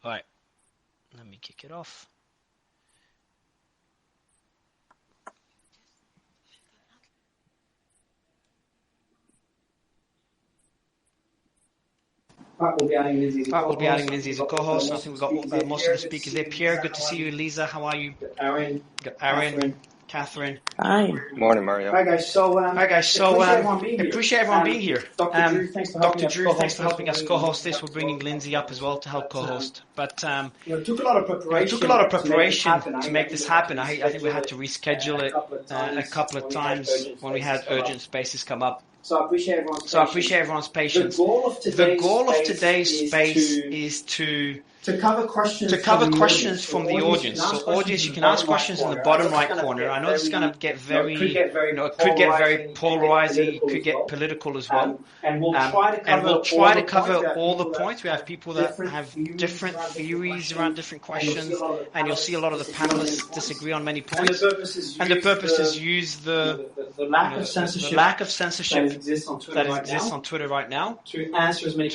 All right, let me kick it off. We'll be adding Lindsay as a co-host. I think we've got most of the speakers there. Pierre, good to see you. Lisa, how are you? Aaron, Catherine. Hi. Morning, Mario. Hi guys. So appreciate everyone being here. Dr. Drew, thanks for helping us co-host this. We're bringing Lindsay up as well to help co-host. But it took a lot of preparation to make this happen. I think we had to reschedule it a couple of times when we had urgent spaces come up. So I appreciate everyone's patience. The goal of today's space is to cover questions from the audience. So audience, you can ask questions in the bottom right corner. I know this is going to get very, it could get very polarizing. It could get political as well. And we'll try to cover all the points. We have people that have different theories around different questions, and you'll see a lot of the panelists disagree on many points. And the purpose is use the lack of censorship that exists on Twitter right now to answer as many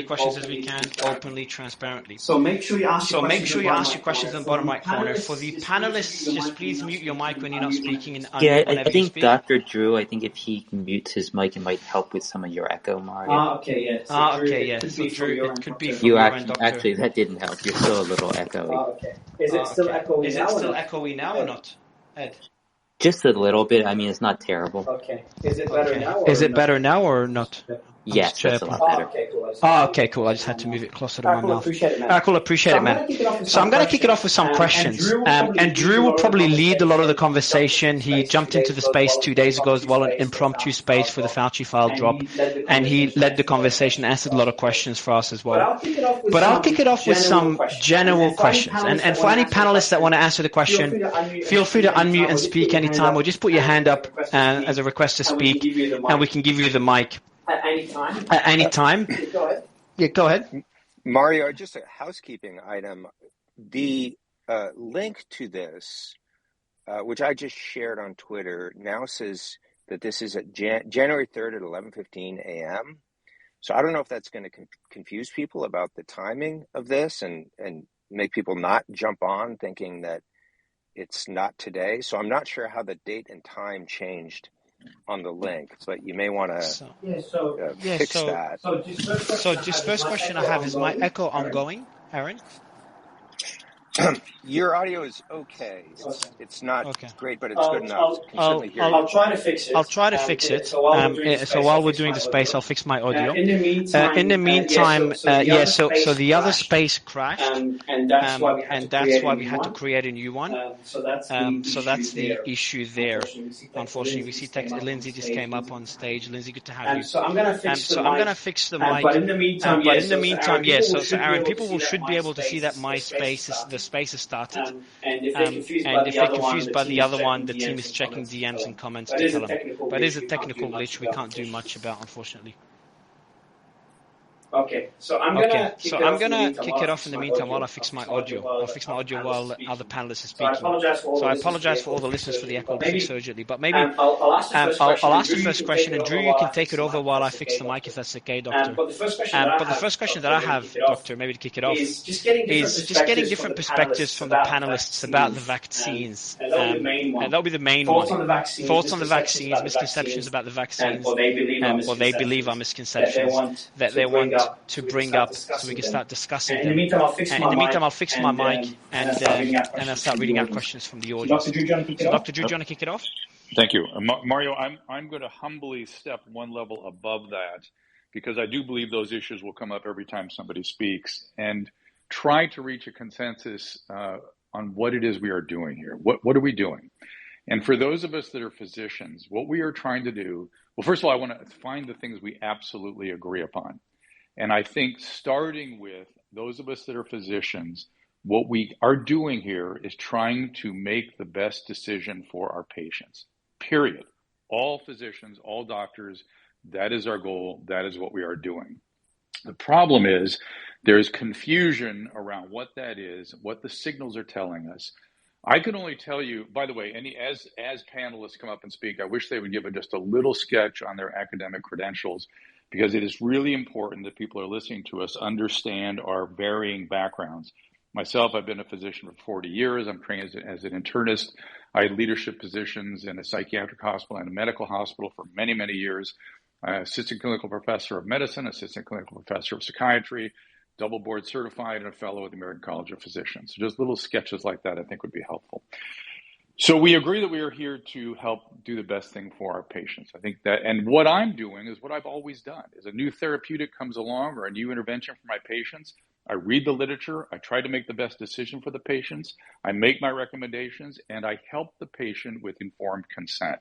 questions as we can openly, transparently. So make sure you ask your questions in the bottom right corner. For the panelists, just please mute your mic when you're not speaking and unmute whenever you speak. Dr. Drew, I think if he mutes his mic, it might help with some of your echo, Mario. Okay. So Drew, it could be from you actually, that didn't help. You're still a little echoey. Okay. Is it still echoey now or not, Ed? Just a little bit. I mean, it's not terrible. Okay. Is it better now? Is it better now or not? Yes, that's a lot better. Okay, cool. I just had to move it closer to my mouth. Appreciate it, man. So I'm going to kick it off with some questions. And Drew will probably lead a lot of the conversation. He jumped into the space 2 days ago as well, an impromptu space for the Fauci file drop. And he led the conversation, answered a lot of questions for us as well. But I'll kick it off with some general questions. And for any panelists that want to answer the question, feel free to unmute and speak anytime, or just put your hand up as a request to speak, and we can give you the mic. At any time. Go ahead. Yeah, go ahead. Mario, just a housekeeping item. The link to this, which I just shared on Twitter, now says that this is at January 3rd at 11:15 a.m. So I don't know if that's going to confuse people about the timing of this and make people not jump on thinking that it's not today. So I'm not sure how the date and time changed on the link, but you may want to fix that. So just first question I have, is my echo ongoing, Aaron? Your audio is okay. It's not great, but it's good enough. I'll try to fix it. So while we're doing the space, I'll fix my audio. In the meantime, so the other space crashed, and that's why we had to create a new one. So that's the issue there. Unfortunately, we see text. Lindsay just came up on stage. Lindsay, good to have you. So I'm gonna fix the mic. But in the meantime, So Aaron, people should be able to see that my space the space has started. And if they're confused by the other one, the team is checking DMs and comments to tell them. But it is a technical glitch we can't do much about, unfortunately. Okay, so I'm gonna kick it off in the meantime while I fix my audio. I'll fix my audio while other panelists are speaking. So I apologize for all the listeners for the echo fix urgently. But maybe I'll ask the first question, and Drew, you can take it over while I fix the mic if that's okay, Doctor. But the first question that I have, Doctor, maybe to kick it off, is just getting different perspectives from the panelists about the vaccines. And that'll be the main one. Thoughts on the vaccines, misconceptions about the vaccines, or they believe are misconceptions that they want to bring up so we can start discussing them. In the meantime, I'll fix my mic and I'll start reading out questions from the audience. Dr. Drew, do you want to kick it off? Thank you. Mario, I'm going to humbly step one level above that because I do believe those issues will come up every time somebody speaks, and try to reach a consensus on what it is we are doing here. What are we doing? And for those of us that are physicians, what we are trying to do, well, first of all, I want to find the things we absolutely agree upon. And I think starting with those of us that are physicians, what we are doing here is trying to make the best decision for our patients, period. All physicians, all doctors, that is our goal. That is what we are doing. The problem is there's confusion around what that is, what the signals are telling us. I can only tell you, by the way, as panelists come up and speak, I wish they would give just a little sketch on their academic credentials, because it is really important that people who are listening to us understand our varying backgrounds. Myself, I've been a physician for 40 years. I'm trained as an internist. I had leadership positions in a psychiatric hospital and a medical hospital for many, many years. Assistant clinical professor of medicine, assistant clinical professor of psychiatry, double board certified, and a fellow at the American College of Physicians. So just little sketches like that I think would be helpful. So we agree that we are here to help do the best thing for our patients. I think that, and what I'm doing is what I've always done. As a new therapeutic comes along or a new intervention for my patients, I read the literature, I try to make the best decision for the patients, I make my recommendations, and I help the patient with informed consent.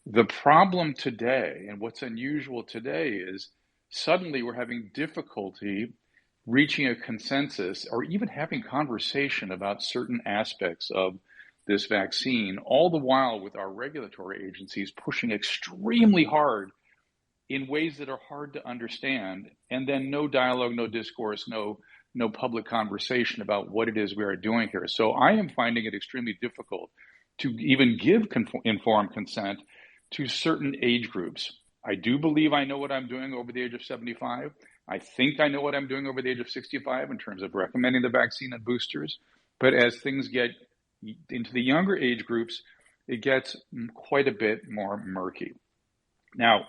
The problem today, and what's unusual today, is suddenly we're having difficulty reaching a consensus or even having conversation about certain aspects of this vaccine, all the while with our regulatory agencies pushing extremely hard in ways that are hard to understand, and then no dialogue, no discourse, no public conversation about what it is we are doing here. So I am finding it extremely difficult to even give informed consent to certain age groups. I do believe I know what I'm doing over the age of 75. I think I know what I'm doing over the age of 65 in terms of recommending the vaccine and boosters. But as things get into the younger age groups, it gets quite a bit more murky. Now,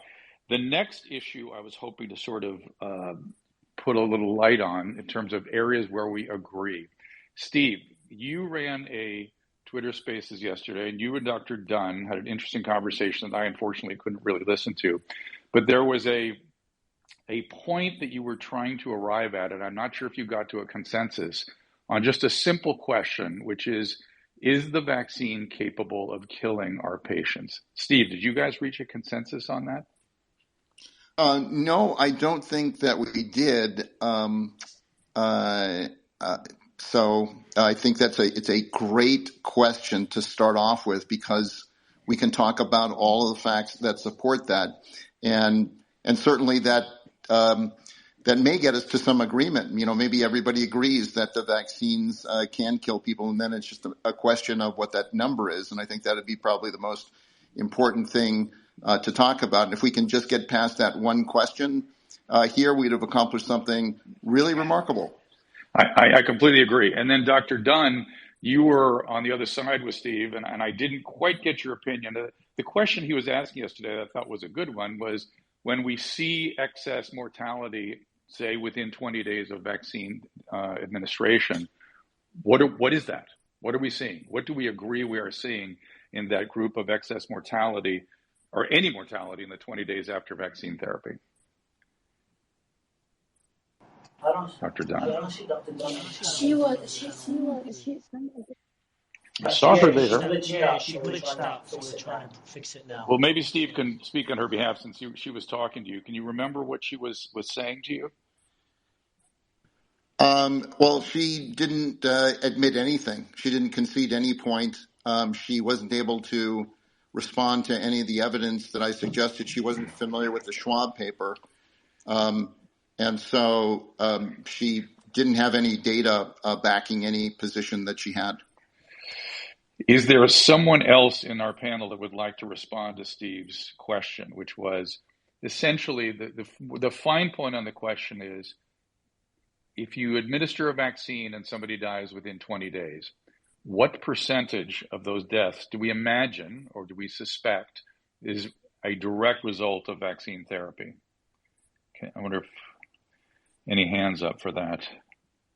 the next issue I was hoping to sort of put a little light on in terms of areas where we agree. Steve, you ran a Twitter Spaces yesterday, and you and Dr. Dunn had an interesting conversation that I unfortunately couldn't really listen to. But there was a point that you were trying to arrive at, and I'm not sure if you got to a consensus on just a simple question, which is the vaccine capable of killing our patients? Steve, did you guys reach a consensus on that? No, I don't think that we did. So I think it's a great question to start off with, because we can talk about all of the facts that support that, and certainly that may get us to some agreement. Maybe everybody agrees that the vaccines can kill people, and then it's just a question of what that number is. And I think that would be probably the most important thing to talk about. And if we can just get past that one question here, we'd have accomplished something really remarkable. I completely agree. And then Dr. Dunn, you were on the other side with Steve, and I didn't quite get your opinion. The question he was asking us today that I thought was a good one was, when we see excess mortality, say within 20 days of vaccine administration, what is that? What are we seeing? What do we agree we are seeing in that group of excess mortality, or any mortality in the 20 days after vaccine therapy? Dr. Dunn. She I saw her there. She glitched out, so we're trying to fix it now. Well, maybe Steve can speak on her behalf since she was talking to you. Can you remember what she was saying to you? Well, she didn't admit anything. She didn't concede any point. She wasn't able to respond to any of the evidence that I suggested. She wasn't familiar with the Schwab paper. And so she didn't have any data backing any position that she had. Is there someone else in our panel that would like to respond to Steve's question, which was essentially the fine point on the question is, if you administer a vaccine and somebody dies within 20 days, what percentage of those deaths do we imagine or do we suspect is a direct result of vaccine therapy? Okay, I wonder if any hands up for that.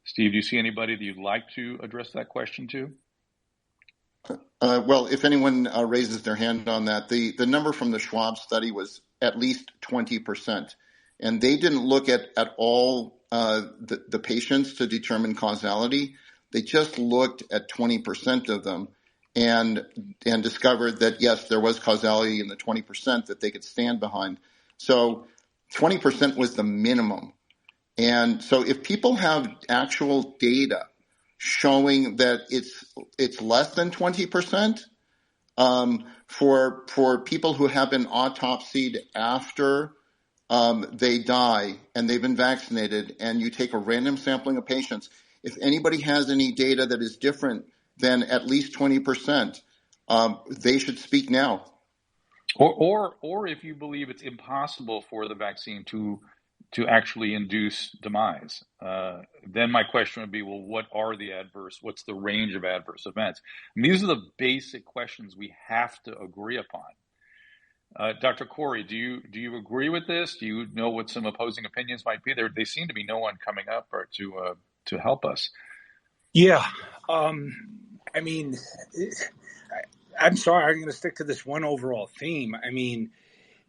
Steve, do you see anybody that you'd like to address that question to? Well, if anyone raises their hand on that, the number from the Schwab study was at least 20%. And they didn't look at all the patients to determine causality. They just looked at 20% of them and discovered that, yes, there was causality in the 20% that they could stand behind. So 20% was the minimum. And so if people have actual data showing that it's less than 20%, for people who have been autopsied after they die and they've been vaccinated, and you take a random sampling of patients, if anybody has any data that is different than at least 20%, they should speak now. Or if you believe it's impossible for the vaccine to actually induce demise, then my question would be, well, what's the range of adverse events? And these are the basic questions we have to agree upon. Dr. Corey, do you agree with this? Do you know what some opposing opinions might be? They seem to be no one coming up or to help us. Yeah. I mean, I'm sorry, I'm going to stick to this one overall theme. I mean,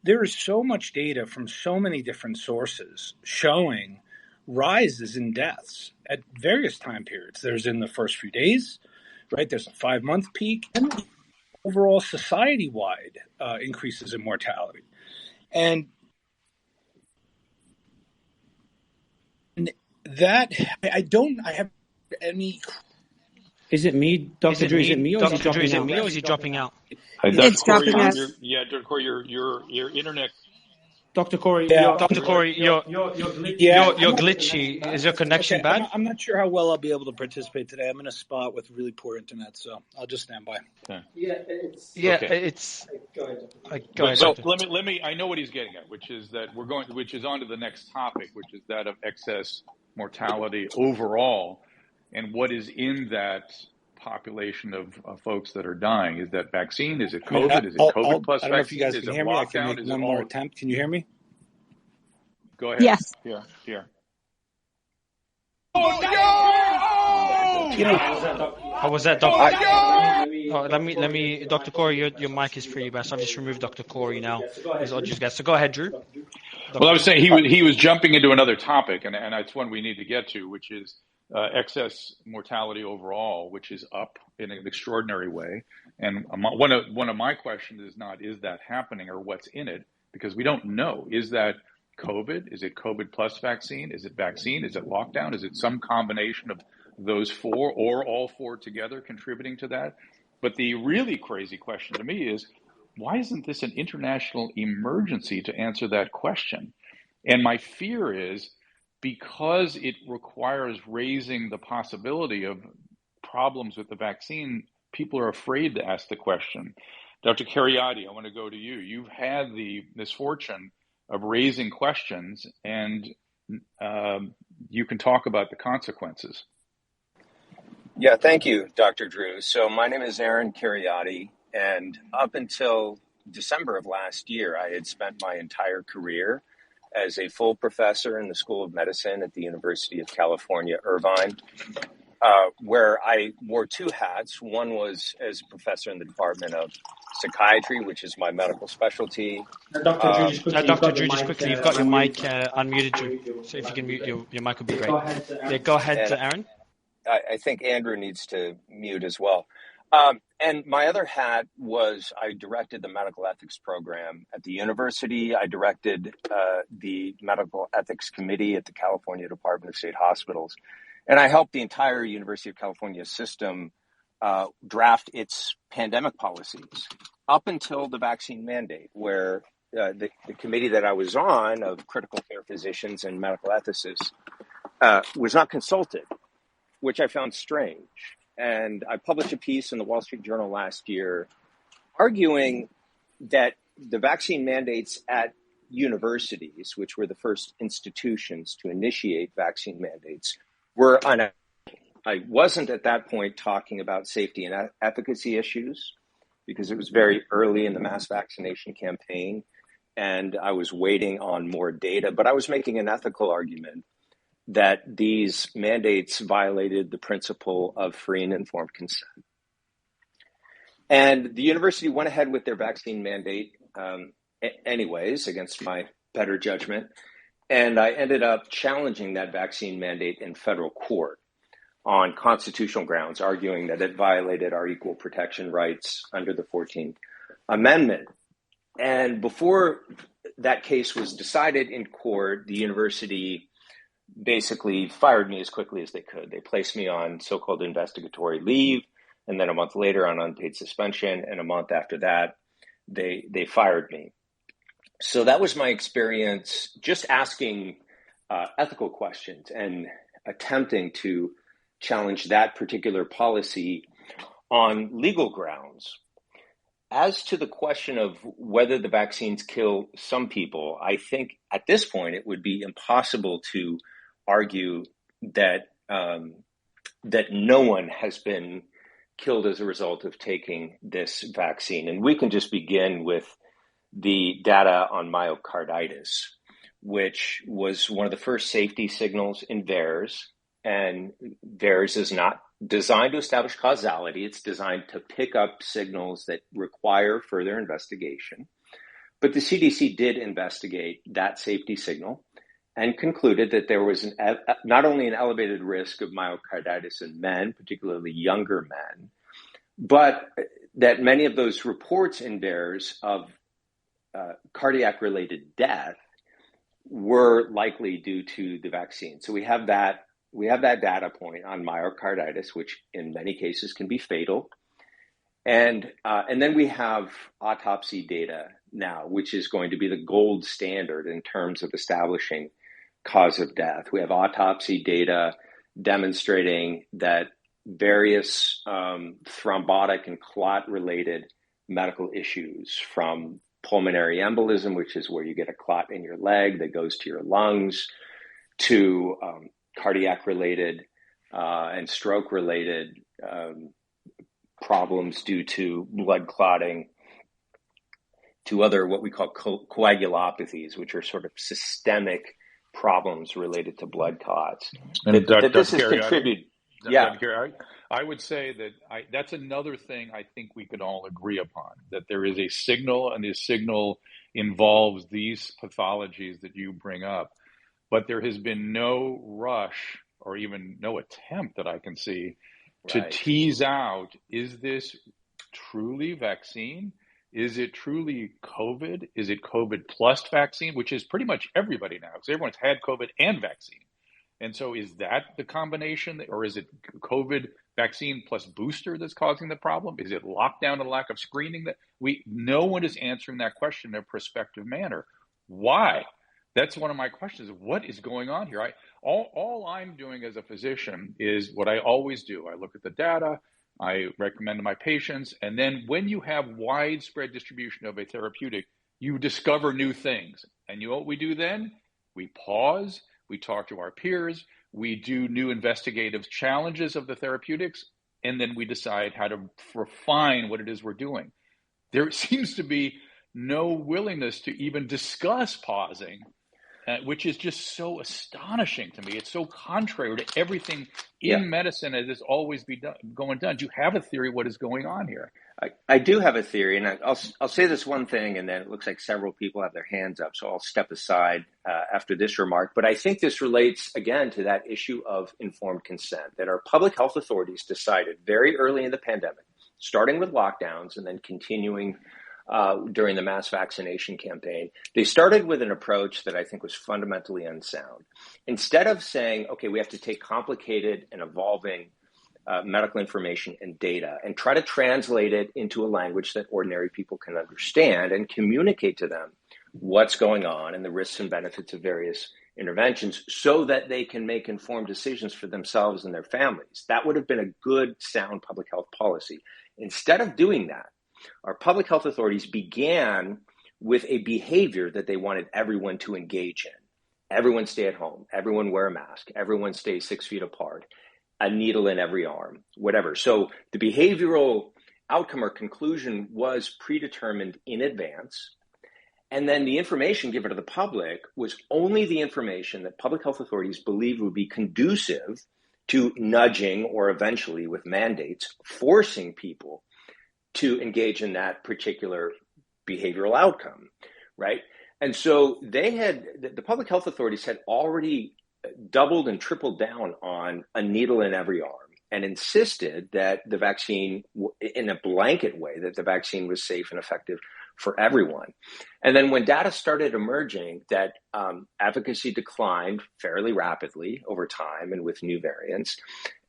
there is so much data from so many different sources showing rises in deaths at various time periods. There's in the first few days, right? There's a 5-month peak, and overall society-wide increases in mortality. And that, I have any... Is it me, Dr. Drew? Is it me or is he dropping out? It's dropping out. Yeah, Dr. Corey, your internet. Dr. Corey, Yeah. Dr. Corey, you're glitchy. Is your connection bad? I'm not sure how well I'll be able to participate today. I'm in a spot with really poor internet, so I'll just stand by. Okay. Go ahead. So let me. I know what he's getting at, which is on to the next topic, which is that of excess mortality overall, and what is in that population of folks that are dying. Is that vaccine? Is it COVID? Is it COVID plus vaccine? I don't know if you guys can hear me. I can make one more attempt. Can you hear me? Go ahead. Yes. Here. How was that, Doctor? Let me, Dr. Corey, your mic is pretty bad. So I've just removed Dr. Corey now. So go ahead, Drew. Well, I was saying he was jumping into another topic, and that's one we need to get to, which is excess mortality overall, which is up in an extraordinary way. And one of my questions is not, is that happening or what's in it? Because we don't know. Is that COVID? Is it COVID plus vaccine? Is it vaccine? Is it lockdown? Is it some combination of those four or all four together contributing to that? But the really crazy question to me is, why isn't this an international emergency to answer that question? And my fear is, because it requires raising the possibility of problems with the vaccine, people are afraid to ask the question. Dr. Cariati, I want to go to you. You've had the misfortune of raising questions, and you can talk about the consequences. Yeah, thank you, Dr. Drew. So my name is Aaron Cariati, and up until December of last year, I had spent my entire career as a full professor in the School of Medicine at the University of California, Irvine, where I wore two hats. One was as a professor in the Department of Psychiatry, which is my medical specialty. Dr. Drew, just quickly, you've got your mic unmuted, Drew. So if you can mute your mic would be great. Go ahead, Aaron. I think Andrew needs to mute as well. And my other hat was I directed the medical ethics program at the university. I directed the medical ethics committee at the California Department of State Hospitals. And I helped the entire University of California system draft its pandemic policies up until the vaccine mandate, where the committee that I was on of critical care physicians and medical ethicists was not consulted, which I found strange. And I published a piece in the Wall Street Journal last year arguing that the vaccine mandates at universities, which were the first institutions to initiate vaccine mandates, were unethical. I wasn't at that point talking about safety and efficacy issues because it was very early in the mass vaccination campaign and I was waiting on more data, but I was making an ethical argument that these mandates violated the principle of free and informed consent. And the university went ahead with their vaccine mandate anyways, against my better judgment. And I ended up challenging that vaccine mandate in federal court on constitutional grounds, arguing that it violated our equal protection rights under the 14th Amendment. And before that case was decided in court, the university basically fired me as quickly as they could. They placed me on so-called investigatory leave, and then a month later on unpaid suspension, and a month after that, they fired me. So that was my experience just asking ethical questions and attempting to challenge that particular policy on legal grounds. As to the question of whether the vaccines kill some people, I think at this point it would be impossible to argue that that no one has been killed as a result of taking this vaccine. And we can just begin with the data on myocarditis, which was one of the first safety signals in VAERS. And VAERS is not designed to establish causality. It's designed to pick up signals that require further investigation. But the CDC did investigate that safety signal and concluded that there was not only an elevated risk of myocarditis in men, particularly younger men, but that many of those reports in VAERS of cardiac-related death were likely due to the vaccine. So we have that data point on myocarditis, which in many cases can be fatal. And then we have autopsy data now, which is going to be the gold standard in terms of establishing cause of death. We have autopsy data demonstrating that various thrombotic and clot-related medical issues, from pulmonary embolism, which is where you get a clot in your leg that goes to your lungs, to cardiac-related and stroke-related problems due to blood clotting, to other what we call coagulopathies, which are sort of systemic problems related to blood clots. And that this has contributed. Yeah. I would say that that's another thing I think we could all agree upon, that there is a signal, and this signal involves these pathologies that you bring up. But there has been no rush or even no attempt that I can see to tease out, is this truly vaccine? Is it truly COVID? Is it COVID plus vaccine, which is pretty much everybody now, because everyone's had COVID and vaccine. And so is that the combination, or is it COVID vaccine plus booster that's causing the problem? Is it lockdown and lack of screening? No one is answering that question in a prospective manner. Why? That's one of my questions. What is going on here? All I'm doing as a physician is what I always do. I look at the data, I recommend to my patients, and then when you have widespread distribution of a therapeutic, you discover new things. And you know what we do then? We pause, we talk to our peers, we do new investigative challenges of the therapeutics, and then we decide how to refine what it is we're doing. There seems to be no willingness to even discuss pausing, which is just so astonishing to me. It's so contrary to everything in medicine that has always been going done. Do you have a theory what is going on here? I do have a theory, and I'll say this one thing, and then it looks like several people have their hands up, so I'll step aside after this remark. But I think this relates, again, to that issue of informed consent, that our public health authorities decided very early in the pandemic, starting with lockdowns and then continuing during the mass vaccination campaign. They started with an approach that I think was fundamentally unsound. Instead of saying, okay, we have to take complicated and evolving medical information and data and try to translate it into a language that ordinary people can understand and communicate to them what's going on and the risks and benefits of various interventions so that they can make informed decisions for themselves and their families. That would have been a good, sound public health policy. Instead of doing that, our public health authorities began with a behavior that they wanted everyone to engage in. Everyone stay at home. Everyone wear a mask. Everyone stay 6 feet apart. A needle in every arm, whatever. So the behavioral outcome or conclusion was predetermined in advance. And then the information given to the public was only the information that public health authorities believed would be conducive to nudging or eventually with mandates, forcing people to engage in that particular behavioral outcome, right? And so the public health authorities had already doubled and tripled down on a needle in every arm and insisted that the vaccine, in a blanket way, that the vaccine was safe and effective for everyone. And then when data started emerging that efficacy declined fairly rapidly over time and with new variants,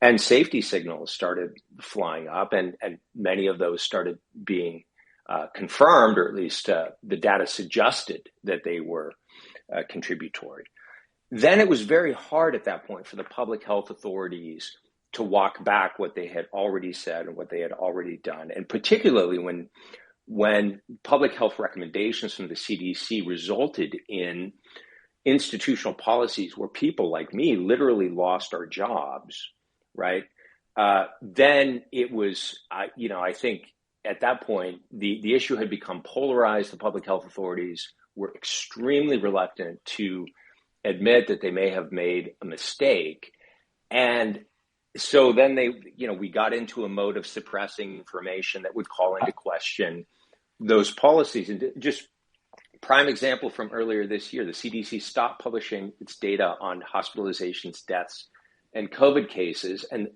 and safety signals started flying up, and many of those started being confirmed, or at least the data suggested that they were contributory. Then it was very hard at that point for the public health authorities to walk back what they had already said and what they had already done. And particularly when when public health recommendations from the CDC resulted in institutional policies where people like me literally lost our jobs, right? Then it was, I think at that point, the issue had become polarized. The public health authorities were extremely reluctant to admit that they may have made a mistake. And so then we got into a mode of suppressing information that would call into question those policies. And just prime example from earlier this year, the CDC stopped publishing its data on hospitalizations, deaths, and COVID cases, and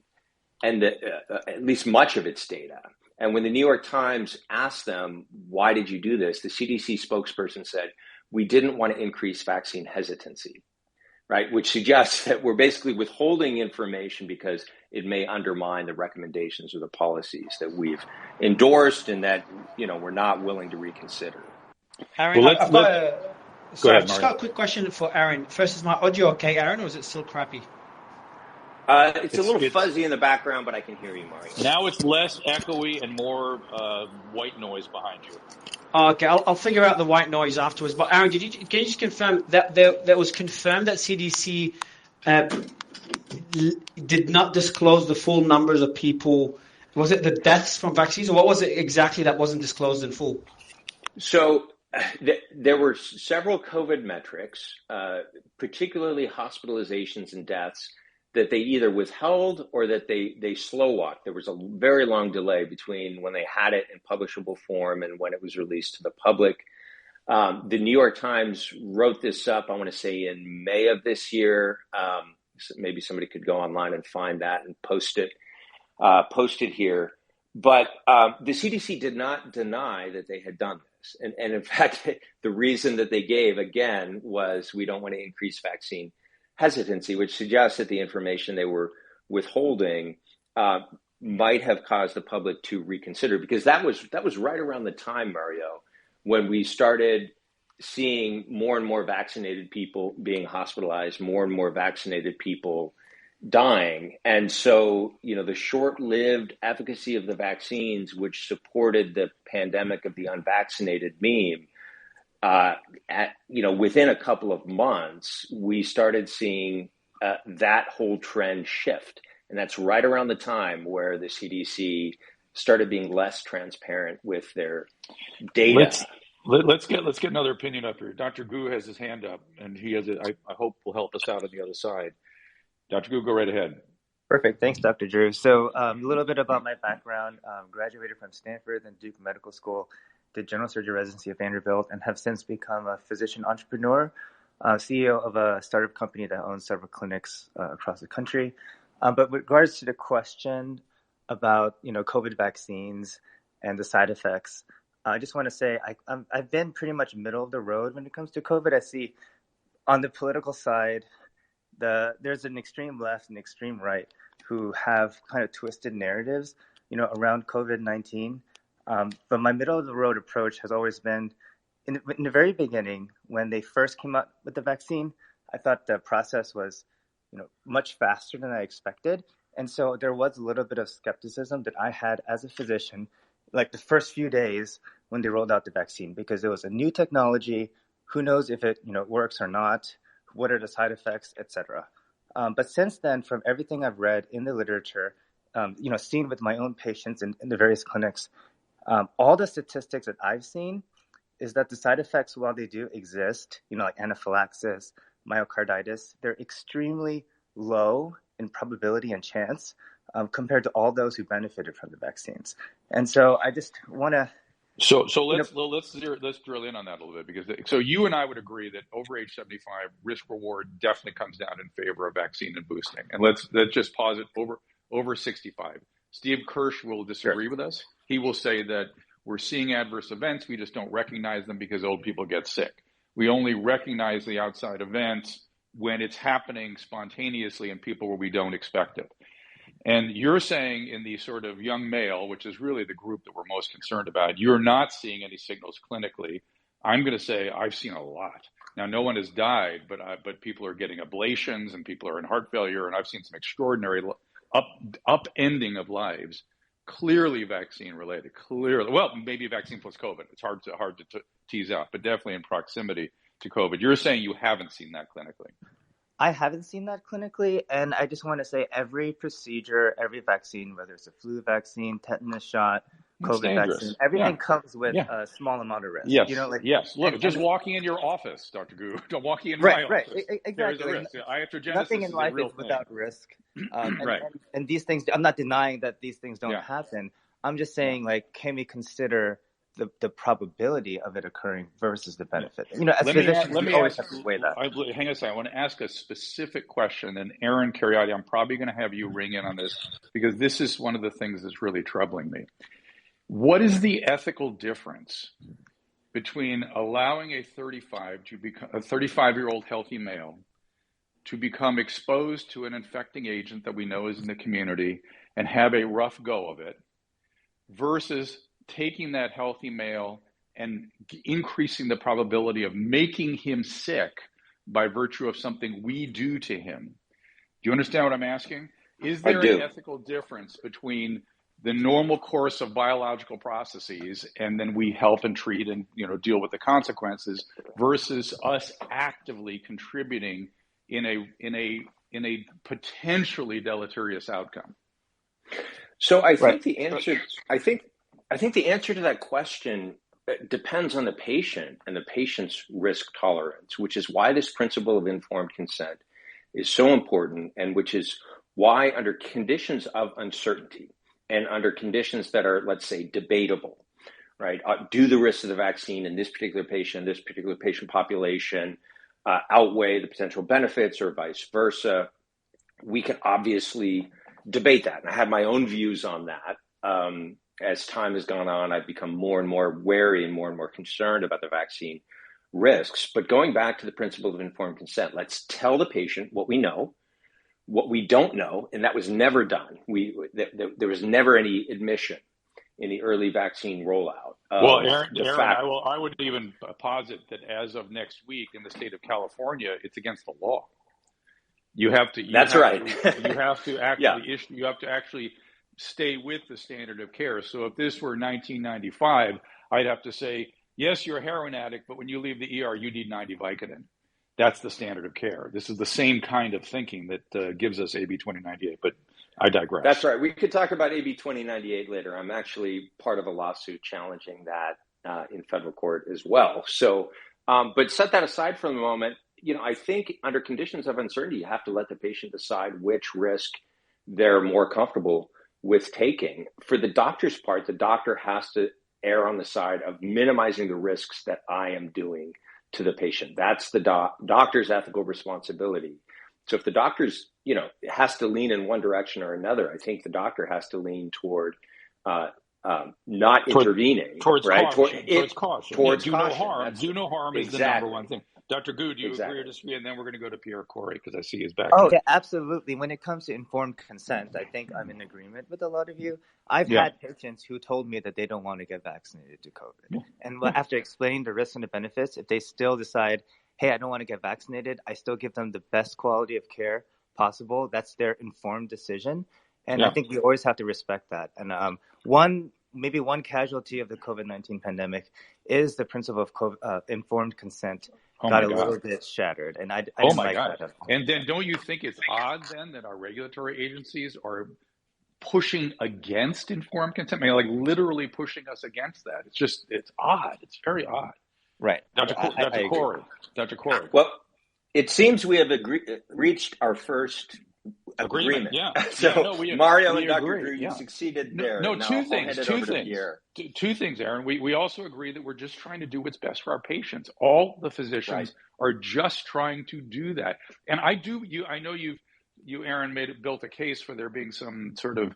at least much of its data. And when the New York Times asked them, why did you do this? The CDC spokesperson said, we didn't want to increase vaccine hesitancy, right? Which suggests that we're basically withholding information because it may undermine the recommendations or the policies that we've endorsed and that, we're not willing to reconsider. Aaron, Well, I've just got a quick question for Aaron. First, is my audio okay, Aaron, or is it still crappy? It's a little fuzzy in the background, but I can hear you, Mario. Now it's less echoey and more white noise behind you. Okay, I'll figure out the white noise afterwards. But Aaron, can you just confirm that there was confirmed that CDC did not disclose the full numbers of people? Was it the deaths from vaccines, or what was it exactly that wasn't disclosed in full? So there were several COVID metrics, particularly hospitalizations and deaths, that they either withheld or that they slow walked. There was a very long delay between when they had it in publishable form and when it was released to the public. The New York Times wrote this up, I want to say in May of this year. Maybe somebody could go online and find that and post it here. But the CDC did not deny that they had done this. And in fact, the reason that they gave, again, was we don't want to increase vaccine hesitancy, which suggests that the information they were withholding might have caused the public to reconsider, because that was right around the time, Mario, when we started seeing more and more vaccinated people being hospitalized, more and more vaccinated people dying. And so, the short-lived efficacy of the vaccines, which supported the pandemic of the unvaccinated meme, within a couple of months, we started seeing that whole trend shift. And that's right around the time where the CDC started being less transparent with their data. Let's get another opinion up here. Dr. Gu has his hand up, and he has it. I hope will help us out on the other side. Dr. Gu, go right ahead. Perfect. Thanks, Dr. Drew. So a little bit about my background. Graduated from Stanford and Duke Medical School, did general surgery residency at Vanderbilt, and have since become a physician entrepreneur, CEO of a startup company that owns several clinics across the country. But with regards to the question about, COVID vaccines and the side effects, I just want to say I've been pretty much middle of the road when it comes to COVID. I see on the political side, there's an extreme left and extreme right who have kind of twisted narratives, around COVID-19. But my middle of the road approach has always been in the very beginning, when they first came out with the vaccine, I thought the process was, much faster than I expected. And so there was a little bit of skepticism that I had as a physician, like the first few days when they rolled out the vaccine, because it was a new technology. Who knows if it, works or not? What are the side effects, et cetera? But since then, from everything I've read in the literature, seen with my own patients in the various clinics, all the statistics that I've seen is that the side effects, while they do exist, like anaphylaxis, myocarditis, they're extremely low in probability and chance compared to all those who benefited from the vaccines. And so I just want to... So let's drill in on that a little bit, because so you and I would agree that over age 75, risk reward definitely comes down in favor of vaccine and boosting. And let's just pause it over 65. Steve Kirsch will disagree with us. He will say that we're seeing adverse events. We just don't recognize them because old people get sick. We only recognize the outside events when it's happening spontaneously in people where we don't expect it. And you're saying in the sort of young male, which is really the group that we're most concerned about, you're not seeing any signals clinically. I'm going to say I've seen a lot. Now, no one has died, but people are getting ablations and people are in heart failure. And I've seen some extraordinary upending of lives clearly vaccine related. Clearly, well, maybe vaccine plus COVID. It's hard to tease out, but definitely in proximity to COVID. You're saying you haven't seen that clinically. I haven't seen that clinically, and I just want to say every procedure, every vaccine, whether it's a flu vaccine, tetanus shot, COVID vaccine, everything comes with a small amount of risk. Yes, yes. Look, just walking in your office, Dr. Gu, don't walk in my office. Exactly. There's a risk. Iatrogenesis Nothing in life is without risk. And these things, I'm not denying that these things don't happen. I'm just saying, can we consider the probability of it occurring versus the benefit? As physicians, we always have to weigh that. Hang on a second. I want to ask a specific question, and Aaron Cariati, I'm probably going to have you ring in on this because this is one of the things that's really troubling me. What is the ethical difference between allowing a 35-year-old healthy male to become exposed to an infecting agent that we know is in the community and have a rough go of it versus taking that healthy male and increasing the probability of making him sick by virtue of something we do to him? Do you understand what I'm asking? Is there an ethical difference between the normal course of biological processes and then we help and treat and deal with the consequences versus us actively contributing in a potentially deleterious outcome? So I think the answer I think the answer to that question depends on the patient and the patient's risk tolerance, which is why this principle of informed consent is so important, and which is why under conditions of uncertainty and under conditions that are, let's say, debatable, right? Do the risks of the vaccine in this particular patient population outweigh the potential benefits or vice versa? We can obviously debate that. And I have my own views on that. As time has gone on, I've become more and more wary and more concerned about the vaccine risks. But going back to the principle of informed consent, let's tell the patient what we know, what we don't know, and that was never done. There was never any admission in the early vaccine rollout. Well, Aaron, I would even posit that as of next week in the state of California, it's against the law. You have to. That's right. You have to actually issue. You have to actually stay with the standard of care. So if this were 1995, I'd have to say, yes, you're a heroin addict, but when you leave the ER, you need 90 Vicodin. That's the standard of care. This is the same kind of thinking that gives us AB 2098, but I digress. That's right. We could talk about AB 2098 later. I'm actually part of a lawsuit challenging that in federal court as well. So, but set that aside for the moment. I think under conditions of uncertainty, you have to let the patient decide which risk they're more comfortable with taking. For the doctor's part, the doctor has to err on the side of minimizing the risks that I am doing to the patient. That's the doctor's ethical responsibility. So if the doctor's, has to lean in one direction or another, I think the doctor has to lean toward not intervening. Towards caution. Towards do caution. No harm. Do no harm is the number one thing. Dr. Gu, do you agree or disagree? And then we're going to go to Pierre Corey because I see his back. Oh, yeah, absolutely. When it comes to informed consent, I think I'm in agreement with a lot of you. I've had patients who told me that they don't want to get vaccinated to COVID. Yeah. And after explaining the risks and the benefits, if they still decide, hey, I don't want to get vaccinated, I still give them the best quality of care possible. That's their informed decision. And I think we always have to respect that. And one casualty of the COVID-19 pandemic is the principle of informed consent. Got a little bit shattered, and I didn't like that. And then don't you think it's odd then that our regulatory agencies are pushing against informed consent? I mean, like literally pushing us against that. It's odd. It's very odd. Right. Dr. Corey. Well, it seems we have reached our first agreement. Yeah. Mario and Dr. Drew, you succeeded there. Two things, Aaron. We also agree that we're just trying to do what's best for our patients. All the physicians are just trying to do that. And I know you, Aaron, built a case for there being some sort of,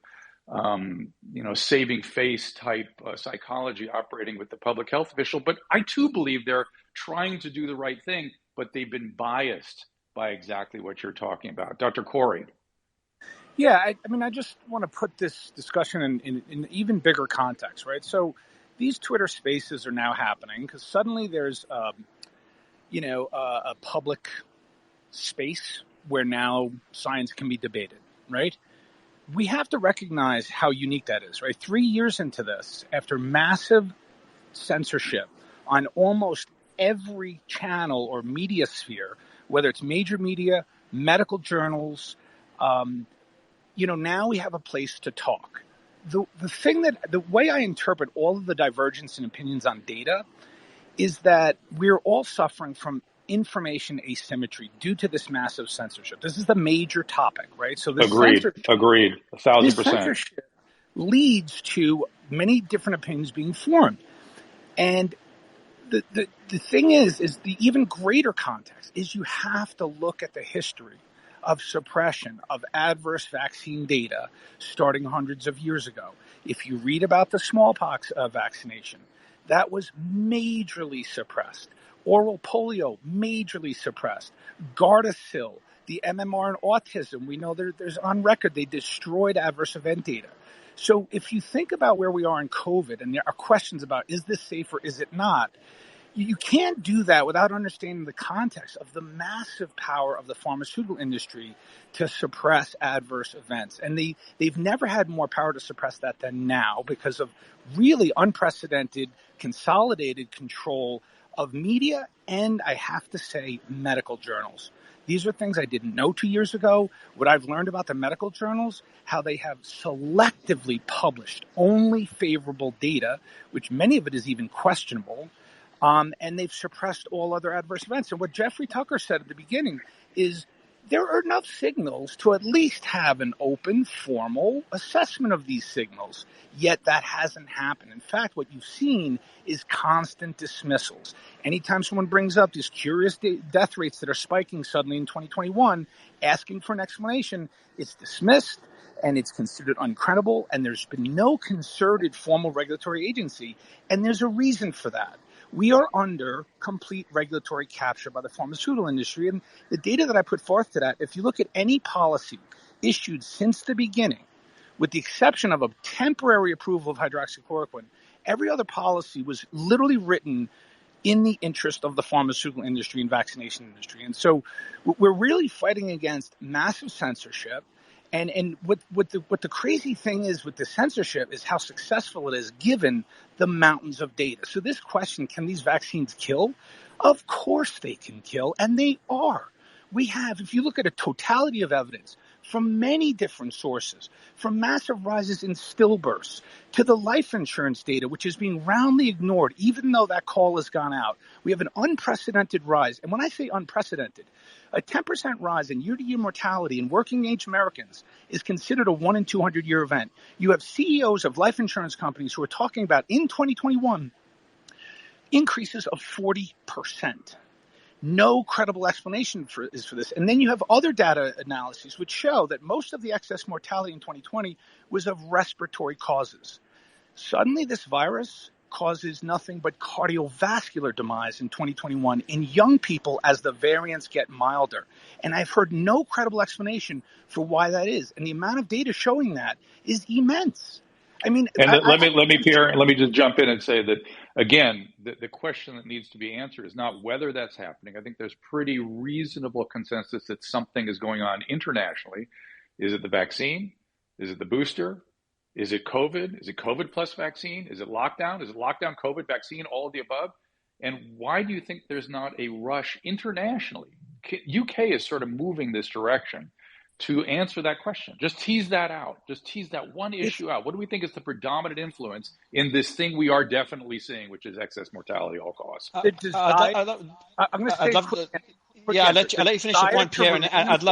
saving face type psychology operating with the public health official. But I too believe they're trying to do the right thing, but they've been biased by exactly what you're talking about. Dr. Corey. Yeah, I just want to put this discussion in even bigger context, right? So these Twitter spaces are now happening because suddenly there's, a public space where now science can be debated, right? we have to recognize how unique that is, right? 3 years into this, after massive censorship on almost every channel or media sphere, whether it's major media, medical journals, now we have a place to talk. The way I interpret all of the divergence in opinions on data is that we're all suffering from information asymmetry due to this massive censorship. This is the major topic, right? So Agreed. 1,000%. Censorship leads to many different opinions being formed. And the thing is the even greater context is you have to look at the history of suppression of adverse vaccine data starting hundreds of years ago. If you read about the smallpox vaccination, that was majorly suppressed. Oral polio, majorly suppressed. Gardasil, the MMR and autism, we know there's on record they destroyed adverse event data. So if you think about where we are in COVID, and there are questions about is this safe or is it not, you can't do that without understanding the context of the massive power of the pharmaceutical industry to suppress adverse events. And they've never had more power to suppress that than now because of really unprecedented, consolidated control of media and, I have to say, medical journals. These are things I didn't know 2 years ago. What I've learned about the medical journals, how they have selectively published only favorable data, which many of it is even questionable, and they've suppressed all other adverse events. And what Jeffrey Tucker said at the beginning is there are enough signals to at least have an open, formal assessment of these signals. Yet that hasn't happened. In fact, what you've seen is constant dismissals. Anytime someone brings up these curious death rates that are spiking suddenly in 2021, asking for an explanation, it's dismissed and it's considered uncredible, and there's been no concerted formal regulatory agency. And there's a reason for that. We are under complete regulatory capture by the pharmaceutical industry. And the data that I put forth to that, if you look at any policy issued since the beginning, with the exception of a temporary approval of hydroxychloroquine, every other policy was literally written in the interest of the pharmaceutical industry and vaccination industry. And so we're really fighting against massive censorship. And what the crazy thing is with the censorship is how successful it is given the mountains of data. So this question, can these vaccines kill? Of course they can kill, and they are. We have, if you look at a totality of evidence from many different sources, from massive rises in stillbirths to the life insurance data, which is being roundly ignored, even though that call has gone out. We have an unprecedented rise. And when I say unprecedented, a 10% rise in year-to-year mortality in working-age Americans is considered a 1 in 200-year event. You have CEOs of life insurance companies who are talking about, in 2021, increases of 40%. No credible explanation is for this. And then you have other data analyses which show that most of the excess mortality in 2020 was of respiratory causes. Suddenly, this virus causes nothing but cardiovascular demise in 2021 in young people as the variants get milder. And I've heard no credible explanation for why that is. And the amount of data showing that is immense. I mean, let me, Pierre, let me just jump in and say that, again, the question that needs to be answered is not whether that's happening. I think there's pretty reasonable consensus that something is going on internationally. Is it the vaccine? Is it the booster? Is it COVID? Is it COVID plus vaccine? Is it lockdown? Is it lockdown, COVID, vaccine, all of the above? And why do you think there's not a rush internationally? UK is sort of moving this direction to answer that question. Just tease that out. Just tease that one issue out. What do we think is the predominant influence in this thing we are definitely seeing, which is excess mortality all costs? I'm going to say I'll let you finish your point, Pierre, and I'd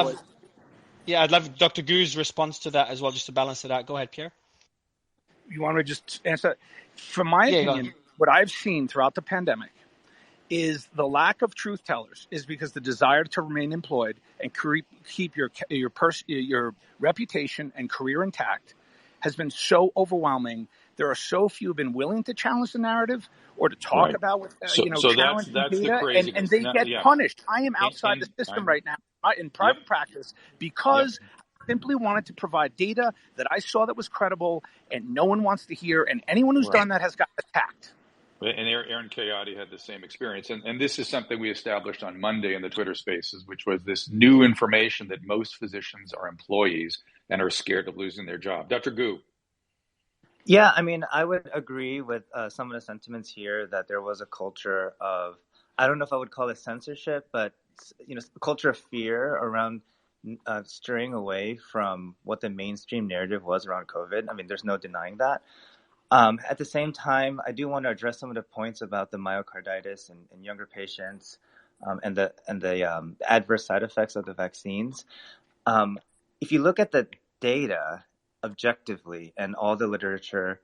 love Dr. Gu's response to that as well, just to balance it out. Go ahead, Pierre. You want me to just answer? From my opinion, what I've seen throughout the pandemic is the lack of truth tellers is because the desire to remain employed and keep your reputation and career intact has been so overwhelming. There are so few who have been willing to challenge the narrative or to talk about challenging data, and they get punished. I am outside the system right now in private practice because I simply wanted to provide data that I saw that was credible, and no one wants to hear, and anyone who's done that has got attacked. And Aaron Kayati had the same experience. And this is something we established on Monday in the Twitter Spaces, which was this new information that most physicians are employees and are scared of losing their job. Dr. Gu. Yeah, I mean, I would agree with some of the sentiments here that there was a culture of, I don't know if I would call it censorship, but a culture of fear around straying away from what the mainstream narrative was around COVID. I mean, there's no denying that. At the same time, I do want to address some of the points about the myocarditis in younger patients and the adverse side effects of the vaccines. If you look at the data objectively and all the literature,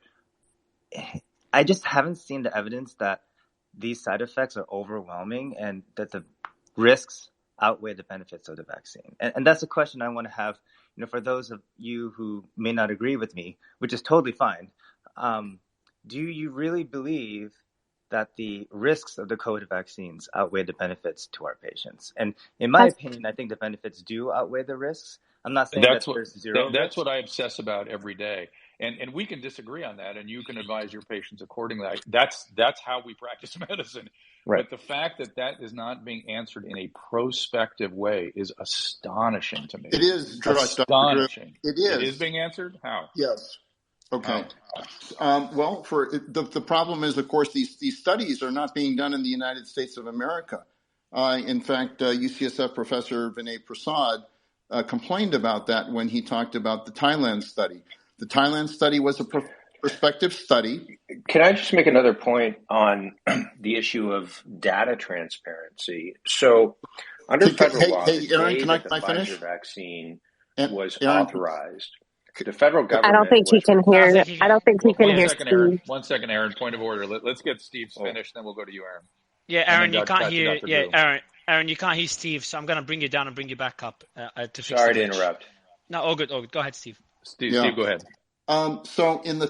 I just haven't seen the evidence that these side effects are overwhelming and that the risks outweigh the benefits of the vaccine. And that's a question I want to have, for those of you who may not agree with me, which is totally fine. Do you really believe that the risks of the COVID vaccines outweigh the benefits to our patients? And in my opinion, I think the benefits do outweigh the risks. I'm not saying there's zero. That's what I obsess about every day. And we can disagree on that, and you can advise your patients accordingly. That's how we practice medicine. Right. But the fact that that is not being answered in a prospective way is astonishing to me. It is astonishing. It is. It is being answered? How? Yes. Okay. Well, for the problem is, of course, these studies are not being done in the United States of America. In fact, UCSF professor Vinay Prasad complained about that when he talked about the Thailand study. The Thailand study was a prospective study. Can I just make another point on the issue of data transparency? So, under federal law, the Aaron, day that the Pfizer vaccine was authorized, the federal government. I don't think he can hear. I don't think he can hear Steve. 1 second, Aaron. Point of order. Let's get Steve's finished, then we'll go to you, Aaron. Yeah, Aaron, you can't hear. Yeah, Aaron, you can't hear Steve, so I'm going to bring you down and bring you back up to fix the Sorry to interrupt. No, all good. Go ahead, Steve. Steve, go ahead. So in the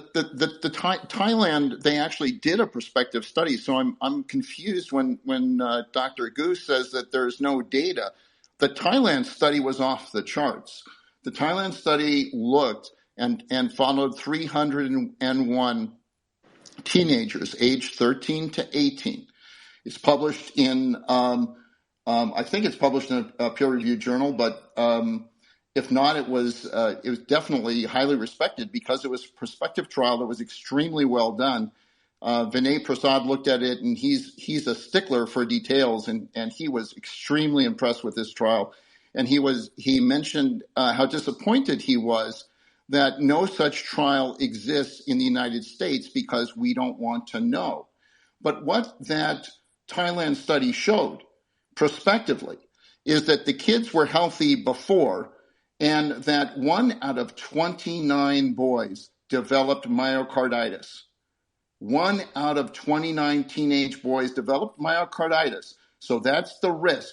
Thailand, they actually did a prospective study. So I'm confused when Dr. Goose says that there's no data. The Thailand study was off the charts. The Thailand study looked and followed 301 teenagers aged 13 to 18. It's published in, I think it's published in a peer-reviewed journal, but if not, it was definitely highly respected because it was a prospective trial that was extremely well done. Vinay Prasad looked at it, and he's a stickler for details, and he was extremely impressed with this trial. And he mentioned how disappointed he was that no such trial exists in the United States because we don't want to know. But what that Thailand study showed prospectively is that the kids were healthy before, and that 1 out of 29 boys developed myocarditis. 1 out of 29 teenage boys developed myocarditis. So that's the risk.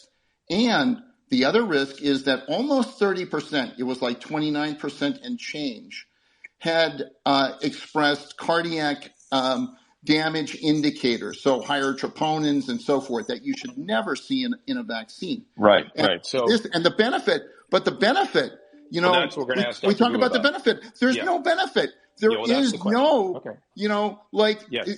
And the other risk is that almost 30%, it was like 29% and change, had expressed cardiac damage indicators, so higher troponins and so forth, that you should never see in a vaccine. Right. So the benefit, we talk about the benefit. There's no benefit. There is no,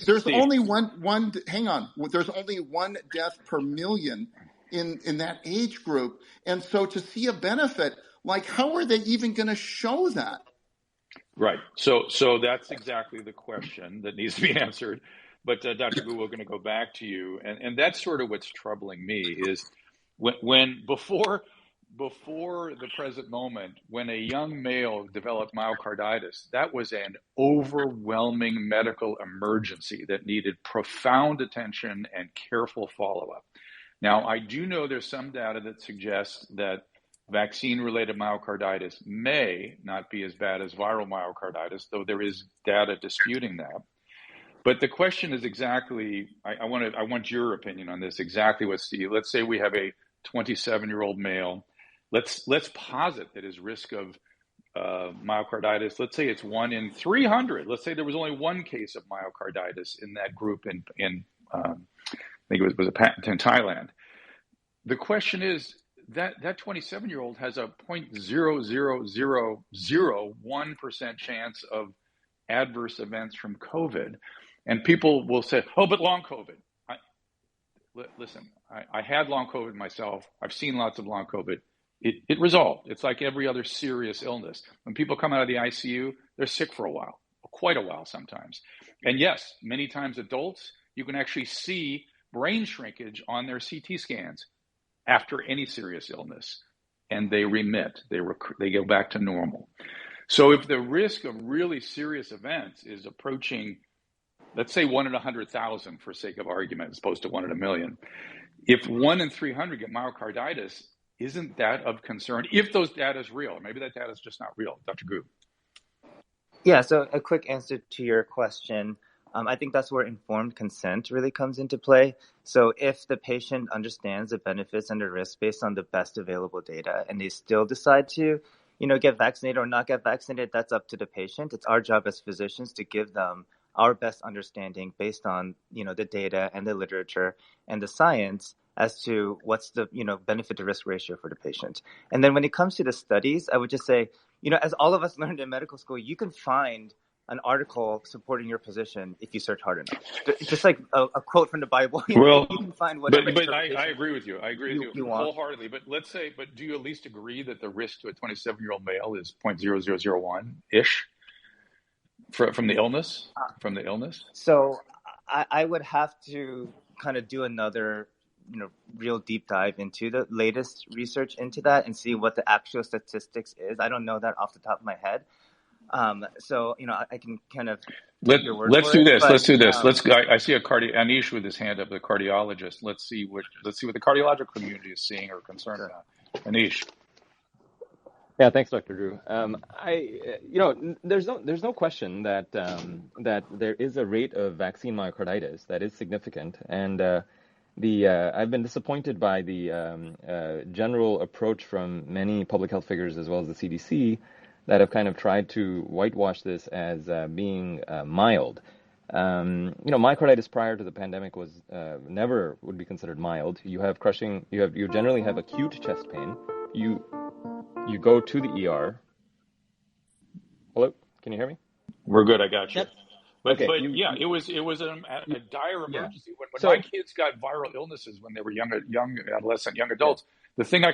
there's only one. Hang on. There's only one death per million in that age group, and so to see a benefit, like how are they even going to show that? Right. So that's exactly the question that needs to be answered. But Dr. Gu, we're going to go back to you, and that's sort of what's troubling me is when before the present moment, when a young male developed myocarditis, that was an overwhelming medical emergency that needed profound attention and careful follow-up. Now, I do know there's some data that suggests that vaccine-related myocarditis may not be as bad as viral myocarditis, though there is data disputing that. But the question is exactly, I want your opinion on this, exactly what Steve, let's say we have a 27-year-old male. Let's posit that his risk of myocarditis, let's say it's 1 in 300. Let's say there was only one case of myocarditis in that group in I think it was in Thailand. The question is that 27-year-old has a 0.00001% chance of adverse events from COVID. And people will say, oh, but long COVID. Listen, I had long COVID myself. I've seen lots of long COVID. It resolved. It's like every other serious illness. When people come out of the ICU, they're sick for a while, quite a while sometimes. And yes, many times adults, you can actually see brain shrinkage on their CT scans after any serious illness, and they remit. They go back to normal. So if the risk of really serious events is approaching, let's say 1 in 100,000 for sake of argument, as opposed to 1 in a million, if 1 in 300 get myocarditis, isn't that of concern? If those data is real, maybe that data is just not real, Dr. Gu. Yeah, so a quick answer to your question. I think that's where informed consent really comes into play. So if the patient understands the benefits and the risks based on the best available data, and they still decide to, get vaccinated or not get vaccinated, that's up to the patient. It's our job as physicians to give them our best understanding based on, the data and the literature and the science as to what's the, benefit to risk ratio for the patient. And then when it comes to the studies, I would just say, as all of us learned in medical school, you can find an article supporting your position if you search hard enough. Just like a quote from the Bible, you can find whatever. But I agree with you. I agree with you wholeheartedly. But but do you at least agree that the risk to a 27-year-old male is 0.0001-ish from the illness? So I would have to kind of do another, real deep dive into the latest research into that and see what the actual statistics is. I don't know that off the top of my head. So, I can kind of take your word let's for do it. this. Let's do this. I see Anish with his hand up, the cardiologist. Let's see what the cardiological community is seeing or concerned about. Anish. Yeah, thanks, Dr. Drew. There's no question that that there is a rate of vaccine myocarditis that is significant, and I've been disappointed by the general approach from many public health figures as well as the CDC that have kind of tried to whitewash this as being mild. Myocarditis prior to the pandemic was never would be considered mild. You generally have acute chest pain. You go to the ER. Hello, can you hear me? We're good. I got you. Yep. But it was a dire emergency. When my kids got viral illnesses when they were young adolescent, young adults, the thing I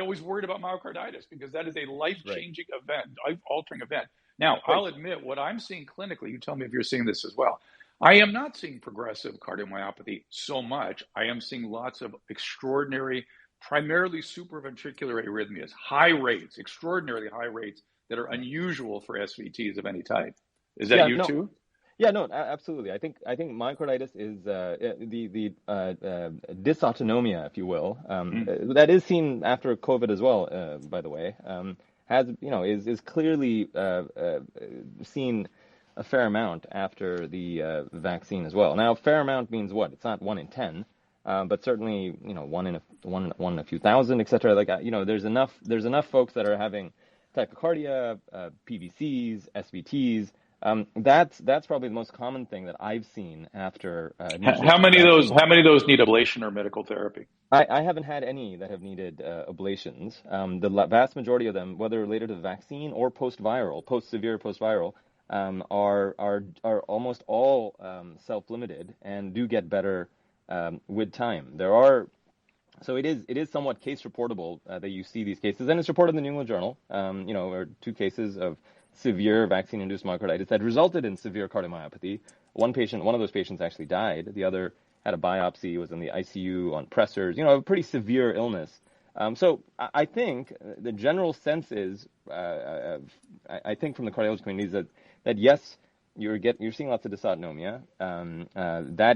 always worried about myocarditis because that is a life-changing event, life-altering event. Now, I'll admit what I'm seeing clinically, you tell me if you're seeing this as well. I am not seeing progressive cardiomyopathy so much. I am seeing lots of extraordinary, primarily supraventricular arrhythmias, high rates, extraordinarily high rates that are unusual for SVTs of any type. Is that too? Yeah, no, absolutely. I think myocarditis is the dysautonomia, if you will, that is seen after COVID as well. By the way, is clearly seen a fair amount after the vaccine as well. Now, fair amount means what? It's not 1 in 10, but certainly 1 in a few thousand, etc. There's enough folks that are having tachycardia, PVCs, SVTs. That's probably the most common thing that I've seen after. How many of those need ablation or medical therapy? I haven't had any that have needed ablations. The vast majority of them, whether related to the vaccine or post-severe post-viral, are almost all self-limited and do get better with time. So it is somewhat case reportable that you see these cases, and it's reported in the New England Journal. Or 2 cases of severe vaccine-induced myocarditis that resulted in severe cardiomyopathy. One of those patients actually died. The other had a biopsy, was in the ICU on pressors. A pretty severe illness. So I think the general sense is, I think from the cardiology community is that yes, you're seeing lots of dysautonomia.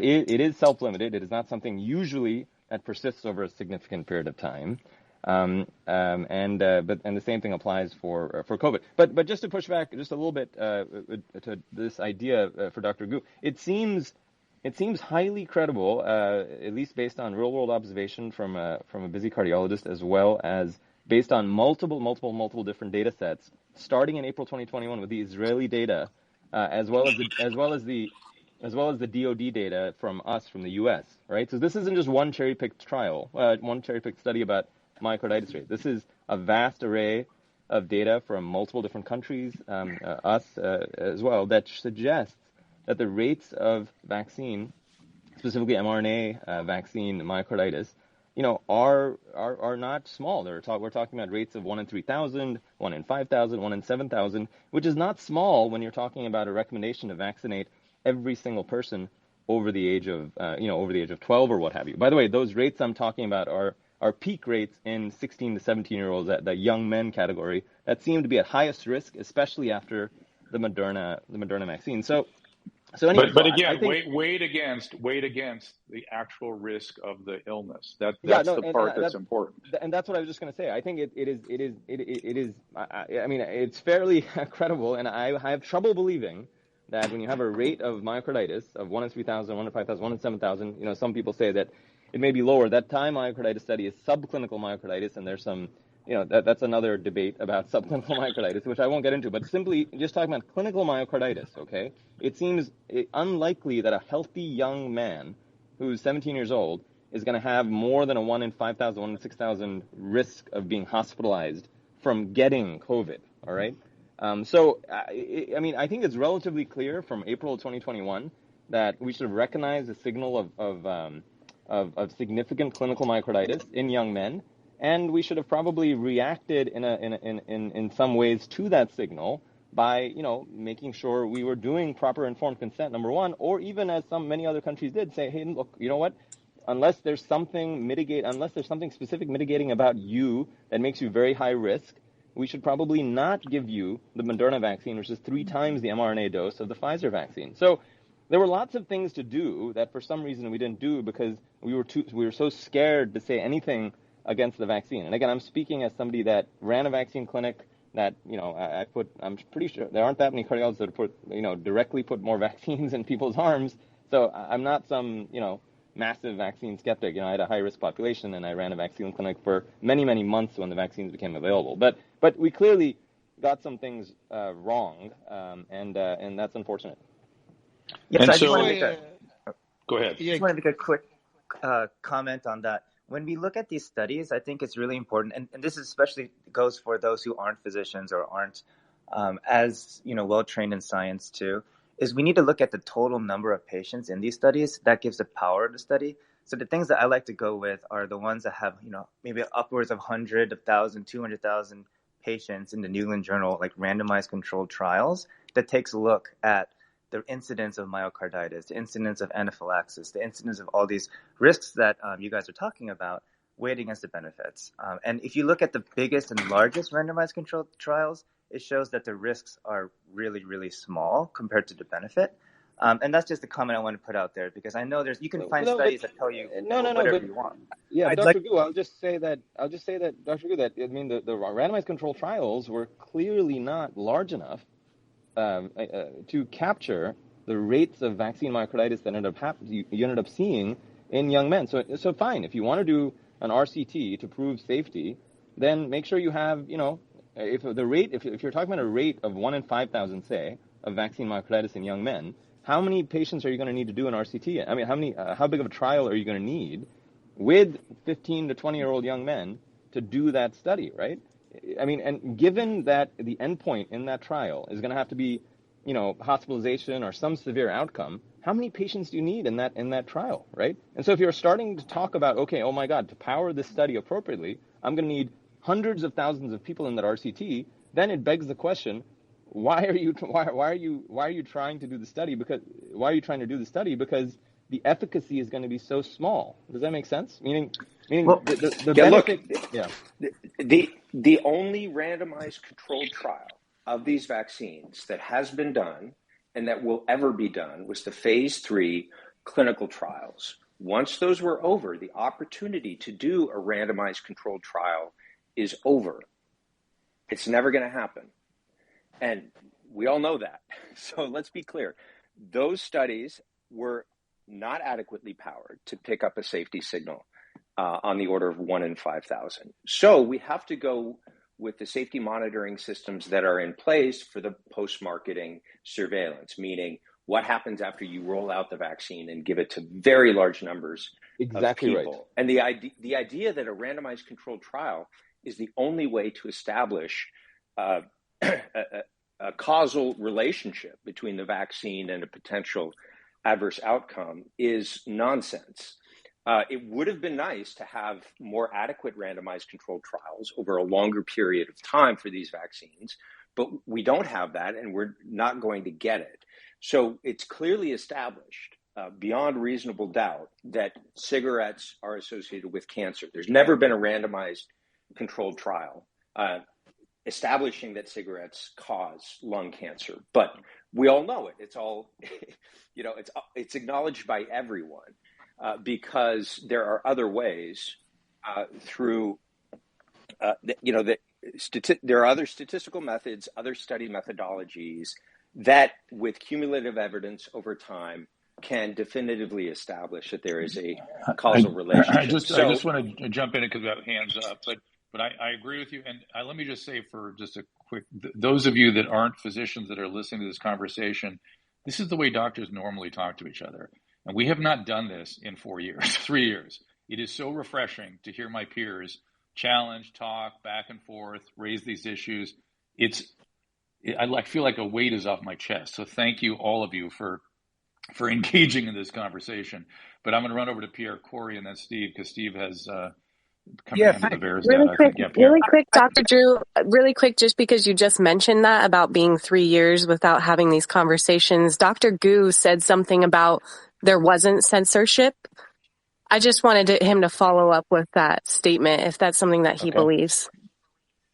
It is self-limited. It is not something usually that persists over a significant period of time. And the same thing applies for COVID. But just to push back just a little bit to this idea for Dr. Gu, it seems highly credible, at least based on real world observation from a busy cardiologist, as well as based on multiple different data sets, starting in April 2021 with the Israeli data, as well as the DoD data from the U.S. Right. So this isn't just one cherry picked trial, one cherry picked study about myocarditis rate. This is a vast array of data from multiple different countries, us as well, that suggests that the rates of vaccine, specifically mRNA vaccine myocarditis, are not small. We're talking about rates of 1 in 3,000, 1 in 5,000, 1 in 7,000, which is not small when you're talking about a recommendation to vaccinate every single person over the age of 12 or what have you. By the way, those rates I'm talking about are peak rates in 16 to 17-year-olds, at the young men category, that seem to be at highest risk, especially after the Moderna vaccine. So anyway, but again, I think, weighed against the actual risk of the illness. That's the part that's important. And that's what I was just going to say. I think it is. I mean, it's fairly credible, and I have trouble believing that when you have a rate of myocarditis of 1 in 3,000, 1 in 5,000, 1 in 7,000, some people say that it may be lower. That Thai myocarditis study is subclinical myocarditis, and there's some, that's another debate about subclinical myocarditis, which I won't get into. But simply just talking about clinical myocarditis, okay? It seems unlikely that a healthy young man who's 17 years old is going to have more than a 1 in 5,000, 1 in 6,000 risk of being hospitalized from getting COVID, all right? I think it's relatively clear from April 2021 that we should recognize a signal of significant clinical myocarditis in young men, and we should have probably reacted in some ways to that signal by making sure we were doing proper informed consent, number one, or even as many other countries did, say, hey, look, you know what? Unless there's something specific mitigating about you that makes you very high risk, we should probably not give you the Moderna vaccine, which is 3 times the mRNA dose of the Pfizer vaccine. So there were lots of things to do that for some reason we didn't do because we were so scared to say anything against the vaccine. And again, I'm speaking as somebody that ran a vaccine clinic that, I'm pretty sure there aren't that many cardiologists that directly put more vaccines in people's arms. So I'm not some, massive vaccine skeptic. I had a high-risk population, and I ran a vaccine clinic for many, many months when the vaccines became available. But we clearly got some things wrong, and that's unfortunate. Yes, I just want to go ahead. I just want to make a quick comment on that. When we look at these studies, I think it's really important, and this especially goes for those who aren't physicians or aren't as well-trained in science too, is we need to look at the total number of patients in these studies. That gives the power of the study. So the things that I like to go with are the ones that have, maybe upwards of 100,000, 200,000 patients in the New England Journal, like randomized controlled trials that takes a look at the incidence of myocarditis, the incidence of anaphylaxis, the incidence of all these risks that you guys are talking about, weighed against the benefits. And if you look at the biggest and largest randomized controlled trials, it shows that the risks are really, really small compared to the benefit. And that's just a comment I want to put out there because I know you can find studies that tell you whatever you want. Yeah, Dr. Gu, I'll just say that, Dr. Gu, that the randomized controlled trials were clearly not large enough to capture the rates of vaccine myocarditis that you ended up seeing in young men. So fine, if you want to do an RCT to prove safety, then make sure you have, if you're talking about a rate of 1 in 5,000, say, of vaccine myocarditis in young men, how many patients are you going to need to do an RCT? I mean, how big of a trial are you going to need with 15 to 20-year-old young men to do that study, right? I mean, and given that the endpoint in that trial is going to have to be, hospitalization or some severe outcome, how many patients do you need in that trial, right? And so if you're starting to talk about, okay, oh my God, to power this study appropriately, I'm going to need hundreds of thousands of people in that RCT, then it begs the question, why are you trying to do the study? Because the efficacy is going to be so small. Does that make sense? Meaning the benefit. The only randomized controlled trial of these vaccines that has been done and that will ever be done was the phase 3 clinical trials. Once those were over, the opportunity to do a randomized controlled trial is over. It's never going to happen. And we all know that. So let's be clear. Those studies were not adequately powered to pick up a safety signal on the order of 1 in 5,000. So we have to go with the safety monitoring systems that are in place for the post-marketing surveillance, meaning what happens after you roll out the vaccine and give it to very large numbers of people. Right. And the idea that a randomized controlled trial is the only way to establish causal relationship between the vaccine and a potential adverse outcome is nonsense. It would have been nice to have more adequate randomized controlled trials over a longer period of time for these vaccines, but we don't have that, and we're not going to get it. So it's clearly established beyond reasonable doubt that cigarettes are associated with cancer. There's never been a randomized controlled trial establishing that cigarettes cause lung cancer, but we all know it. It's all, it's acknowledged by everyone because there are other ways through, there are other statistical methods, other study methodologies that, with cumulative evidence over time, can definitively establish that there is a causal relationship. I just want to jump in because we have hands up, but I agree with you. And let me just say, for just a quick, those of you that aren't physicians that are listening to this conversation, this is the way doctors normally talk to each other. And we have not done this in 4 years, 3 years. It is so refreshing to hear my peers challenge, talk, back and forth, raise these issues. I feel like a weight is off my chest. So thank you, all of you, for engaging in this conversation. But I'm going to run over to Pierre, Corey, and then Steve, because Steve has come into the VAERS data. Really quick, Dr. Drew, really quick, just because you just mentioned that about being 3 years without having these conversations, Dr. Gu said something about there wasn't censorship. I just wanted him to follow up with that statement, if that's something that he believes.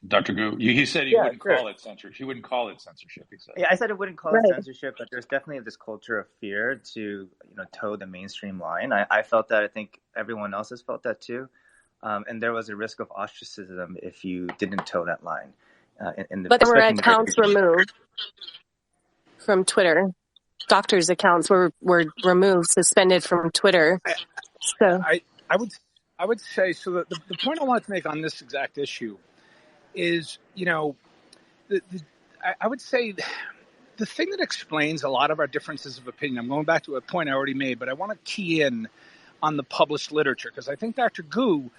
Dr. Gu, he said he wouldn't call it censorship. He wouldn't call it censorship, he said. Yeah, I said it wouldn't call it censorship, but there's definitely this culture of fear to toe the mainstream line. I felt that. I think everyone else has felt that too. And there was a risk of ostracism if you didn't toe that line. But there were accounts removed from Twitter. Doctors' accounts were removed, suspended from Twitter. So I would say, so the point I wanted to make on this exact issue is, I would say the thing that explains a lot of our differences of opinion, I'm going back to a point I already made, but I want to key in on the published literature, because I think Dr. Gu,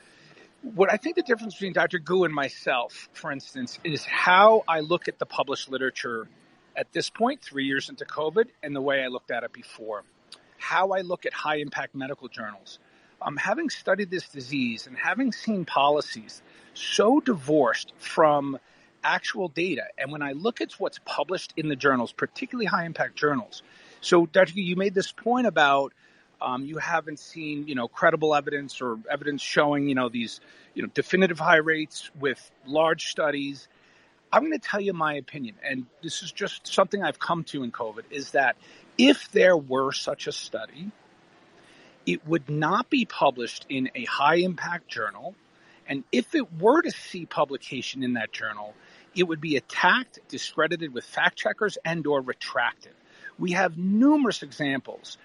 what I think the difference between Dr. Gu and myself, for instance, is how I look at the published literature at this point, 3 years into COVID, and the way I looked at it before. How I look at high-impact medical journals. Having studied this disease and having seen policies so divorced from actual data, and when I look at what's published in the journals, particularly high-impact journals. So, Dr. Gu, you made this point about you haven't seen, credible evidence or evidence showing, these, definitive high rates with large studies. I'm going to tell you my opinion, and this is just something I've come to in COVID, is that if there were such a study, it would not be published in a high-impact journal, and if it were to see publication in that journal, it would be attacked, discredited with fact-checkers, and or retracted. We have numerous examples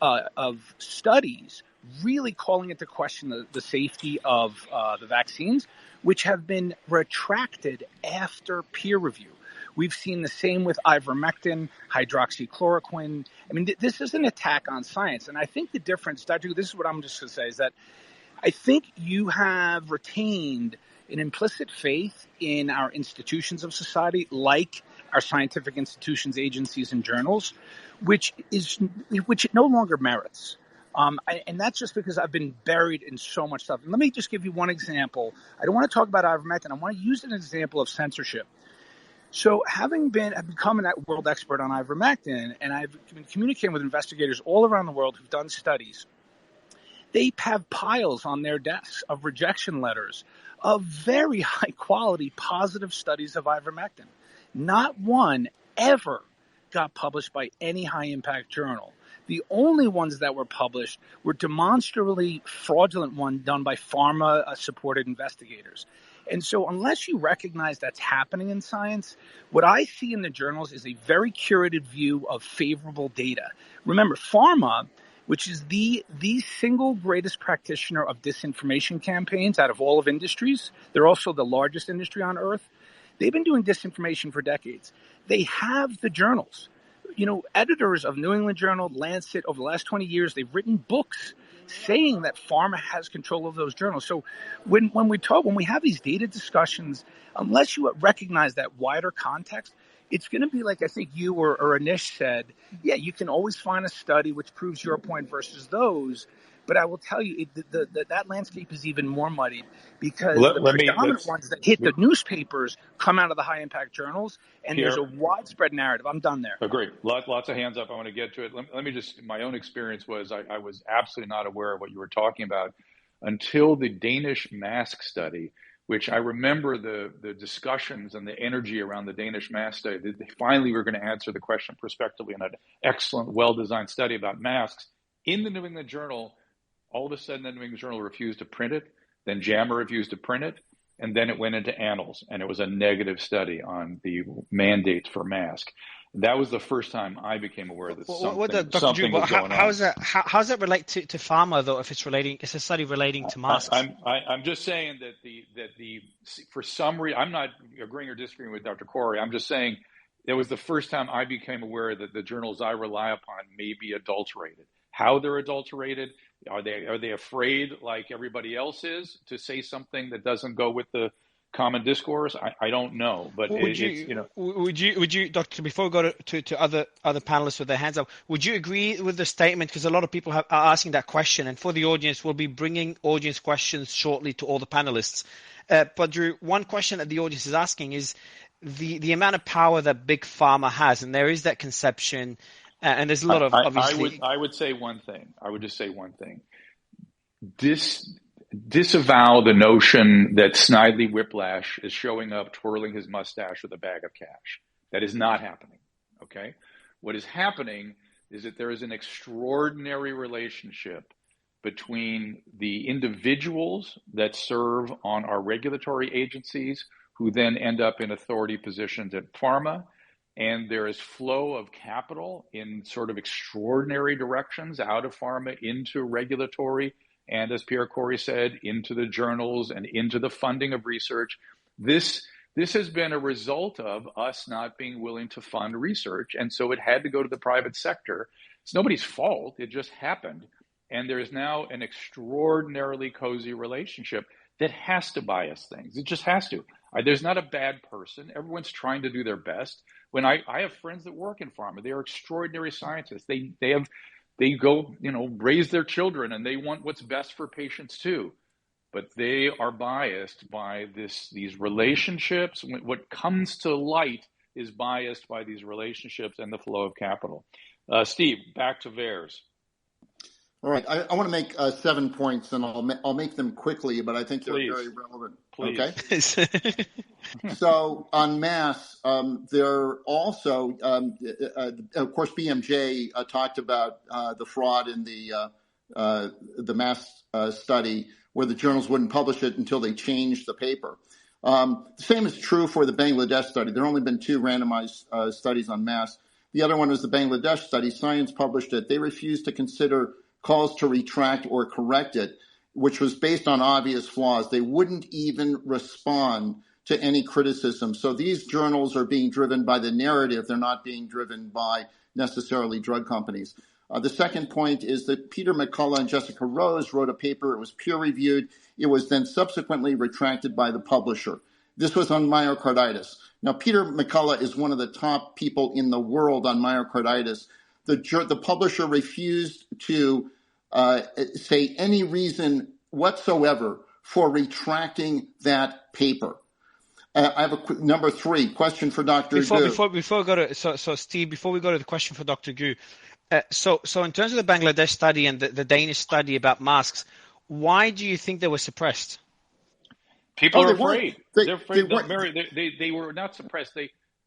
of studies really calling into question the safety of the vaccines, which have been retracted after peer review. We've seen the same with ivermectin, hydroxychloroquine. I mean, this is an attack on science. And I think the difference, Dr. This is what I'm just going to say, is that I think you have retained an implicit faith in our institutions of society, like our scientific institutions, agencies, and journals, which it no longer merits. And that's just because I've been buried in so much stuff. And let me just give you one example. I don't want to talk about ivermectin. I want to use an example of censorship. So I've become a world expert on ivermectin, and I've been communicating with investigators all around the world who've done studies. They have piles on their desks of rejection letters of very high quality positive studies of ivermectin. Not one ever got published by any high impact journal. The only ones that were published were demonstrably fraudulent ones done by pharma-supported investigators. And so unless you recognize that's happening in science, what I see in the journals is a very curated view of favorable data. Remember, pharma, which is the single greatest practitioner of disinformation campaigns out of all of industries, they're also the largest industry on earth. They've been doing disinformation for decades. They have the journals. Editors of New England Journal, Lancet, over the last 20 years, they've written books saying that pharma has control of those journals. So when we have these data discussions, unless you recognize that wider context, it's going to be like I think you or Anish said, yeah, you can always find a study which proves your point versus those. But I will tell you, that landscape is even more muddied because the predominant ones that hit the newspapers come out of the high-impact journals, and Pierre, there's a widespread narrative. I'm done there. Agree. Lots of hands up. I want to get to it. Let me just, my own experience was I was absolutely not aware of what you were talking about until the Danish mask study, which I remember the discussions and the energy around the Danish mask study. They finally were going to answer the question prospectively in an excellent, well-designed study about masks. In the New England Journal, all of a sudden the New England Journal refused to print it. Then JAMA refused to print it. And then it went into Annals, and it was a negative study on the mandates for masks. That was the first time I became aware that something was going on. How does that relate to pharma, though, if it's a study relating to masks? I'm just saying that for some reason, I'm not agreeing or disagreeing with Dr. Corey. I'm just saying it was the first time I became aware that the journals I rely upon may be adulterated. How they're adulterated, are they afraid, like everybody else is, to say something that doesn't go with the common discourse? I don't know, but would you, Doctor, before we go to other panelists with their hands up, would you agree with the statement? Because a lot of people are asking that question, and for the audience, we'll be bringing audience questions shortly to all the panelists. But Drew, one question that the audience is asking is the amount of power that big pharma has, and there is that conception. And there's a lot of obviously. I would say one thing. I would just say one thing. Disavow the notion that Snidely Whiplash is showing up twirling his mustache with a bag of cash. That is not happening. Okay? What is happening is that there is an extraordinary relationship between the individuals that serve on our regulatory agencies, who then end up in authority positions at pharma. And there is flow of capital in sort of extraordinary directions out of pharma into regulatory, and as Pierre Corey said, into the journals and into the funding of research. This has been a result of us not being willing to fund research, and so it had to go to the private sector. It's nobody's fault. It just happened. And there is now an extraordinarily cozy relationship that has to bias things. It just has to. There's not a bad person. Everyone's trying to do their best. When I have friends that work in pharma, they are extraordinary scientists. They go, raise their children, and they want what's best for patients too. But they are biased by these relationships. What comes to light is biased by these relationships and the flow of capital. Steve, back to VAERS. All right, I want to make 7 points, and I'll make them quickly, but I think they're very relevant. Please. Okay. So on masks, there also, of course, BMJ talked about the fraud in the mask study, where the journals wouldn't publish it until they changed the paper. The same is true for the Bangladesh study. There have only been 2 randomized studies on masks. The other one was the Bangladesh study. Science published it. They refused to consider calls to retract or correct it, which was based on obvious flaws. They wouldn't even respond to any criticism. So these journals are being driven by the narrative. They're not being driven by necessarily drug companies. The second point is that Peter McCullough and Jessica Rose wrote a paper. It was peer-reviewed. It was then subsequently retracted by the publisher. This was on myocarditis. Now, Peter McCullough is one of the top people in the world on myocarditis. The publisher refused to say any reason whatsoever for retracting that paper. I have number 3 question for Dr. Gu. Before we go to so Steve, before we go to the question for Dr. Gu, so in terms of the Bangladesh study and the Danish study about masks, why do you think they were suppressed? People are afraid. They're afraid. They were not suppressed.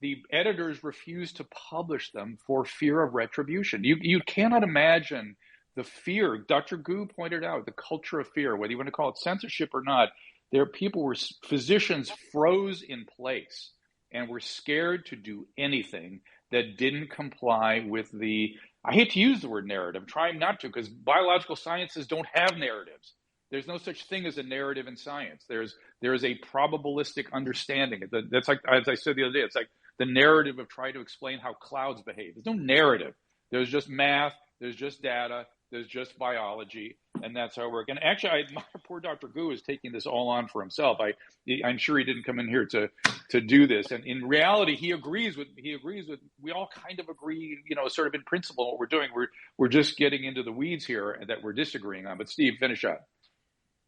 The editors refused to publish them for fear of retribution. You cannot imagine the fear. Dr. Gu pointed out the culture of fear, whether you want to call it censorship or not. Physicians froze in place and were scared to do anything that didn't comply with I hate to use the word narrative, I'm trying not to, because biological sciences don't have narratives. There's no such thing as a narrative in science. There is a probabilistic understanding. That's like, as I said the other day, it's like the narrative of trying to explain how clouds behave. There's no narrative. There's just math. There's just data. There's just biology, and that's how it works. And actually, my poor Dr. Gu is taking this all on for himself. I'm sure he didn't come in here to do this. And in reality, he agrees with. We all kind of agree, sort of in principle, what we're doing. We're just getting into the weeds here that we're disagreeing on. But Steve, finish up.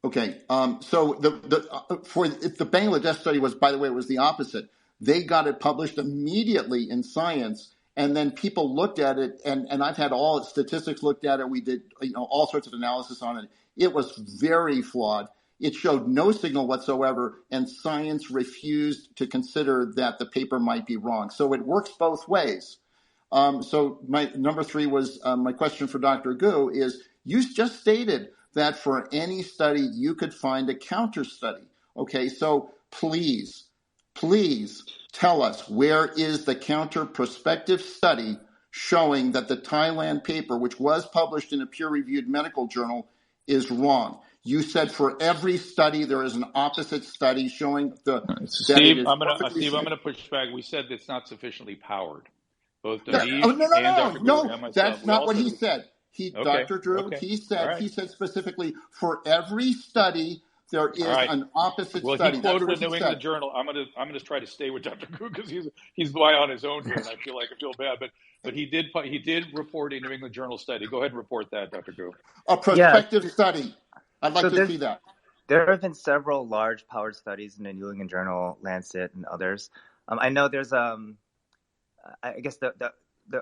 Okay. So the Bangladesh study was, by the way, it was the opposite. They got it published immediately in Science, and then people looked at it, and I've had all statistics looked at it. We did all sorts of analysis on it. It was very flawed. It showed no signal whatsoever, and Science refused to consider that the paper might be wrong. So it works both ways. So my number 3 was my question for Dr. Gu is, you just stated that for any study you could find a counter study. Okay, so please tell us, where is the counter prospective study showing that the Thailand paper, which was published in a peer-reviewed medical journal, is wrong? You said for every study there is an opposite study showing Steve, I'm going to push back. We said it's not sufficiently powered. Both Anish and Dr. Gu and myself. That's not what he said. Dr. Drew, he said specifically, for every study there is an opposite study. Well, he quoted a New England Journal. I'm going to try to stay with Dr. Gu because he's on his own here, and I feel bad. But he did report a New England Journal study. Go ahead and report that, Dr. Gu. A prospective study. I'd like to see that. There have been several large powered studies in the New England Journal, Lancet, and others. I know there's I guess the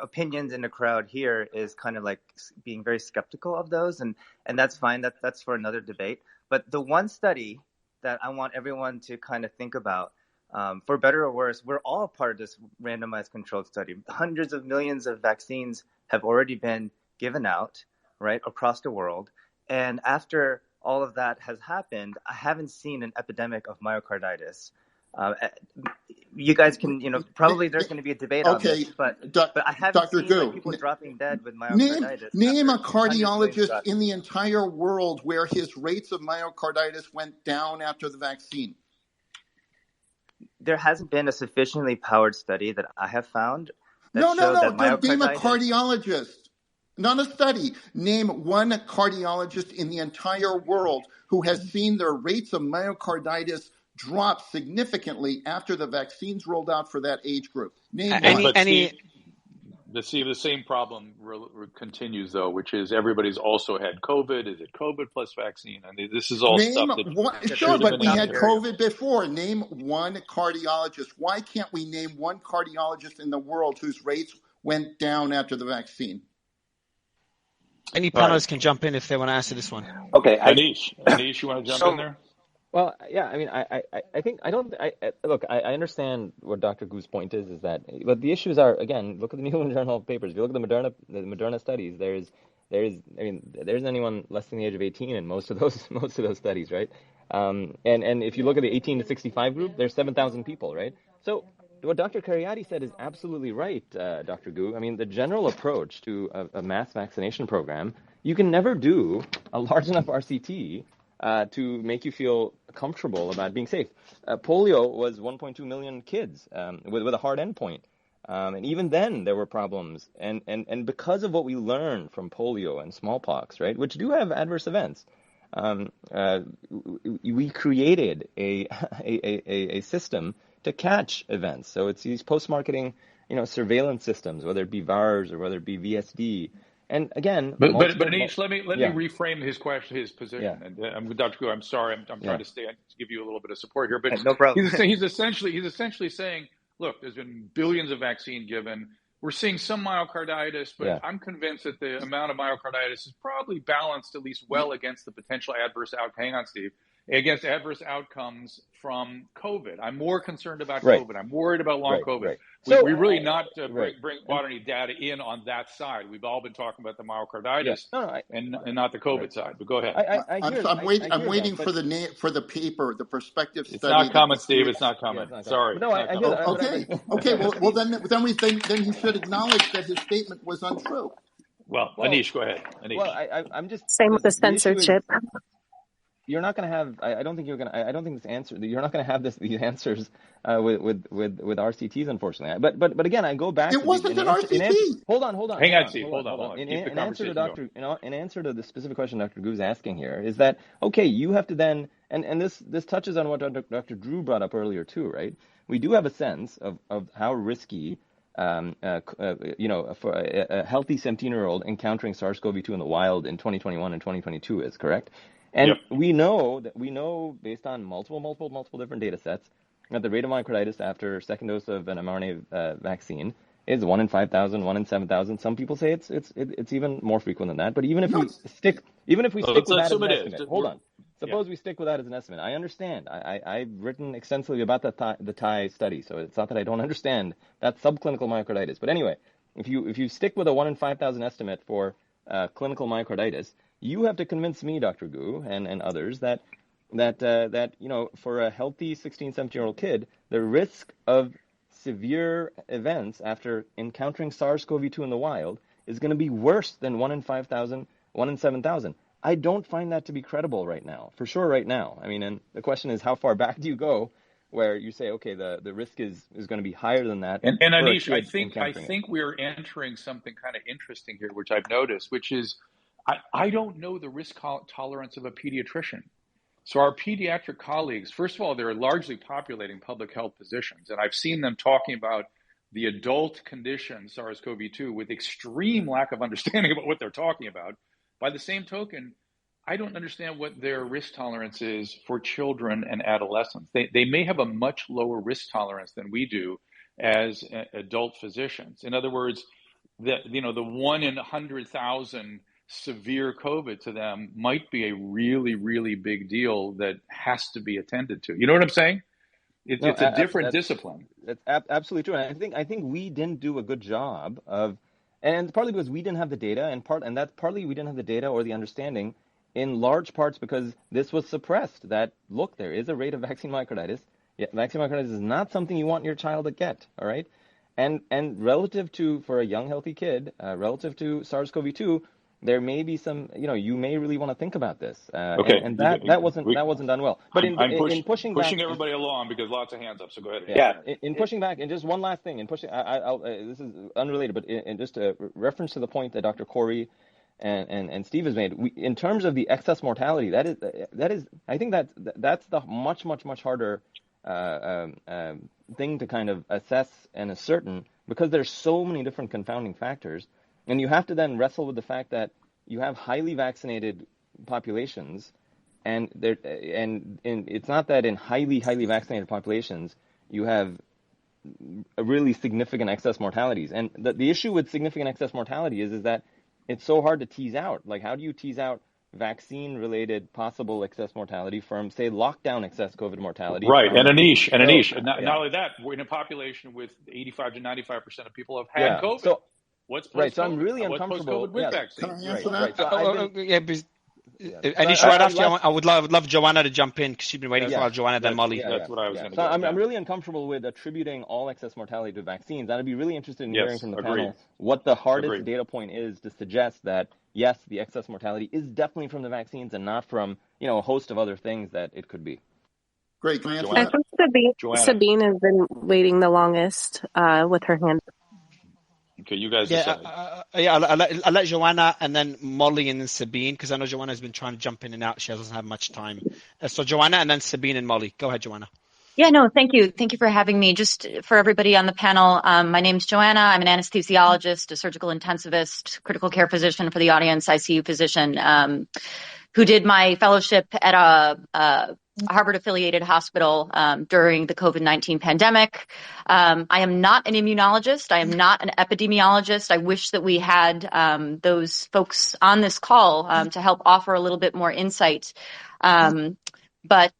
opinions in the crowd here is kind of like being very skeptical of those, and that's fine. That's for another debate. But the one study that I want everyone to kind of think about, for better or worse, we're all part of this randomized controlled study. Hundreds of millions of vaccines have already been given out, right, across the world. And after all of that has happened, I haven't seen an epidemic of myocarditis. You guys can, probably there's going to be a debate on this, but I haven't seen people dropping dead with myocarditis. Name a cardiologist in the entire world where his rates of myocarditis went down after the vaccine. There hasn't been a sufficiently powered study that I have found. No. Name a cardiologist. Not a study. Name one cardiologist in the entire world who has seen their rates of myocarditis drop significantly after the vaccines rolled out for that age group. The same problem continues, though, which is everybody's also had COVID. Is it COVID plus vaccine? I mean, this is all stuff that... Sure, but we had COVID before. Name one cardiologist. Why can't we name one cardiologist in the world whose rates went down after the vaccine? Any panelists can jump in if they want to answer this one. Okay. Anish, you want to jump in there? Well, yeah, I mean, I understand what Dr. Gu's point is that, but the issues are, again, look at the New England Journal papers. If you look at the Moderna studies, there's anyone less than the age of 18 in most of those studies, right? And if you look at the 18 to 65 group, there's 7,000 people, right? So what Dr. Cariati said is absolutely right, Dr. Gu. I mean, the general approach to a mass vaccination program, you can never do a large enough RCT to make you feel comfortable about being safe. Polio was 1.2 million kids with a hard endpoint. And even then there were problems. And because of what we learned from polio and smallpox, right, which do have adverse events, we created a system to catch events. So it's these post-marketing, surveillance systems, whether it be VARS or whether it be VSD. And again, but Anish, let me reframe his position. Yeah. And Dr. Gu, I'm sorry, I'm trying to give you a little bit of support here, but no problem. He's essentially saying, look, there's been billions of vaccine given. We're seeing some myocarditis, but I'm convinced that the amount of myocarditis is probably balanced at least well against the potential adverse outcome. Hang on, Steve. Against adverse outcomes from COVID. I'm more concerned about COVID. I'm worried about long COVID. Right. We really not brought any data in on that side. We've all been talking about the myocarditis and not the COVID side. But go ahead. I'm waiting for the paper, the prospective study. It's not coming, Steve. It's not coming. Sorry. No, I hear that. Okay. Well, then he should acknowledge that his statement was untrue. Well, Anish, go ahead. Anish. Well, I'm just same with the censorship. you're not going to have. I don't think you're going to. I don't think this answer. You're not going to have these answers with RCTs, unfortunately. But again, I go back. It wasn't an RCT. Hold on. Hang on, Steve. Hold on. Keep the In answer to conversation going. in answer to the specific question Dr. Gu is asking here is that okay? You have to then, and this touches on what Dr. Drew brought up earlier too, right? We do have a sense of how risky. For a healthy 17-year-old encountering SARS-CoV-2 in the wild in 2021 and 2022 is correct. And Yep. we know based on multiple different data sets that the rate of myocarditis after second dose of an mRNA vaccine is 1 in 5,000, 1 in 7,000. Some people say it's even more frequent than that. But even if we stick with that as an estimate, hold on. Suppose we stick with that as an estimate. I understand. I've written extensively about the Thai study, so it's not that I don't understand that subclinical myocarditis. But anyway, if you stick with a 1 in 5,000 estimate for clinical myocarditis, you have to convince me, Dr. Gu, and others that for a healthy 16, 17-year-old kid, the risk of severe events after encountering SARS-CoV-2 in the wild is going to be worse than 1 in 5,000, 1 in 7,000. I don't find that to be credible right now, for sure right now. I mean, and the question is, how far back do you go where you say, okay, the risk is going to be higher than that? And Anish, I think we're entering something kind of interesting here, which I've noticed, which is I don't know the risk tolerance of a pediatrician. So our pediatric colleagues, first of all, they're largely populating public health positions, and I've seen them talking about the adult condition SARS-CoV-2 with extreme lack of understanding about what they're talking about. By the same token, I don't understand what their risk tolerance is for children and adolescents. They may have a much lower risk tolerance than we do as adult physicians. In other words, the 1 in 100,000 severe COVID to them might be a really, really big deal that has to be attended to. You know what I'm saying? It's a different discipline. That's absolutely true. And I think we didn't do a good job of, and partly because we didn't have the data, and that's partly we didn't have the data or the understanding, in large parts because this was suppressed. That look, there is a rate of vaccine myocarditis. Yeah, vaccine myocarditis is not something you want your child to get. All right, and relative to for a young healthy kid, relative to SARS-CoV-2. There may be some, you may really want to think about this. Okay. And that wasn't done well. But in pushing back, everybody along because lots of hands up. So go ahead. Yeah. In pushing back, and just one last thing, this is unrelated, but in just a reference to the point that Dr. Corey and Steve has made, in terms of the excess mortality, that is, I think that's the much harder thing to kind of assess and ascertain because there's so many different confounding factors. And you have to then wrestle with the fact that you have highly vaccinated populations, and it's not that in highly vaccinated populations you have a really significant excess mortalities. And the issue with significant excess mortality is that it's so hard to tease out. Like, how do you tease out vaccine-related possible excess mortality from, say, lockdown excess COVID mortality? Right, and Anish. Not only that, we're in a population with 85 to 95% of people have had COVID. So, what's right, so I'm really uncomfortable. What's post-COVID with vaccine? Can I answer that? Anish, right after, I would love Joanna to jump in because she's been waiting for our Joanna, then Molly. That's what I was going to say. So I'm really uncomfortable with attributing all excess mortality to vaccines. And I'd be really interested in hearing from the panel what the hardest data point is to suggest that, yes, the excess mortality is definitely from the vaccines and not from, a host of other things that it could be. Great. Can I answer that? I think Sabine has been waiting the longest with her hand. Okay, you guys decide. I'll let Joanna and then Molly and then Sabine, because I know Joanna's been trying to jump in and out. She doesn't have much time. So Joanna and then Sabine and Molly. Go ahead, Joanna. Yeah, no, thank you. Thank you for having me. Just for everybody on the panel, my name's Joanna. I'm an anesthesiologist, a surgical intensivist, critical care physician for the audience, ICU physician, who did my fellowship at a Harvard-affiliated hospital during the COVID-19 pandemic. I am not an immunologist. I am not an epidemiologist. I wish that we had those folks on this call to help offer a little bit more insight. But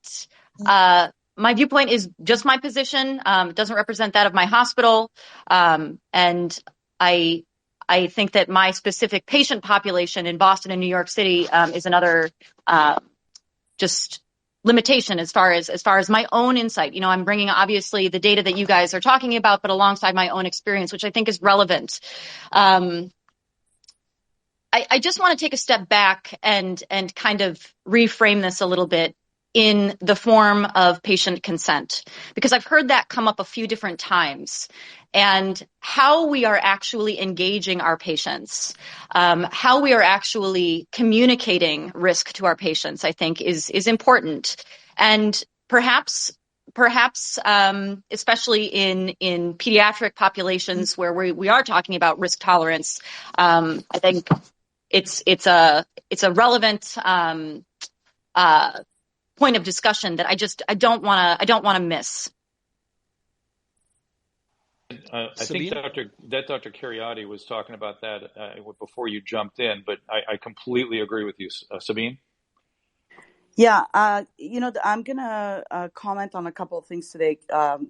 my viewpoint is just my position. It doesn't represent that of my hospital. And I think that my specific patient population in Boston and New York City is another just limitation as far as my own insight. I'm bringing obviously the data that you guys are talking about, but alongside my own experience, which I think is relevant. I I just want to take a step back and kind of reframe this a little bit in the form of patient consent, because I've heard that come up a few different times, and how we are actually engaging our patients, how we are actually communicating risk to our patients, I think is important. And perhaps, especially in pediatric populations where we are talking about risk tolerance, I think it's a relevant point of discussion that I don't want to miss. I think Dr. Cariotti was talking about that before you jumped in, but I completely agree with you, Sabine. Yeah, I'm going to comment on a couple of things today,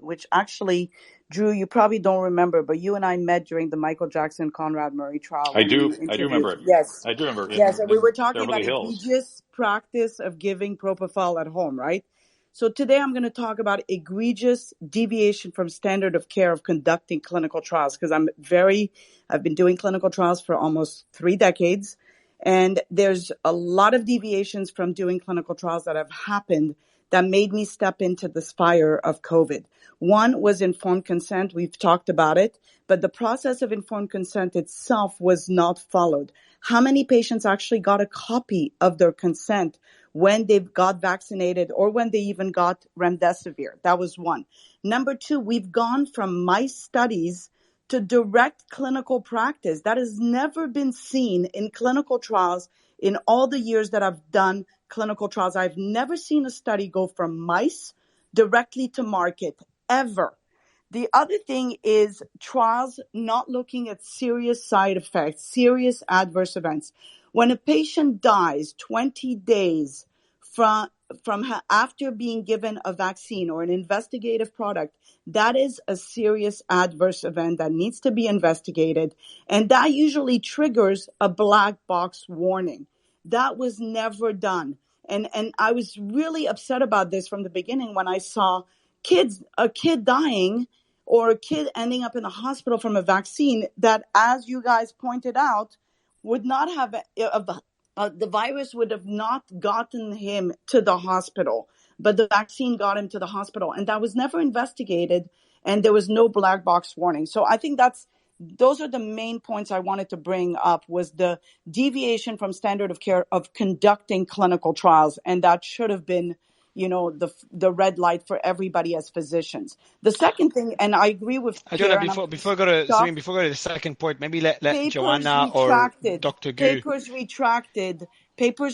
which actually, Drew, you probably don't remember, but you and I met during the Michael Jackson Conrad Murray trial. I do remember it. Yes. I do remember it. Yes, and we were talking Beverly about Hills. egregious practice of giving propofol at home, right? So today I'm going to talk about egregious deviation from standard of care of conducting clinical trials, because I've been doing clinical trials for almost 3 decades. And there's a lot of deviations from doing clinical trials that have happened that made me step into this fire of COVID. One was informed consent. We've talked about it, but the process of informed consent itself was not followed. How many patients actually got a copy of their consent when they got vaccinated or when they even got remdesivir? That was one. Number two, we've gone from mice studies to direct clinical practice. That has never been seen in clinical trials in all the years that I've done clinical trials. I've never seen a study go from mice directly to market, ever. The other thing is trials not looking at serious side effects, serious adverse events. When a patient dies 20 days from after being given a vaccine or an investigative product, that is a serious adverse event that needs to be investigated. And that usually triggers a black box warning. That was never done. And I was really upset about this from the beginning when I saw a kid dying or a kid ending up in the hospital from a vaccine that, as you guys pointed out, would not have the virus would have not gotten him to the hospital, but the vaccine got him to the hospital, and that was never investigated, and there was no black box warning. So I think those are the main points I wanted to bring up, was the deviation from standard of care of conducting clinical trials, and that should have been, the red light for everybody as physicians. The second thing, and I agree with Joanna, before I go to the second point, maybe let Joanna or Dr. Gu. Papers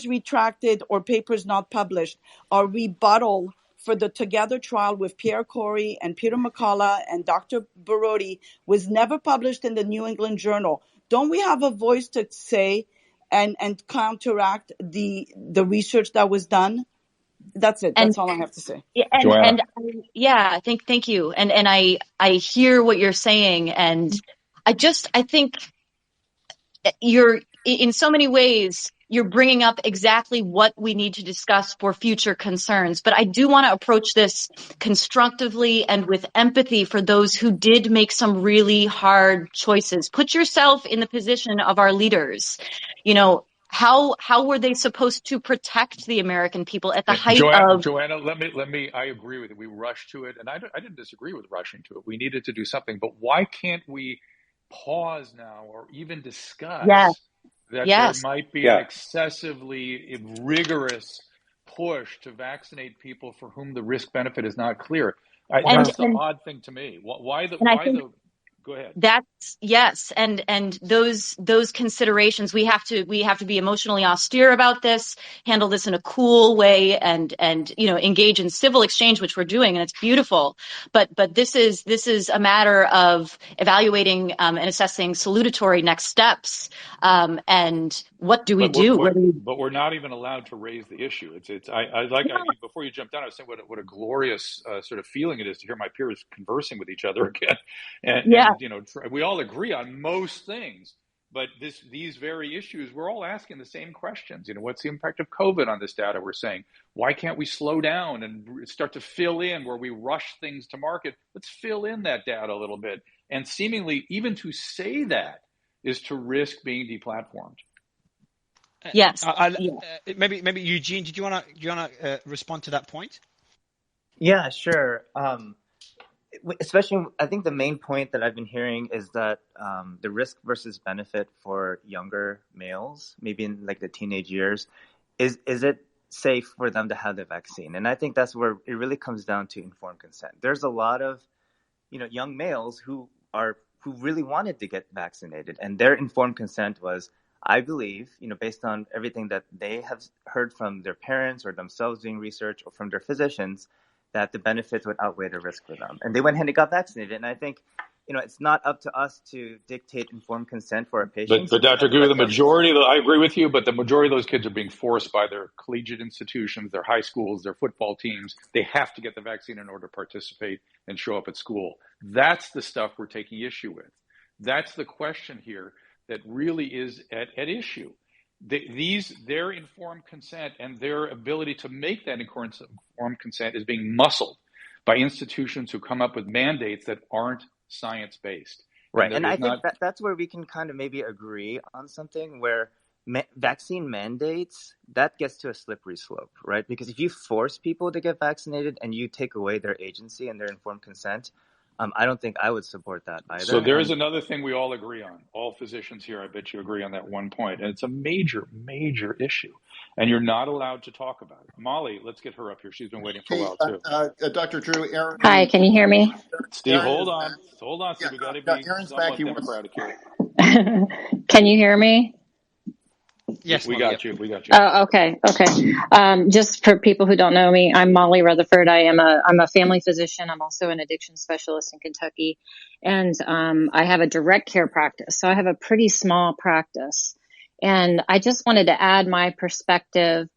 retracted or papers not published are rebuttal for the Together trial with Pierre Corey and Peter McCullough and Dr. Barotti was never published in the New England Journal. Don't we have a voice to say and counteract the research that was done? That's it. That's all I have to say. Thank you. And I hear what you're saying, and I think you're, in so many ways, you're bringing up exactly what we need to discuss for future concerns. But I do want to approach this constructively and with empathy for those who did make some really hard choices. Put yourself in the position of our leaders. How were they supposed to protect the American people at the height of... Joanna, let me, I agree with it. We rushed to it, and I didn't disagree with rushing to it. We needed to do something, but why can't we pause now or even discuss that there might be an excessively rigorous push to vaccinate people for whom the risk benefit is not clear? That's the odd thing to me. Go ahead. That's yes, and those considerations, we have to be emotionally austere about this, handle this in a cool way, and engage in civil exchange, which we're doing, and it's beautiful. But this is a matter of evaluating and assessing salutatory next steps, and what do we do? But we're not even allowed to raise the issue. Before you jumped down, I was saying what a glorious sort of feeling it is to hear my peers conversing with each other again, and we all agree on most things, but these very issues, we're all asking the same questions. What's the impact of COVID on this data? We're saying, why can't we slow down and start to fill in where we rush things to market? Let's fill in that data a little bit. And seemingly, even to say that is to risk being deplatformed. Yes. Maybe Eugene, did you want to respond to that point? Yeah, sure. Especially, I think the main point that I've been hearing is that the risk versus benefit for younger males, maybe in like the teenage years, is it safe for them to have the vaccine? And I think that's where it really comes down to informed consent. There's a lot of, young males who really wanted to get vaccinated, and their informed consent was, I believe, based on everything that they have heard from their parents or themselves doing research or from their physicians, that the benefits would outweigh the risk for them. And they went ahead and got vaccinated. And I think, it's not up to us to dictate informed consent for our patients. But Dr. Gu, I agree with you, but the majority of those kids are being forced by their collegiate institutions, their high schools, their football teams. They have to get the vaccine in order to participate and show up at school. That's the stuff we're taking issue with. That's the question here that really is at issue. Their informed consent and their ability to make that informed consent is being muscled by institutions who come up with mandates that aren't science-based. Right, and I think that's where we can kind of maybe agree on something where vaccine mandates, that gets to a slippery slope, right? Because if you force people to get vaccinated and you take away their agency and their informed consent, I don't think I would support that either. So there is another thing we all agree on. All physicians here, I bet you agree on that one point. And it's a major, major issue. And you're not allowed to talk about it. Molly, let's get her up here. She's been waiting for a while, too. Dr. Drew, Aaron. Hi, can you hear me? Steve, Aaron hold on. Steve. We got to be somewhat democratic here. Can you hear me? Yes, we got you. Oh, okay. Just for people who don't know me, I'm Molly Rutherford. I'm a family physician. I'm also an addiction specialist in Kentucky, and I have a direct care practice. So I have a pretty small practice, and I just wanted to add my perspective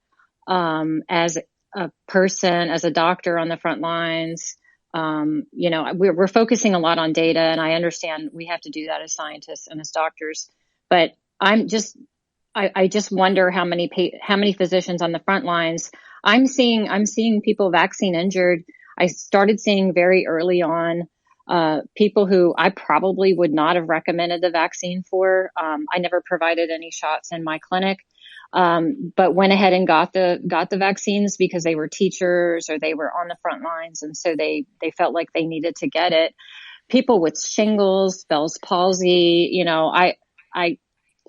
as a person, as a doctor on the front lines. We're focusing a lot on data, and I understand we have to do that as scientists and as doctors, but I just wonder how many physicians on the front lines I'm seeing people vaccine injured. I started seeing very early on people who I probably would not have recommended the vaccine for. I never provided any shots in my clinic, but went ahead and got the vaccines because they were teachers or they were on the front lines, and so they felt like they needed to get it. People with shingles, Bell's palsy,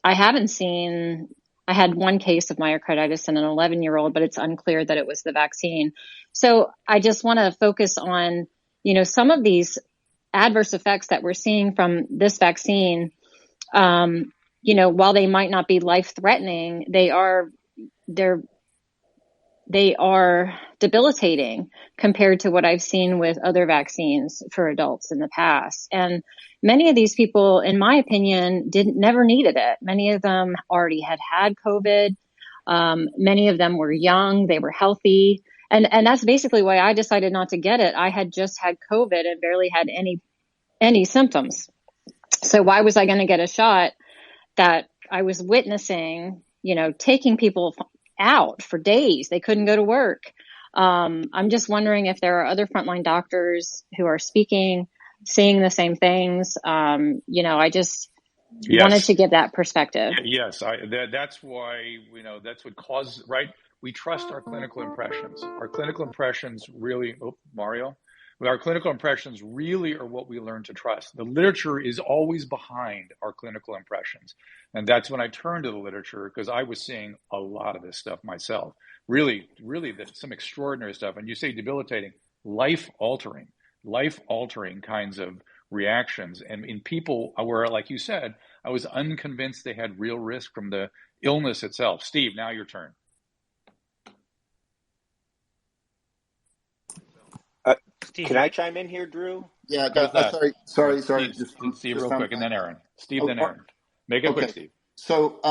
I haven't seen, I had one case of myocarditis in an 11-year-old, but it's unclear that it was the vaccine. So I just want to focus on, some of these adverse effects that we're seeing from this vaccine. While they might not be life-threatening, they are debilitating compared to what I've seen with other vaccines for adults in the past. And many of these people, in my opinion, never needed it. Many of them already had COVID. Many of them were young, they were healthy. And that's basically why I decided not to get it. I had just had COVID and barely had any symptoms. So why was I going to get a shot that I was witnessing, taking people out for days? They couldn't go to work. I'm just wondering if there are other frontline doctors who are seeing the same things. I just wanted to give that perspective. Yes, that's why, that's what causes, right? We trust our clinical impressions. Our clinical impressions really, Mario, our clinical impressions really are what we learn to trust. The literature is always behind our clinical impressions. And that's when I turned to the literature, because I was seeing a lot of this stuff myself. Really, some extraordinary stuff. And you say debilitating, life-altering kinds of reactions. And in people where, like you said, I was unconvinced they had real risk from the illness itself. Steve, now your turn. Can I chime in here, Drew? Yeah, sorry. Steve, real quick, and then Aaron. Steve, then Aaron. Make it quick, Steve. So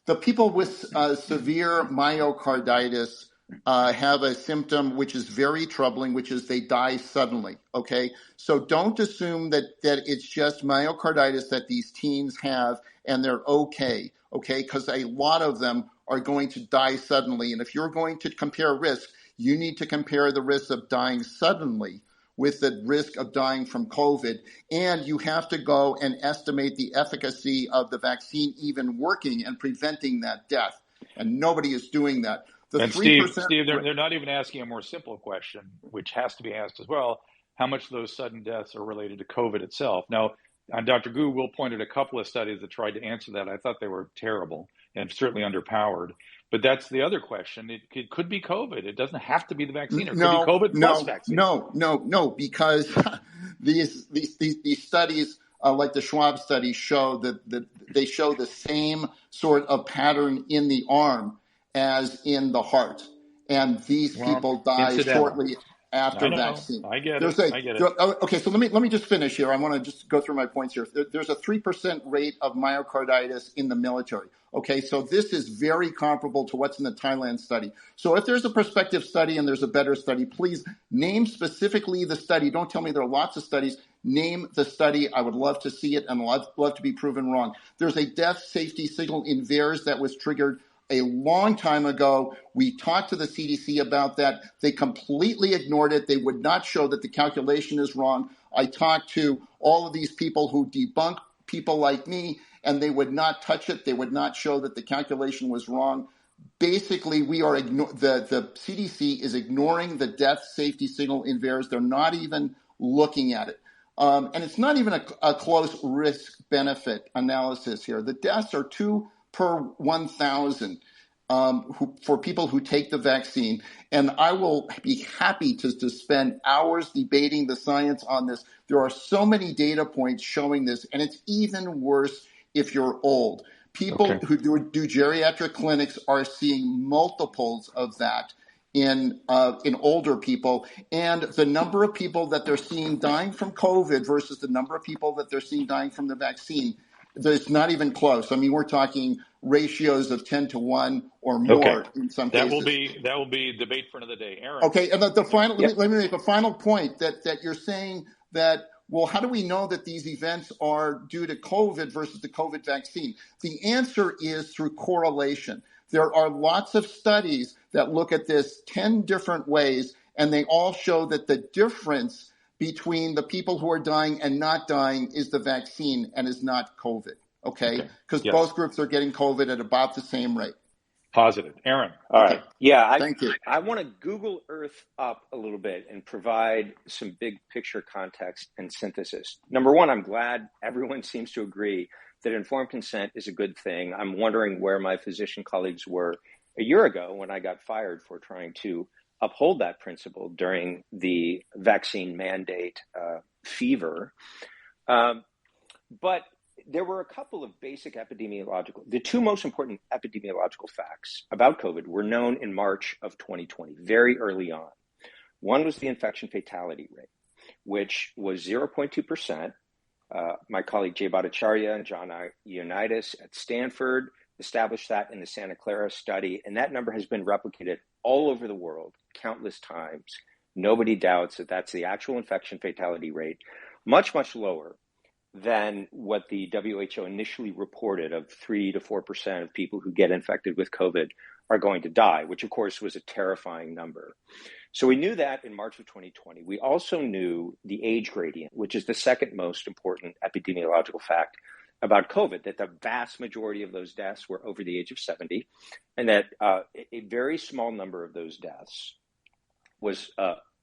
the people with severe myocarditis have a symptom which is very troubling, which is they die suddenly, okay? So don't assume that it's just myocarditis that these teens have and they're okay? Because a lot of them are going to die suddenly. And if you're going to compare risk, you need to compare the risk of dying suddenly with the risk of dying from COVID. And you have to go and estimate the efficacy of the vaccine even working and preventing that death. and nobody is doing that. The And 3%. Steve, they're not even asking a more simple question, which has to be asked as well. How much of those sudden deaths are related to COVID itself? Now, Dr. Gu will pointed a couple of studies that tried to answer that. I thought they were terrible and certainly underpowered. But that's the other question. It could be COVID. It doesn't have to be the vaccine. It could be COVID plus vaccine. No, because these studies, like the Schwab study, show that they show the same sort of pattern in the arm as in the heart, and these people die shortly after vaccine. I get it. Okay, so let me just finish here. I want to just go through my points here. There's a 3% rate of myocarditis in the military. Okay, so this is very comparable to what's in the Thailand study. So if there's a prospective study and there's a better study, please name specifically the study. Don't tell me there are lots of studies. Name the study. I would love to see it and love to be proven wrong. There's a death safety signal in VAERS that was triggered a long time ago. We talked to the CDC about that. They completely ignored it. They would not show that the calculation is wrong. I talked to all of these people who debunk people like me, and they would not touch it. They would not show that the calculation was wrong. Basically, the CDC is ignoring the death safety signal in VAERS. They're not even looking at it. And it's not even a close risk-benefit analysis here. The deaths are 2 per 1,000 for people who take the vaccine. And I will be happy to spend hours debating the science on this. There are so many data points showing this, and it's even worse if you're old. People who do geriatric clinics are seeing multiples of that in older people, and the number of people that they're seeing dying from COVID versus the number of people that they're seeing dying from the vaccine, it's not even close. I mean, we're talking ratios of 10 to 1 or more in some cases. That will be debate for another day, Aaron. Okay, and the final. Let me make a final point that you're saying that. Well, how do we know that these events are due to COVID versus the COVID vaccine? The answer is through correlation. There are lots of studies that look at this 10 different ways, and they all show that the difference between the people who are dying and not dying is the vaccine and is not COVID, okay? Because both groups are getting COVID at about the same rate. Positive. Aaron. All right. Yeah, thank you. I want to Google Earth up a little bit and provide some big picture context and synthesis. Number one, I'm glad everyone seems to agree that informed consent is a good thing. I'm wondering where my physician colleagues were a year ago when I got fired for trying to uphold that principle during the vaccine mandate fever. But there were a couple of basic the 2 most important epidemiological facts about COVID were known in March of 2020, very early on. One was the infection fatality rate, which was 0.2%. My colleague Jay Bhattacharya and John Ioannidis at Stanford established that in the Santa Clara study, and that number has been replicated all over the world countless times. Nobody doubts that that's the actual infection fatality rate, much, much lower than what the WHO initially reported of 3 to 4% of people who get infected with COVID are going to die, which of course was a terrifying number. So we knew that in March of 2020. We also knew the age gradient, which is the second most important epidemiological fact about COVID, that the vast majority of those deaths were over the age of 70, and that a very small number of those deaths was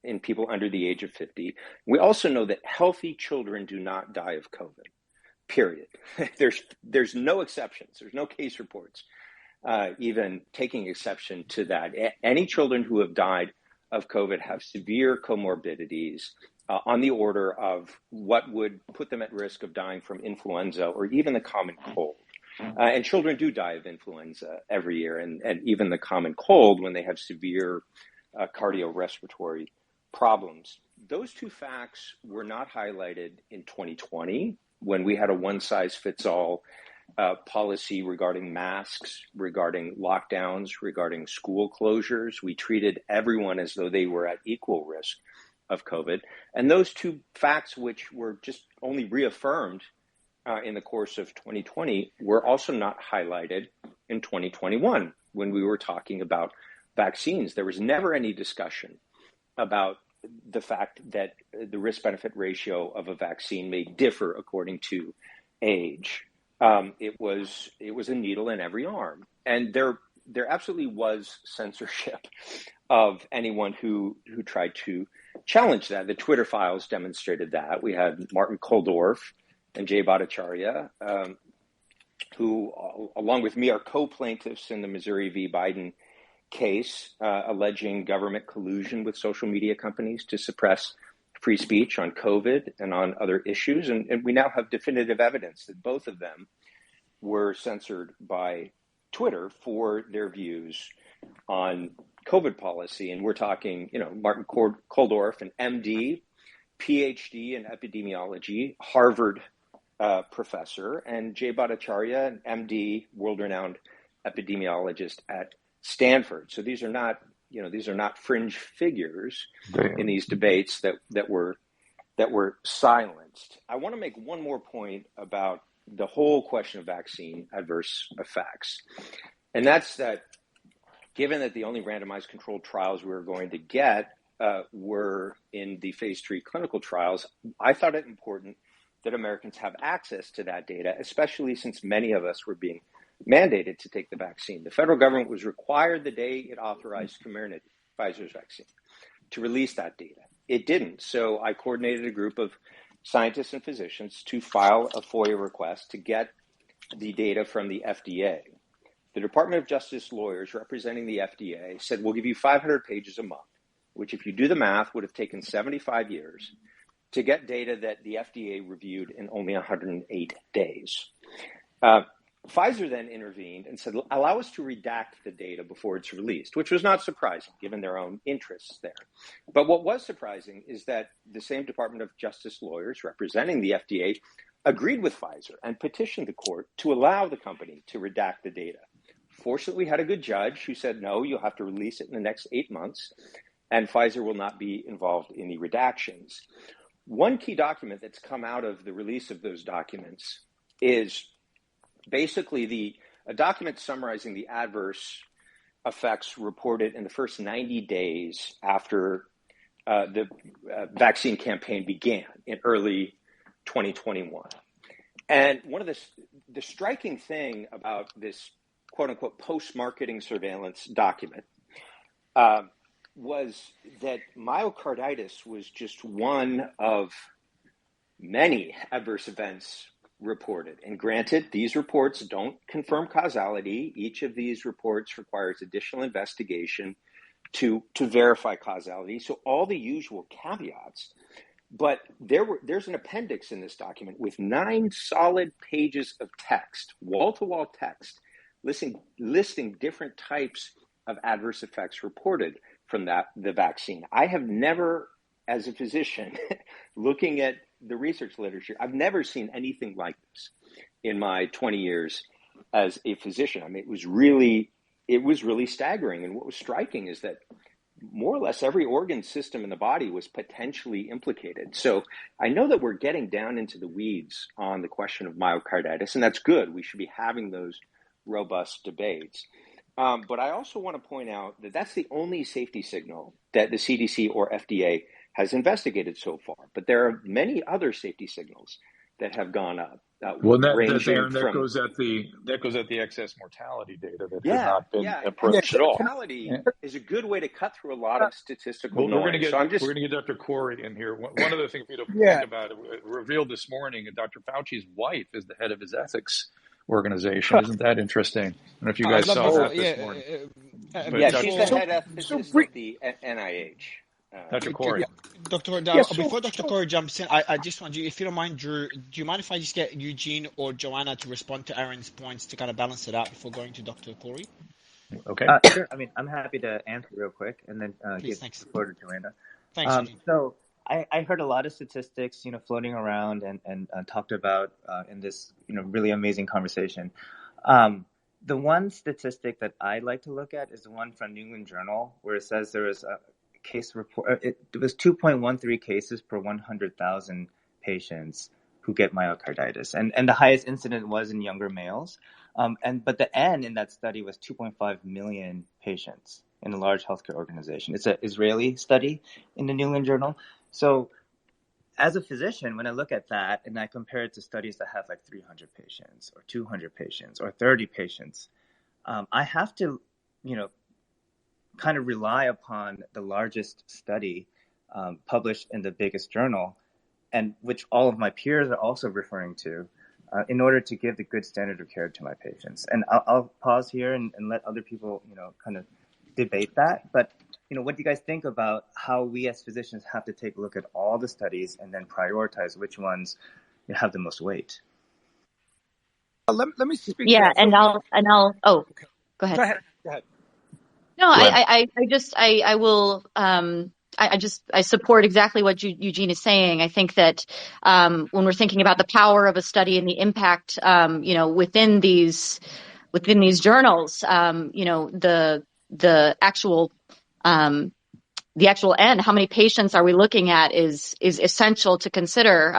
in people under the age of 50. We also know that healthy children do not die of COVID, period. There's no exceptions. There's no case reports even taking exception to that. Any children who have died of COVID have severe comorbidities on the order of what would put them at risk of dying from influenza or even the common cold. And children do die of influenza every year, and even the common cold when they have severe cardiorespiratory problems. Those 2 facts were not highlighted in 2020 when we had a one-size-fits-all policy regarding masks, regarding lockdowns, regarding school closures. We treated everyone as though they were at equal risk of COVID. And those 2 facts, which were just only reaffirmed in the course of 2020, were also not highlighted in 2021 when we were talking about vaccines. There was never any discussion about the fact that the risk-benefit ratio of a vaccine may differ according to age. It was a needle in every arm. And there there absolutely was censorship of anyone who tried to challenge that. The Twitter files demonstrated that. We had Martin Koldorf and Jay Bhattacharya, who, along with me, are co-plaintiffs in the Missouri v. Biden case, alleging government collusion with social media companies to suppress free speech on COVID and on other issues. And we now have definitive evidence that both of them were censored by Twitter for their views on COVID policy. And we're talking, Martin Koldorf, an MD, PhD in epidemiology, Harvard professor, and Jay Bhattacharya, an MD, world-renowned epidemiologist at Stanford. So these are not fringe figures in these debates that were silenced. I want to make one more point about the whole question of vaccine adverse effects, and that's that given that the only randomized controlled trials we were going to get were in the phase 3 clinical trials, I thought it important that Americans have access to that data, especially since many of us were being mandated to take the vaccine. The federal government was required the day it authorized Comirnaty, Pfizer's vaccine, to release that data. It didn't. So I coordinated a group of scientists and physicians to file a FOIA request to get the data from the FDA. The Department of Justice lawyers representing the FDA said, we'll give you 500 pages a month, which if you do the math would have taken 75 years to get data that the FDA reviewed in only 108 days. Pfizer then intervened and said, allow us to redact the data before it's released, which was not surprising given their own interests there. But what was surprising is that the same Department of Justice lawyers representing the FDA agreed with Pfizer and petitioned the court to allow the company to redact the data. Fortunately, we had a good judge who said, no, you'll have to release it in the next 8 months, and Pfizer will not be involved in the redactions. One key document that's come out of the release of those documents is basically a document summarizing the adverse effects reported in the first 90 days after the vaccine campaign began in early 2021. And one of the striking thing about this quote unquote post-marketing surveillance document was that myocarditis was just one of many adverse events reported. And granted, these reports don't confirm causality. Each of these reports requires additional investigation to verify causality. So all the usual caveats. But there's an appendix in this document with 9 solid pages of text, wall-to-wall text, listing different types of adverse effects reported from the vaccine. I have never, as a physician, looking at the research literature, I've never seen anything like this in my 20 years as a physician. I mean, it was really staggering. And what was striking is that more or less every organ system in the body was potentially implicated. So I know that we're getting down into the weeds on the question of myocarditis, and that's good. We should be having those robust debates. But I also want to point out that that's the only safety signal that the CDC or FDA has investigated so far. But there are many other safety signals that have gone up. Well, that goes at the excess mortality data that has not been approached at all. Mortality is a good way to cut through a lot of statistical noise. We're going to get Dr. Corey in here. One of the things we don't think about it revealed this morning, Dr. Fauci's wife is the head of his ethics organization. Isn't that interesting? I don't know if you guys saw that this morning. She's the head ethicist of the NIH. Dr. Corey. Before Dr. Corey jumps in, I just want you, if you don't mind, Drew, do you mind if I just get Eugene or Joanna to respond to Aaron's points to kind of balance it out before going to Dr. Corey? Okay. Sure. I mean, I'm happy to answer real quick and then give the floor to Joanna. Thanks, Eugene. So I heard a lot of statistics, floating around and talked about in this, really amazing conversation. The one statistic that I like to look at is the one from New England Journal, where it says there was a case report. It was 2.13 cases per 100,000 patients who get myocarditis, and the highest incident was in younger males. But the N in that study was 2.5 million patients in a large healthcare organization. It's an Israeli study in the New England Journal. So as a physician, when I look at that and I compare it to studies that have like 300 patients or 200 patients or 30 patients, I have to kind of rely upon the largest study published in the biggest journal, and which all of my peers are also referring to, in order to give the good standard of care to my patients. And I'll pause here and let other people, kind of debate that. But, what do you guys think about how we as physicians have to take a look at all the studies and then prioritize which ones have the most weight? Let me speak. Yeah, to that. I'll. Oh, okay. Go ahead. Go ahead. No, I will. I support exactly what Eugene is saying. I think that when we're thinking about the power of a study and the impact, within these journals, the actual end, how many patients are we looking at, is essential to consider.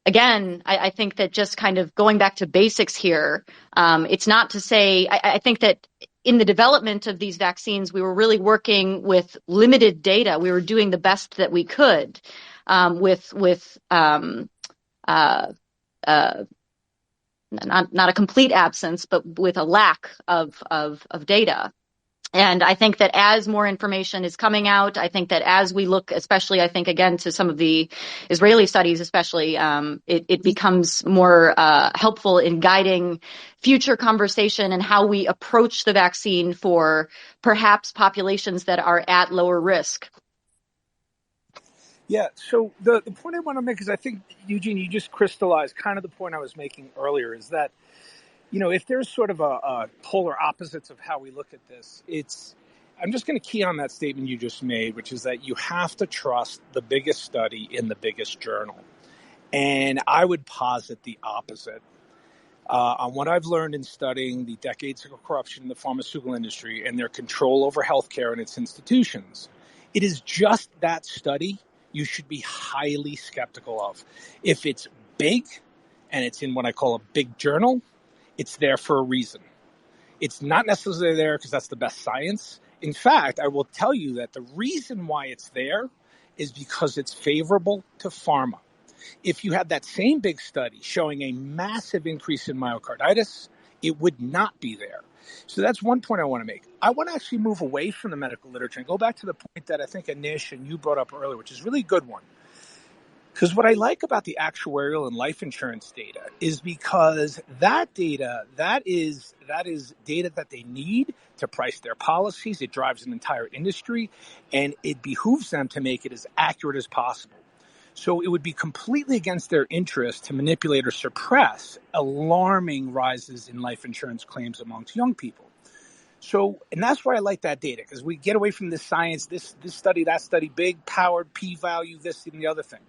Again, I think that just kind of going back to basics here, it's not to say, I think that in the development of these vaccines, we were really working with limited data. We were doing the best that we could with not a complete absence, but with a lack of data. And I think that as more information is coming out, I think that as we look, especially, I think, again, to some of the Israeli studies, especially, it becomes more helpful in guiding future conversation and how we approach the vaccine for perhaps populations that are at lower risk. Yeah, so the point I want to make is, I think, Eugene, you just crystallized kind of the point I was making earlier, is that if there's sort of a polar opposites of how we look at this, I'm just going to key on that statement you just made, which is that you have to trust the biggest study in the biggest journal. And I would posit the opposite. On what I've learned in studying the decades of corruption in the pharmaceutical industry and their control over healthcare and its institutions, it is just that study you should be highly skeptical of. If it's big and it's in what I call a big journal, it's there for a reason. It's not necessarily there because that's the best science. In fact, I will tell you that the reason why it's there is because it's favorable to pharma. If you had that same big study showing a massive increase in myocarditis, it would not be there. So that's one point I want to make. I want to actually move away from the medical literature and go back to the point that I think Anish and you brought up earlier, which is a really good one. Because what I like about the actuarial and life insurance data is because that data, that is data that they need to price their policies. It drives an entire industry, and it behooves them to make it as accurate as possible. So it would be completely against their interest to manipulate or suppress alarming rises in life insurance claims amongst young people. So, and that's why I like that data, because we get away from this science, this study, that study, big, powered, p-value, this and the other thing.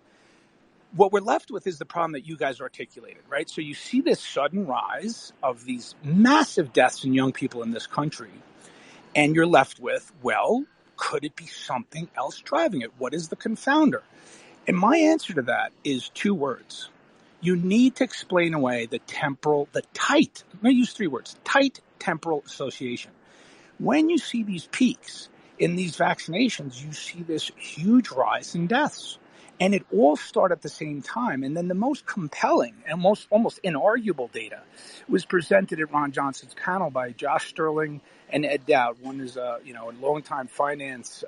What we're left with is the problem that you guys articulated, right? So you see this sudden rise of these massive deaths in young people in this country, and you're left with, well, could it be something else driving it? What is the confounder? And my answer to that is two words. You need to explain away the tight, I'm going to use three words, tight temporal association. When you see these peaks in these vaccinations, you see this huge rise in deaths. And it all started at the same time. And then the most compelling and almost inarguable data was presented at Ron Johnson's panel by Josh Sterling and Ed Dowd. One is a longtime finance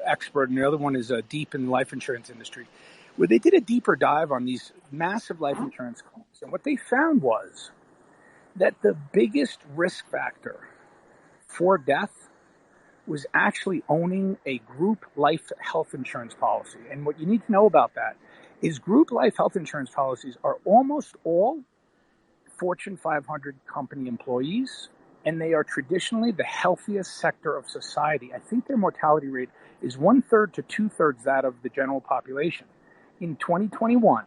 expert, and the other one is deep in the life insurance industry, where they did a deeper dive on these massive life insurance claims. And what they found was that the biggest risk factor for death was actually owning a group life health insurance policy. And what you need to know about that is group life health insurance policies are almost all Fortune 500 company employees, and they are traditionally the healthiest sector of society. I think their mortality rate is 1/3 to 2/3 that of the general population. In 2021,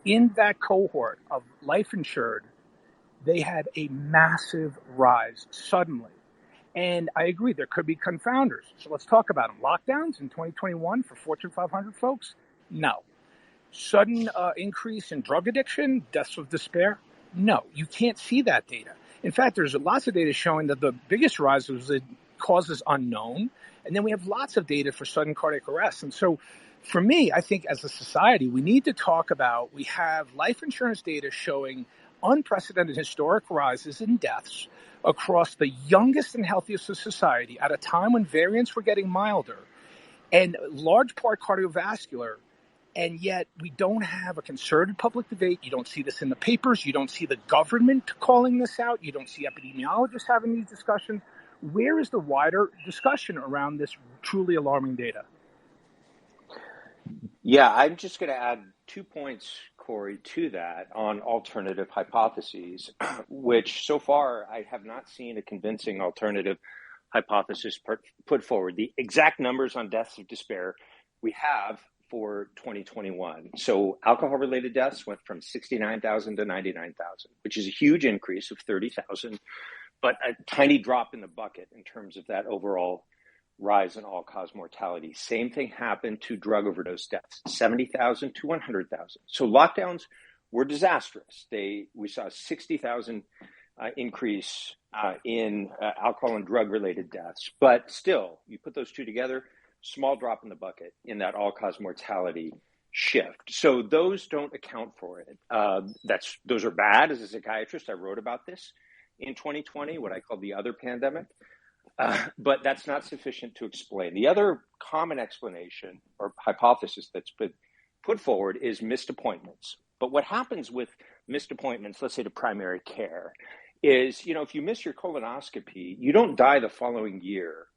in that cohort of life insured, they had a massive rise suddenly. And I agree, there could be confounders. So let's talk about them. Lockdowns in 2021 for Fortune 500 folks? No. Sudden increase in drug addiction, deaths of despair? No, you can't see that data. In fact, there's lots of data showing that the biggest rise was in causes unknown. And then we have lots of data for sudden cardiac arrest. And so for me, I think as a society, we need to talk about, we have life insurance data showing unprecedented historic rises in deaths across the youngest and healthiest of society at a time when variants were getting milder and large part cardiovascular. And yet we don't have a concerted public debate. You don't see this in the papers. You don't see the government calling this out. You don't see epidemiologists having these discussions. Where is the wider discussion around this truly alarming data? Yeah, I'm just going to add 2 points, Corey, to that on alternative hypotheses, which so far I have not seen a convincing alternative hypothesis put forward. The exact numbers on deaths of despair we have for 2021. So alcohol-related deaths went from 69,000 to 99,000, which is a huge increase of 30,000, but a tiny drop in the bucket in terms of that overall rise in all-cause mortality. Same thing happened to drug overdose deaths, 70,000 to 100,000. So lockdowns were disastrous. We saw a 60,000 increase in alcohol and drug-related deaths. But still, you put those two together, small drop in the bucket in that all-cause mortality shift. So those don't account for it. Those are bad. As a psychiatrist, I wrote about this in 2020, what I call the other pandemic. But that's not sufficient to explain. The other common explanation or hypothesis that's been put forward is missed appointments. But what happens with missed appointments, let's say to primary care, is, if you miss your colonoscopy, you don't die the following year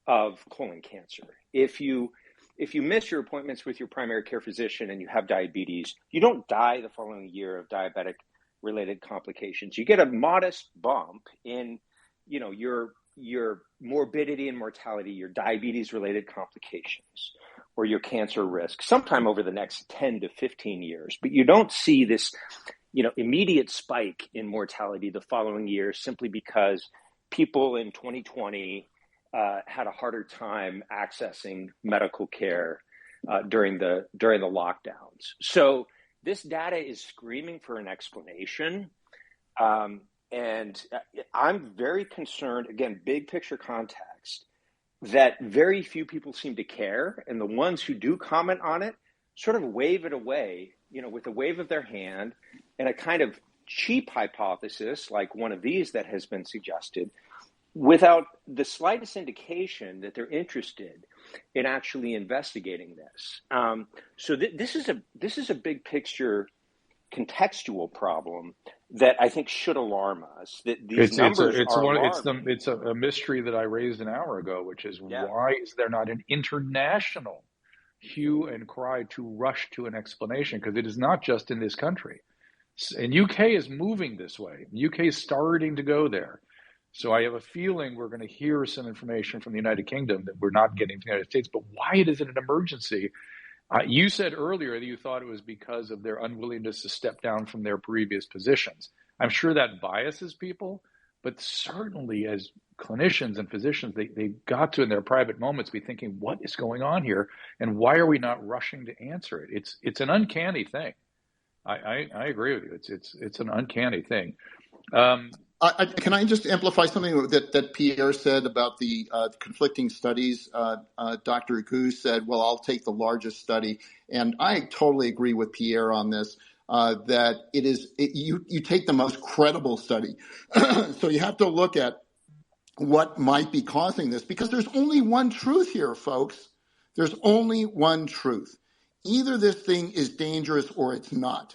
of colon cancer. If you miss your appointments with your primary care physician and you have diabetes, you don't die the following year of diabetic-related complications. You get a modest bump in, your morbidity and mortality, your diabetes-related complications, or your cancer risk sometime over the next 10 to 15 years. But you don't see this, immediate spike in mortality the following year simply because people in 2020 had a harder time accessing medical care during the lockdowns. So this data is screaming for an explanation. And I'm very concerned, again, big picture context, that very few people seem to care. And the ones who do comment on it sort of wave it away, with a wave of their hand and a kind of cheap hypothesis like one of these that has been suggested, without the slightest indication that they're interested in actually investigating this. So this is a big picture contextual problem that I think should alarm us. That these numbers are alarming. It's a mystery that I raised an hour ago, which is why is there not an international hue and cry to rush to an explanation? Because it is not just in this country. And UK is moving this way. UK is starting to go there. So I have a feeling we're going to hear some information from the United Kingdom that we're not getting from the United States. But why is it an emergency? You said earlier that you thought it was because of their unwillingness to step down from their previous positions. I'm sure that biases people, but certainly as clinicians and physicians, they got to, in their private moments, be thinking, what is going on here? And why are we not rushing to answer it? It's an uncanny thing. I agree with you. It's an uncanny thing. Can I just amplify something that Pierre said about the conflicting studies? Dr. Gu said, well, I'll take the largest study. And I totally agree with Pierre on this, that you take the most credible study. So you have to look at what might be causing this, because there's only one truth here, folks. There's only one truth. Either this thing is dangerous or it's not.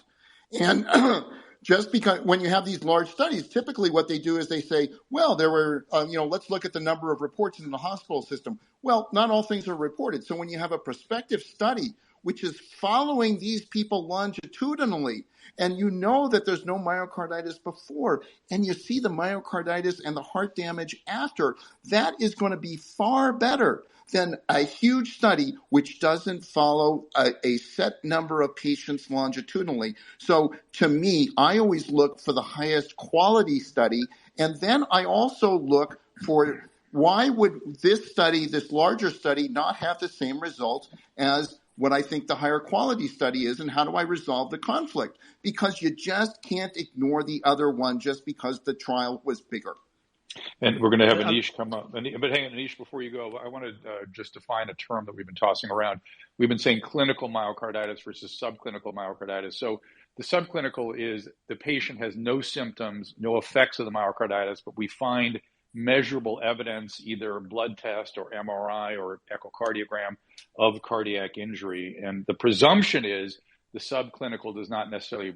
And just because when you have these large studies, typically what they do is they say, well, there were, let's look at the number of reports in the hospital system. Well, not all things are reported. So when you have a prospective study, which is following these people longitudinally, and you know that there's no myocarditis before, and you see the myocarditis and the heart damage after, that is going to be far better than a huge study which doesn't follow a set number of patients longitudinally. So to me, I always look for the highest quality study, and then I also look for why would this study, this larger study, not have the same results as what I think the higher quality study is, and how do I resolve the conflict? Because you just can't ignore the other one just because the trial was bigger. And we're going to have Anish come up. But hang on, Anish, before you go, I want to just define a term that we've been tossing around. We've been saying clinical myocarditis versus subclinical myocarditis. So The subclinical is the patient has no symptoms, no effects of the myocarditis, but we find measurable evidence, either blood test or MRI or echocardiogram, of cardiac injury. And the presumption is the subclinical does not necessarily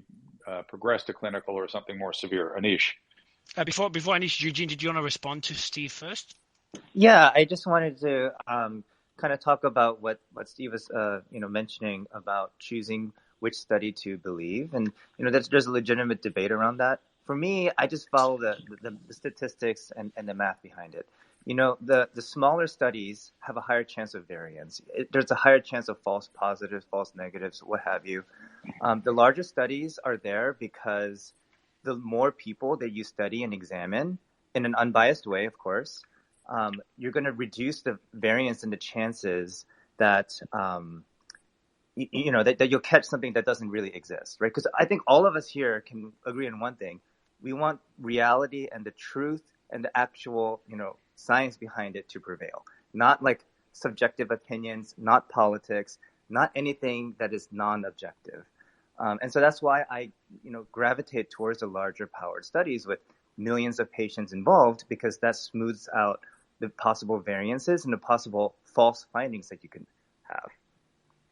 progress to clinical or something more severe. Anish. Before Anish, Eugene, did you want to respond to Steve first? Yeah, I just wanted to kind of talk about what Steve was mentioning about choosing which study to believe, and there's a legitimate debate around that. For me, I just follow the statistics and the math behind it. The smaller studies have a higher chance of variance. There's a higher chance of false positives, false negatives, what have you. The larger studies are there because the more people that you study and examine in an unbiased way, of course, you're going to reduce the variance and the chances that that you'll catch something that doesn't really exist, right? Because I think all of us here can agree on one thing: we want reality and the truth and the actual, science behind it to prevail, not like subjective opinions, not politics, not anything that is non-objective. And so that's why I, gravitate towards the larger powered studies with millions of patients involved, because that smooths out the possible variances and the possible false findings that you can have.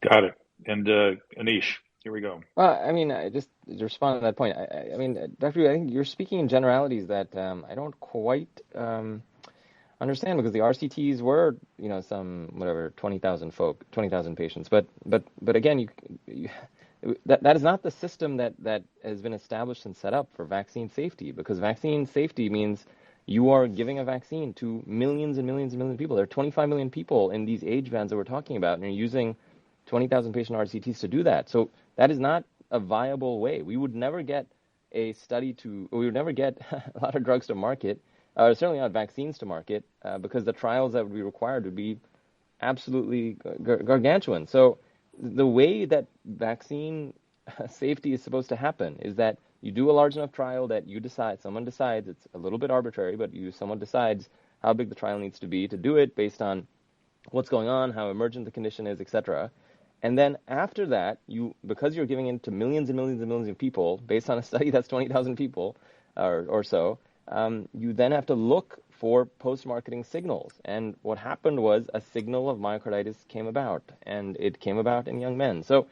Got it. And Anish, here we go. Well, I mean, just to respond to that point, I mean, Dr. I think you're speaking in generalities that I don't quite understand, because the RCTs were, some 20,000 patients, but again, that is not the system that has been established and set up for vaccine safety, because vaccine safety means you are giving a vaccine to millions and millions and millions of people. There are 25 million people in these age bands that we're talking about, and you're using 20,000 patient RCTs to do that. So that is not a viable way. We would never get we would never get a lot of drugs to market, certainly not vaccines to market, because the trials that would be required would be absolutely gargantuan. So the way that vaccine safety is supposed to happen is that you do a large enough trial that someone decides, it's a little bit arbitrary, but someone decides how big the trial needs to be to do it based on what's going on, how emergent the condition is, etc. And then after that, because you're giving it to millions and millions and millions of people based on a study that's 20,000 people or so, you then have to look for post-marketing signals. And what happened was a signal of myocarditis came about, and it came about in young men. So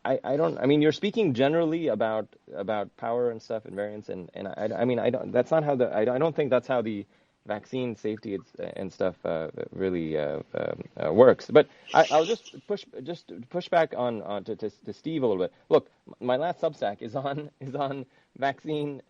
I you're speaking generally about power and stuff and variance, and I don't think that's how the vaccine safety and stuff really works. But I'll just push back on to Steve a little bit. Look, my last Substack is on vaccine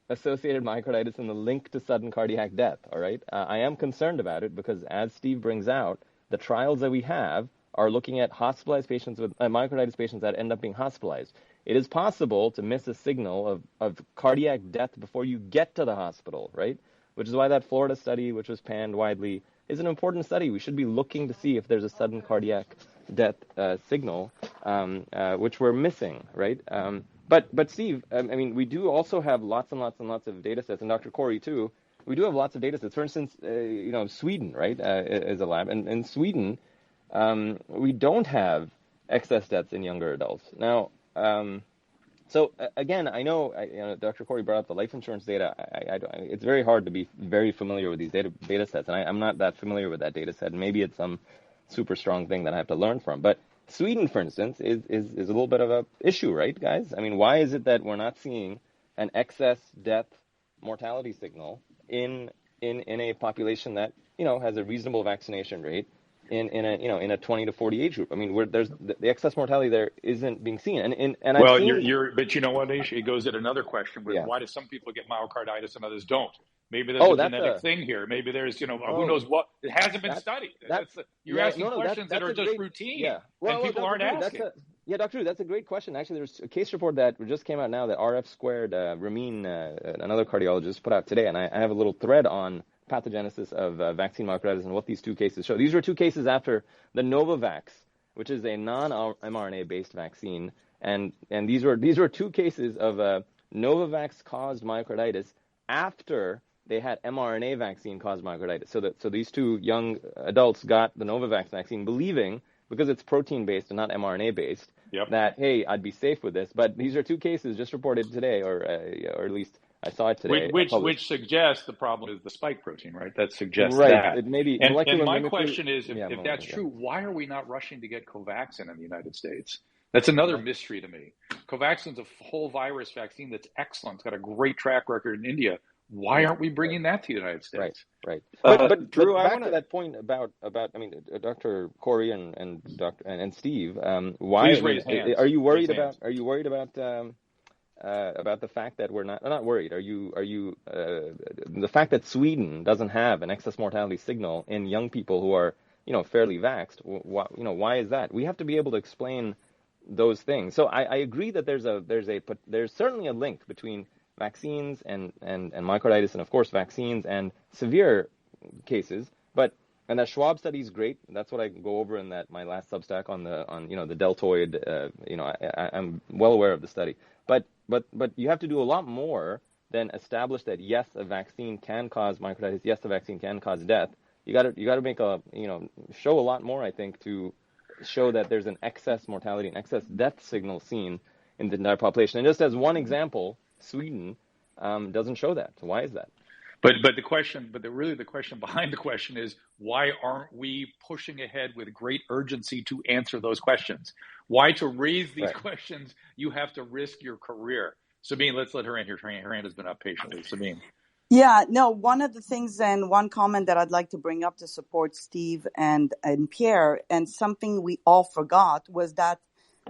associated myocarditis and the link to sudden cardiac death. All right, I am concerned about it because, as Steve brings out, the trials that we have are looking at hospitalized patients with myocarditis patients that end up being hospitalized. It is possible to miss a signal of cardiac death before you get to the hospital, right? Which is why that Florida study, which was panned widely, is an important study. We should be looking to see if there's a sudden cardiac death signal, which we're missing, right? But Steve, we do also have lots and lots and lots of data sets, and Dr. Corey too. We do have lots of data sets. For instance, Sweden, right, is a lab, and in Sweden, we don't have excess deaths in younger adults. Now, so again, I know, Dr. Corey brought up the life insurance data. It's very hard to be very familiar with these data sets, and I'm not that familiar with that data set. Maybe it's some super strong thing that I have to learn from. But Sweden, for instance, is a little bit of a issue, right, guys? I mean, why is it that we're not seeing an excess death mortality signal in a population that has a reasonable vaccination rate in a 20 to 40 age group? I mean, there's the excess mortality there isn't being seen, and well, I've seen. But you know what, Anish? It goes at another question: Yeah. Why do some people get myocarditis and others don't? Maybe there's a genetic thing here. Maybe there's, who knows what? It hasn't been studied. You're asking questions that are just routine, and people aren't asking. Dr. That's a great question. Actually, there's a case report that just came out now that RF Squared, Ramin, another cardiologist, put out today, and I have a little thread on pathogenesis of vaccine myocarditis and what these two cases show. These were two cases after the Novavax, which is a non-mRNA-based vaccine, and these were two cases of Novavax-caused myocarditis after they had mRNA vaccine-caused myocarditis. So these two young adults got the Novavax vaccine believing, because it's protein-based and not mRNA-based, that, hey, I'd be safe with this. But these are two cases just reported today, or at least I saw it today. Which suggests the problem is the spike protein, right? That suggests right. that. It may be And molecular my mimicry. question is, if that's true, why are we not rushing to get Covaxin in the United States? That's another mystery to me. Covaxin's a whole virus vaccine that's excellent. It's got a great track record in India. Why aren't we bringing that to the United States? Right. But Drew, back to that point about I mean, Dr. Corey and Steve. Why? Please raise hands. Are you worried about? Are you worried about the fact that we're not worried? Are you the fact that Sweden doesn't have an excess mortality signal in young people who are fairly vaxxed? Why is that? We have to be able to explain those things. So I agree that there's certainly a link between vaccines and myocarditis, and of course vaccines and severe cases. And that Schwab study is great. That's what I go over in my last Substack on the deltoid. I'm well aware of the study, but you have to do a lot more than establish that yes, a vaccine can cause myocarditis. Yes, a vaccine can cause death. You got to make show a lot more, I think, to show that there's an excess mortality and excess death signal seen in the entire population. And just as one example, Sweden doesn't show that. So why is that? But the question behind the question is, why aren't we pushing ahead with great urgency to answer those questions? Why, to raise these questions, you have to risk your career? Sabine, let's let her in here. Her hand has been up patiently. Sabine. Yeah, no, one of the things and one comment that I'd like to bring up to support Steve and Pierre, and something we all forgot, was that,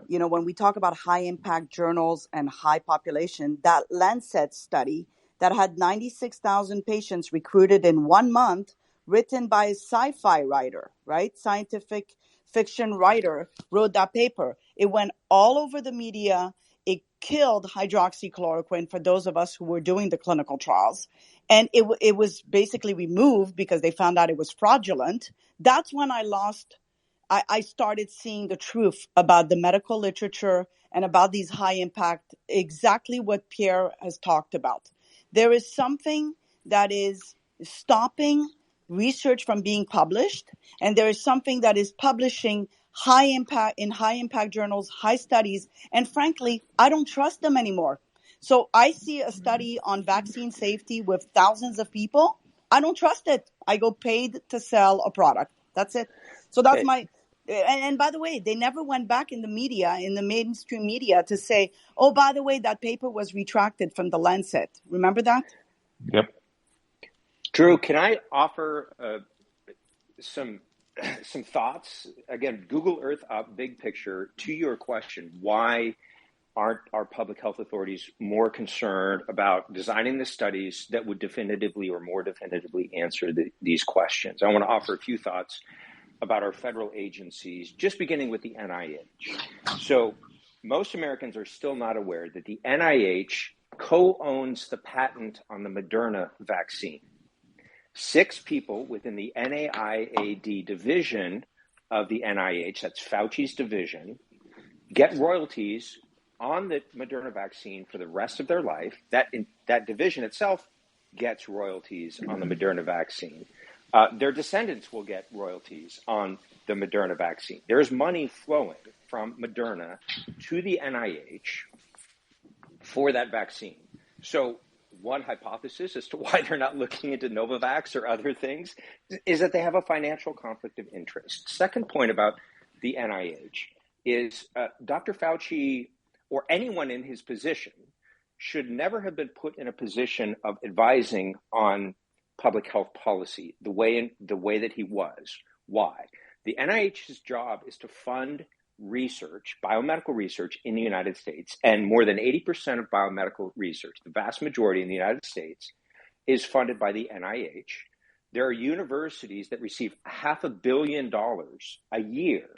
when we talk about high impact journals and high population, that Lancet study that had 96,000 patients recruited in 1 month, written by a sci-fi writer, right? Scientific fiction writer wrote that paper. It went all over the media. It killed hydroxychloroquine for those of us who were doing the clinical trials. And it was basically removed because they found out it was fraudulent. That's when I started seeing the truth about the medical literature and about these high impact, exactly what Pierre has talked about. There is something that is stopping research from being published, and there is something that is publishing high impact journals, high studies, and frankly, I don't trust them anymore. So I see a study on vaccine safety with thousands of people. I don't trust it. I go paid to sell a product. That's it. So that's and by the way, they never went back in the media, in the mainstream media, to say, oh, by the way, that paper was retracted from the Lancet. Remember that? Yep. Drew, can I offer some thoughts? Again, Google Earth up, big picture, to your question. Why aren't our public health authorities more concerned about designing the studies that would definitively or more definitively answer these questions? I want to offer a few thoughts about our federal agencies, just beginning with the NIH. So most Americans are still not aware that the NIH co-owns the patent on the Moderna vaccine. 6 people within the NIAID division of the NIH, that's Fauci's division, get royalties on the Moderna vaccine for the rest of their life. That division itself gets royalties on the Moderna vaccine. Their descendants will get royalties on the Moderna vaccine. There is money flowing from Moderna to the NIH for that vaccine. So one hypothesis as to why they're not looking into Novavax or other things is that they have a financial conflict of interest. Second point about the NIH is Dr. Fauci or anyone in his position should never have been put in a position of advising on public health policy the way that he was. Why? The NIH's job is to fund research, biomedical research in the United States, and more than 80% of biomedical research, the vast majority in the United States, is funded by the NIH. There are universities that receive $500 million a year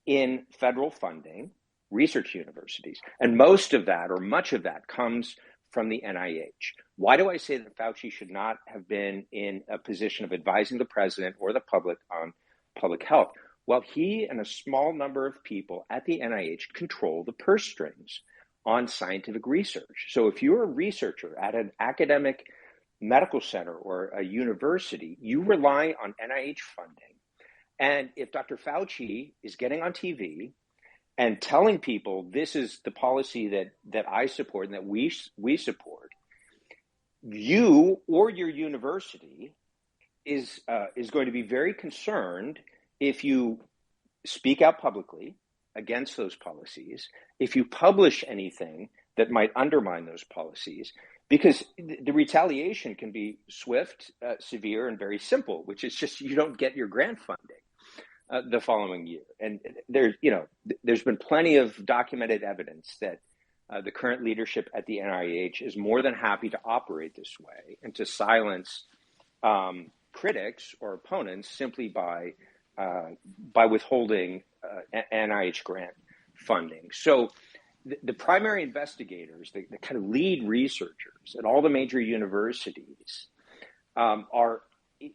in federal funding, research universities, and most of that, or much of that, comes from the NIH. Why do I say that Fauci should not have been in a position of advising the president or the public on public health? Well, he and a small number of people at the NIH control the purse strings on scientific research. So if you're a researcher at an academic medical center or a university, you rely on NIH funding. And if Dr. Fauci is getting on TV and telling people this is the policy that I support and that we support, you or your university is going to be very concerned if you speak out publicly against those policies, if you publish anything that might undermine those policies, because the retaliation can be swift, severe, and very simple, which is just you don't get your grant funding the following year. And there's been plenty of documented evidence that the current leadership at the NIH is more than happy to operate this way and to silence critics or opponents simply by withholding NIH grant funding. So the primary investigators, the kind of lead researchers at all the major universities are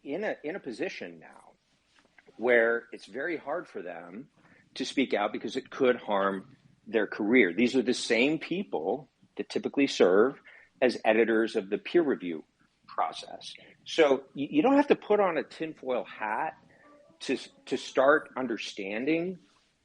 in a position now where it's very hard for them to speak out because it could harm their career. These are the same people that typically serve as editors of the peer review process. So you don't have to put on a tinfoil hat to start understanding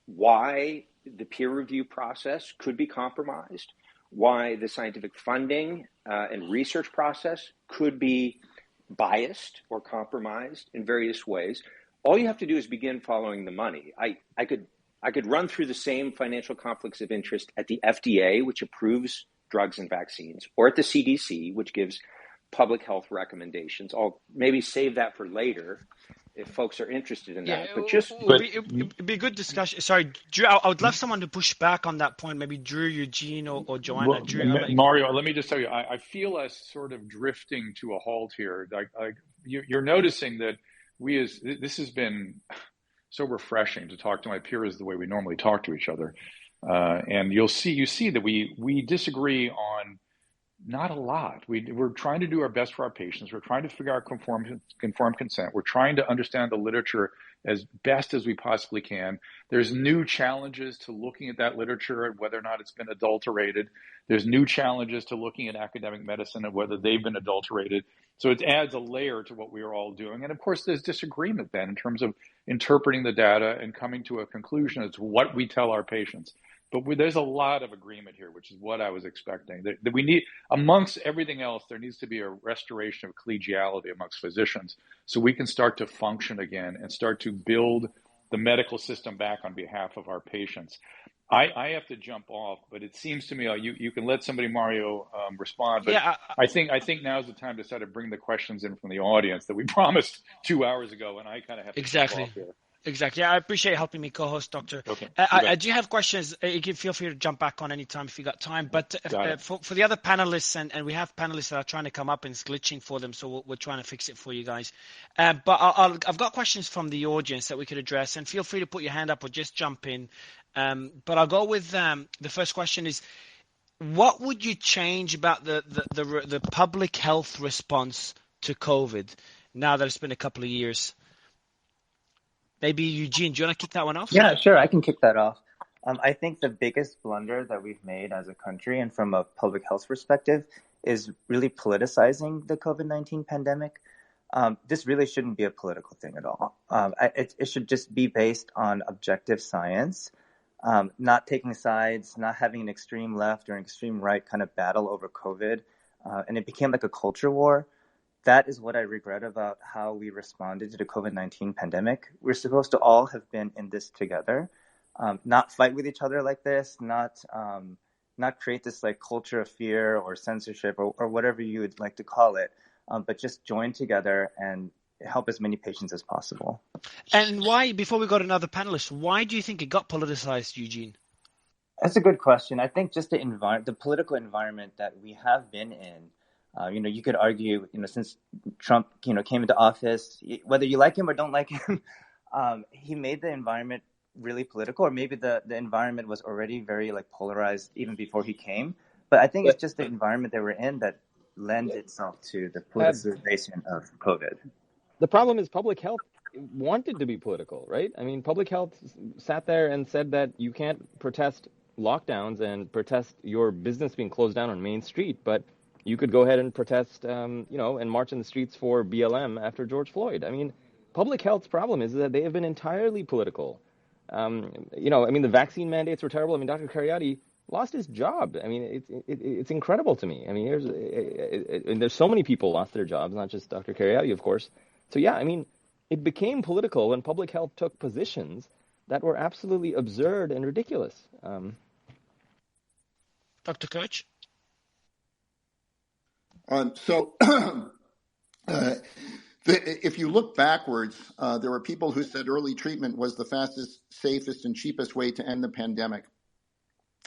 why the peer review process could be compromised, why the scientific funding and research process could be biased or compromised in various ways. All you have to do is begin following the money. I could run through the same financial conflicts of interest at the FDA, which approves drugs and vaccines, or at the CDC, which gives public health recommendations. I'll maybe save that for later if folks are interested in that. It'd be a good discussion. Sorry, Drew, I would love someone to push back on that point. Maybe Drew, Eugene, or Joanna. Well, Drew, Mario, let me just tell you, I feel us sort of drifting to a halt here. You're noticing that this has been so refreshing to talk to my peers the way we normally talk to each other. And you see that we disagree on not a lot. We're trying to do our best for our patients. We're trying to figure out conformed consent. We're trying to understand the literature as best as we possibly can. There's new challenges to looking at that literature and whether or not it's been adulterated. There's new challenges to looking at academic medicine and whether they've been adulterated. So it adds a layer to what we are all doing. And of course, there's disagreement then in terms of interpreting the data and coming to a conclusion as to what we tell our patients. But there's a lot of agreement here, which is what I was expecting. That we need, amongst everything else, there needs to be a restoration of collegiality amongst physicians so we can start to function again and start to build the medical system back on behalf of our patients. I have to jump off, but it seems to me you can let somebody, Mario, respond. But yeah, I think now's the time to start to bring the questions in from the audience that we promised 2 hours ago, and I kind of have to jump off here. Exactly. Yeah, I appreciate helping me co-host, Doctor. Okay. I do have questions. You can feel free to jump back on anytime if you got time. But for the other panelists, and we have panelists that are trying to come up and it's glitching for them, so we're trying to fix it for you guys. But I've got questions from the audience that we could address, and feel free to put your hand up or just jump in. But I'll go with the first question is, what would you change about the public health response to COVID now that it's been a couple of years? Maybe Eugene, do you want to kick that one off? Yeah, sure. I can kick that off. I think the biggest blunder that we've made as a country and from a public health perspective is really politicizing the COVID-19 pandemic. This really shouldn't be a political thing at all. It should just be based on objective science, not taking sides, not having an extreme left or an extreme right kind of battle over COVID. And it became like a culture war. That is what I regret about how we responded to the COVID-19 pandemic. We're supposed to all have been in this together, not fight with each other like this, not create this like culture of fear or censorship or whatever you would like to call it, but just join together and help as many patients as possible. And why, before we go to another panelist, why do you think it got politicized, Eugene? That's a good question. I think just the political environment that we have been in. You could argue, since Trump, came into office, whether you like him or don't like him, he made the environment really political, or maybe the environment was already very like polarized even before he came. But I think it's just the environment that we're in that lends itself to the politicization of COVID. The problem is public health wanted to be political, right? I mean, public health sat there and said that you can't protest lockdowns and protest your business being closed down on Main Street, but you could go ahead and protest, and march in the streets for BLM after George Floyd. I mean, public health's problem is that they have been entirely political. The vaccine mandates were terrible. I mean, Dr. Cariati lost his job. I mean, it's incredible to me. I mean, there's so many people lost their jobs, not just Dr. Cariati, of course. So yeah, I mean, it became political when public health took positions that were absolutely absurd and ridiculous. Dr. Koch? If you look backwards, there were people who said early treatment was the fastest, safest, and cheapest way to end the pandemic.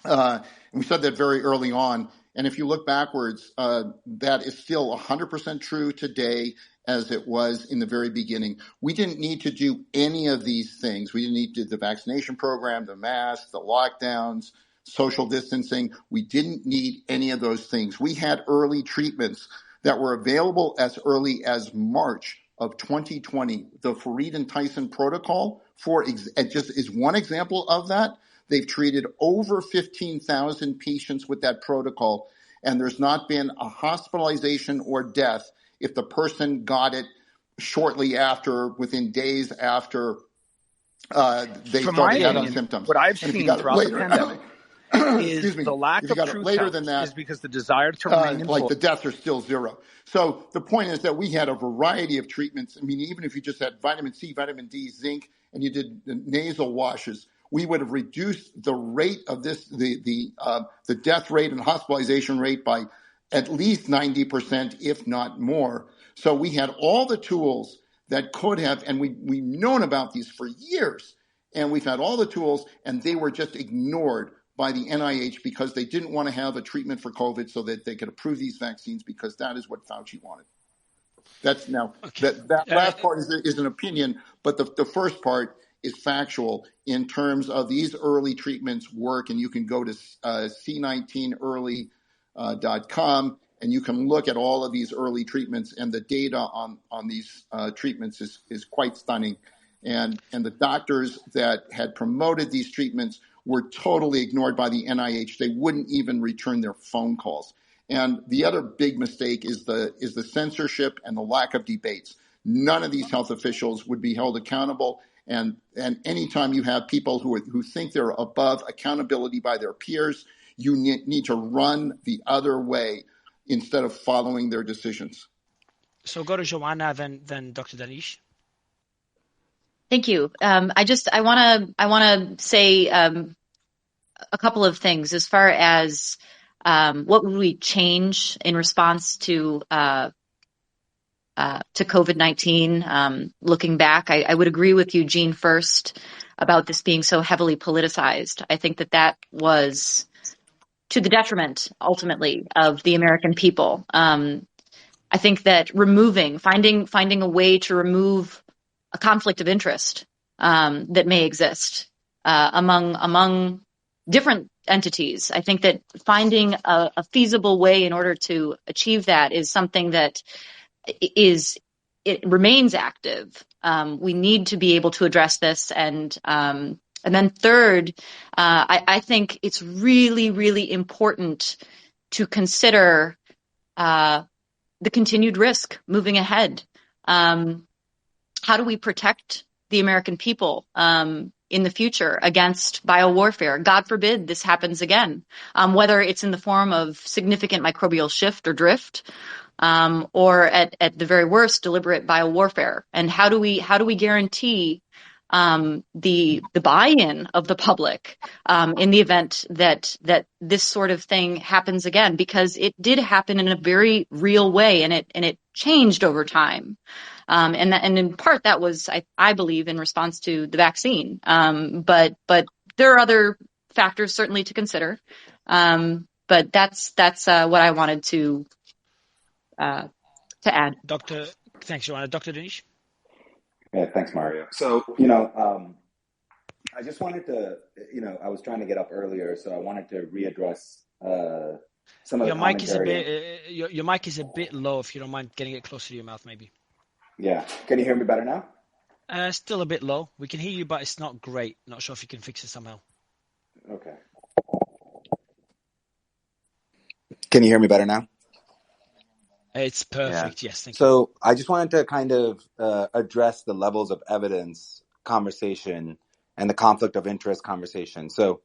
And we said that very early on. And if you look backwards, that is still 100% true today as it was in the very beginning. We didn't need to do any of these things. We didn't need to do the vaccination program, the masks, the lockdowns, social distancing. We didn't need any of those things. We had early treatments that were available as early as March of 2020. The Fareed and Tyson protocol just is one example of that. They've treated over 15,000 patients with that protocol, and there's not been a hospitalization or death if the person got it shortly after, within days after they started having symptoms. What I've seen throughout the pandemic is the lack of true health is because the desire to remain employed. Like the deaths are still zero. So the point is that we had a variety of treatments. I mean, even if you just had vitamin C, vitamin D, zinc, and you did the nasal washes, we would have reduced the rate of the death rate and hospitalization rate by at least 90%, if not more. So we had all the tools that could have, and we've known about these for years, and we've had all the tools, and they were just ignored by the NIH because they didn't want to have a treatment for COVID so that they could approve these vaccines because that is what Fauci wanted. That's now, okay. That last part is an opinion, but the first part is factual in terms of these early treatments work, and you can go to C19early.com and you can look at all of these early treatments, and the data on these treatments is quite stunning. And the doctors that had promoted these treatments were totally ignored by the NIH. They wouldn't even return their phone calls. And the other big mistake is the censorship and the lack of debates. None of these health officials would be held accountable. And anytime you have people who think they're above accountability by their peers, you need to run the other way instead of following their decisions. So go to Joanna, then Dr. Danish. Thank you. I want to say a couple of things as far as what would we change in response to COVID-19. Looking back, I would agree with Eugene first about this being so heavily politicized. I think that was to the detriment, ultimately, of the American people. I think that finding a way to remove a conflict of interest that may exist among different entities. I think that finding a feasible way in order to achieve that is something that it remains active. We need to be able to address this, and then third, I think it's really, really important to consider the continued risk moving ahead. How do we protect the American people in the future against biowarfare? God forbid this happens again, whether it's in the form of significant microbial shift or drift, or at the very worst, deliberate biowarfare. And how do we guarantee the buy-in of the public in the event that this sort of thing happens again? Because it did happen in a very real way, and it changed over time. And in part that was, I believe, in response to the vaccine. But there are other factors certainly to consider. But that's what I wanted to add. Thanks, Joanna. Dr. Danish? Yeah, thanks, Mario. So, I just wanted to, I was trying to get up earlier, so I wanted to readdress some of the commentary. Your mic is a bit low, if you don't mind getting it closer to your mouth, maybe. Yeah. Can you hear me better now? Still a bit low. We can hear you, but it's not great. Not sure if you can fix it somehow. Okay. Can you hear me better now? It's perfect. Yeah. Yes, thank you. So I just wanted to kind of address the levels of evidence conversation and the conflict of interest conversation. So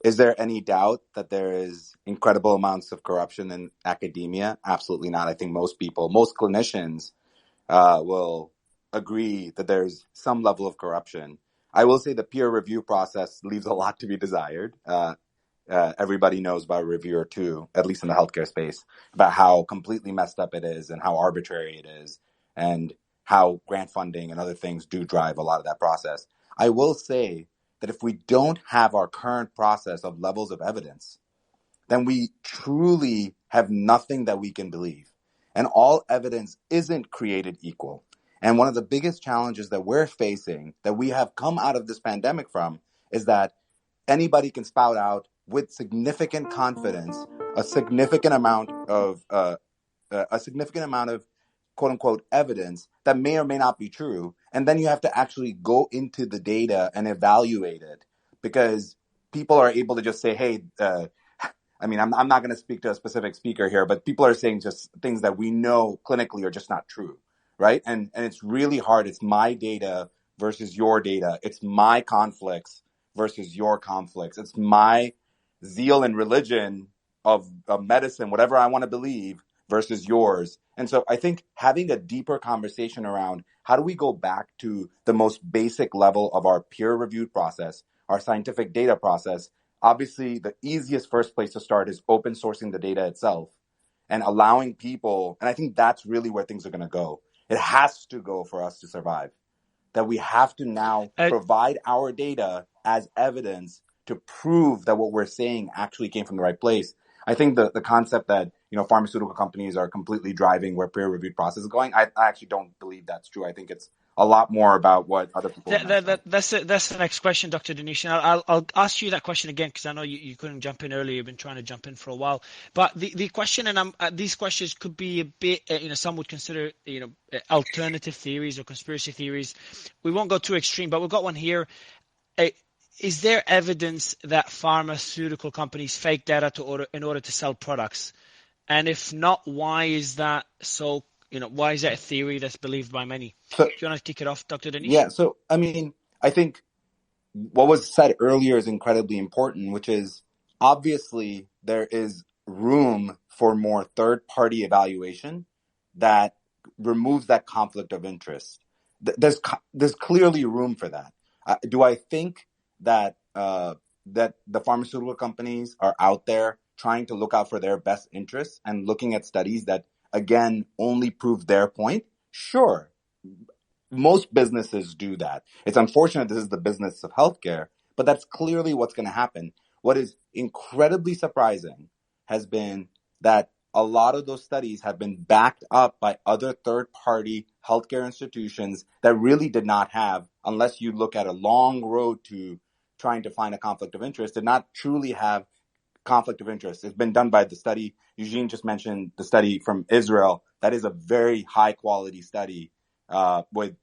is there any doubt that there is incredible amounts of corruption in academia? Absolutely not. I think most clinicians will agree that there's some level of corruption. I will say the peer review process leaves a lot to be desired. Everybody knows about a review or two, at least in the healthcare space, about how completely messed up it is and how arbitrary it is and how grant funding and other things do drive a lot of that process. I will say that if we don't have our current process of levels of evidence, then we truly have nothing that we can believe. And all evidence isn't created equal. And one of the biggest challenges that we're facing, that we have come out of this pandemic from, is that anybody can spout out with significant confidence a significant amount of quote unquote evidence that may or may not be true. And then you have to actually go into the data and evaluate it, because people are able to just say, hey, I'm not going to speak to a specific speaker here, but people are saying just things that we know clinically are just not true, right? And it's really hard. It's my data versus your data. It's my conflicts versus your conflicts. It's my zeal and religion of medicine, whatever I want to believe, versus yours. And so I think having a deeper conversation around how do we go back to the most basic level of our peer-reviewed process, our scientific data process. Obviously, the easiest first place to start is open sourcing the data itself and allowing people, and I think that's really where things are going to go. It has to go for us to survive. That we have to now provide our data as evidence to prove that what we're saying actually came from the right place. I think the concept that, pharmaceutical companies are completely driving where peer-reviewed process is going, I actually don't believe that's true. I think it's a lot more about what other people That's the next question, Dr. Dinesh. And I'll ask you that question again, because I know you couldn't jump in earlier. You've been trying to jump in for a while. But the question, and these questions could be a bit, some would consider, alternative theories or conspiracy theories. We won't go too extreme, but we've got one here. Is there evidence that pharmaceutical companies fake data in order to sell products? And if not, why is that so? Why is that a theory that's believed by many? Do you want to kick it off, Dr. Dinesh? Yeah. So, I think what was said earlier is incredibly important, which is obviously there is room for more third-party evaluation that removes that conflict of interest. There's clearly room for that. Do I think that that the pharmaceutical companies are out there trying to look out for their best interests and looking at studies that, again, only prove their point? Sure. Most businesses do that. It's unfortunate this is the business of healthcare, but that's clearly what's going to happen. What is incredibly surprising has been that a lot of those studies have been backed up by other third-party healthcare institutions that really did not have, unless you look at a long road to trying to find a conflict of interest, did not truly have conflict of interest. It's been done by the study. Eugene just mentioned the study from Israel. That is a very high quality study with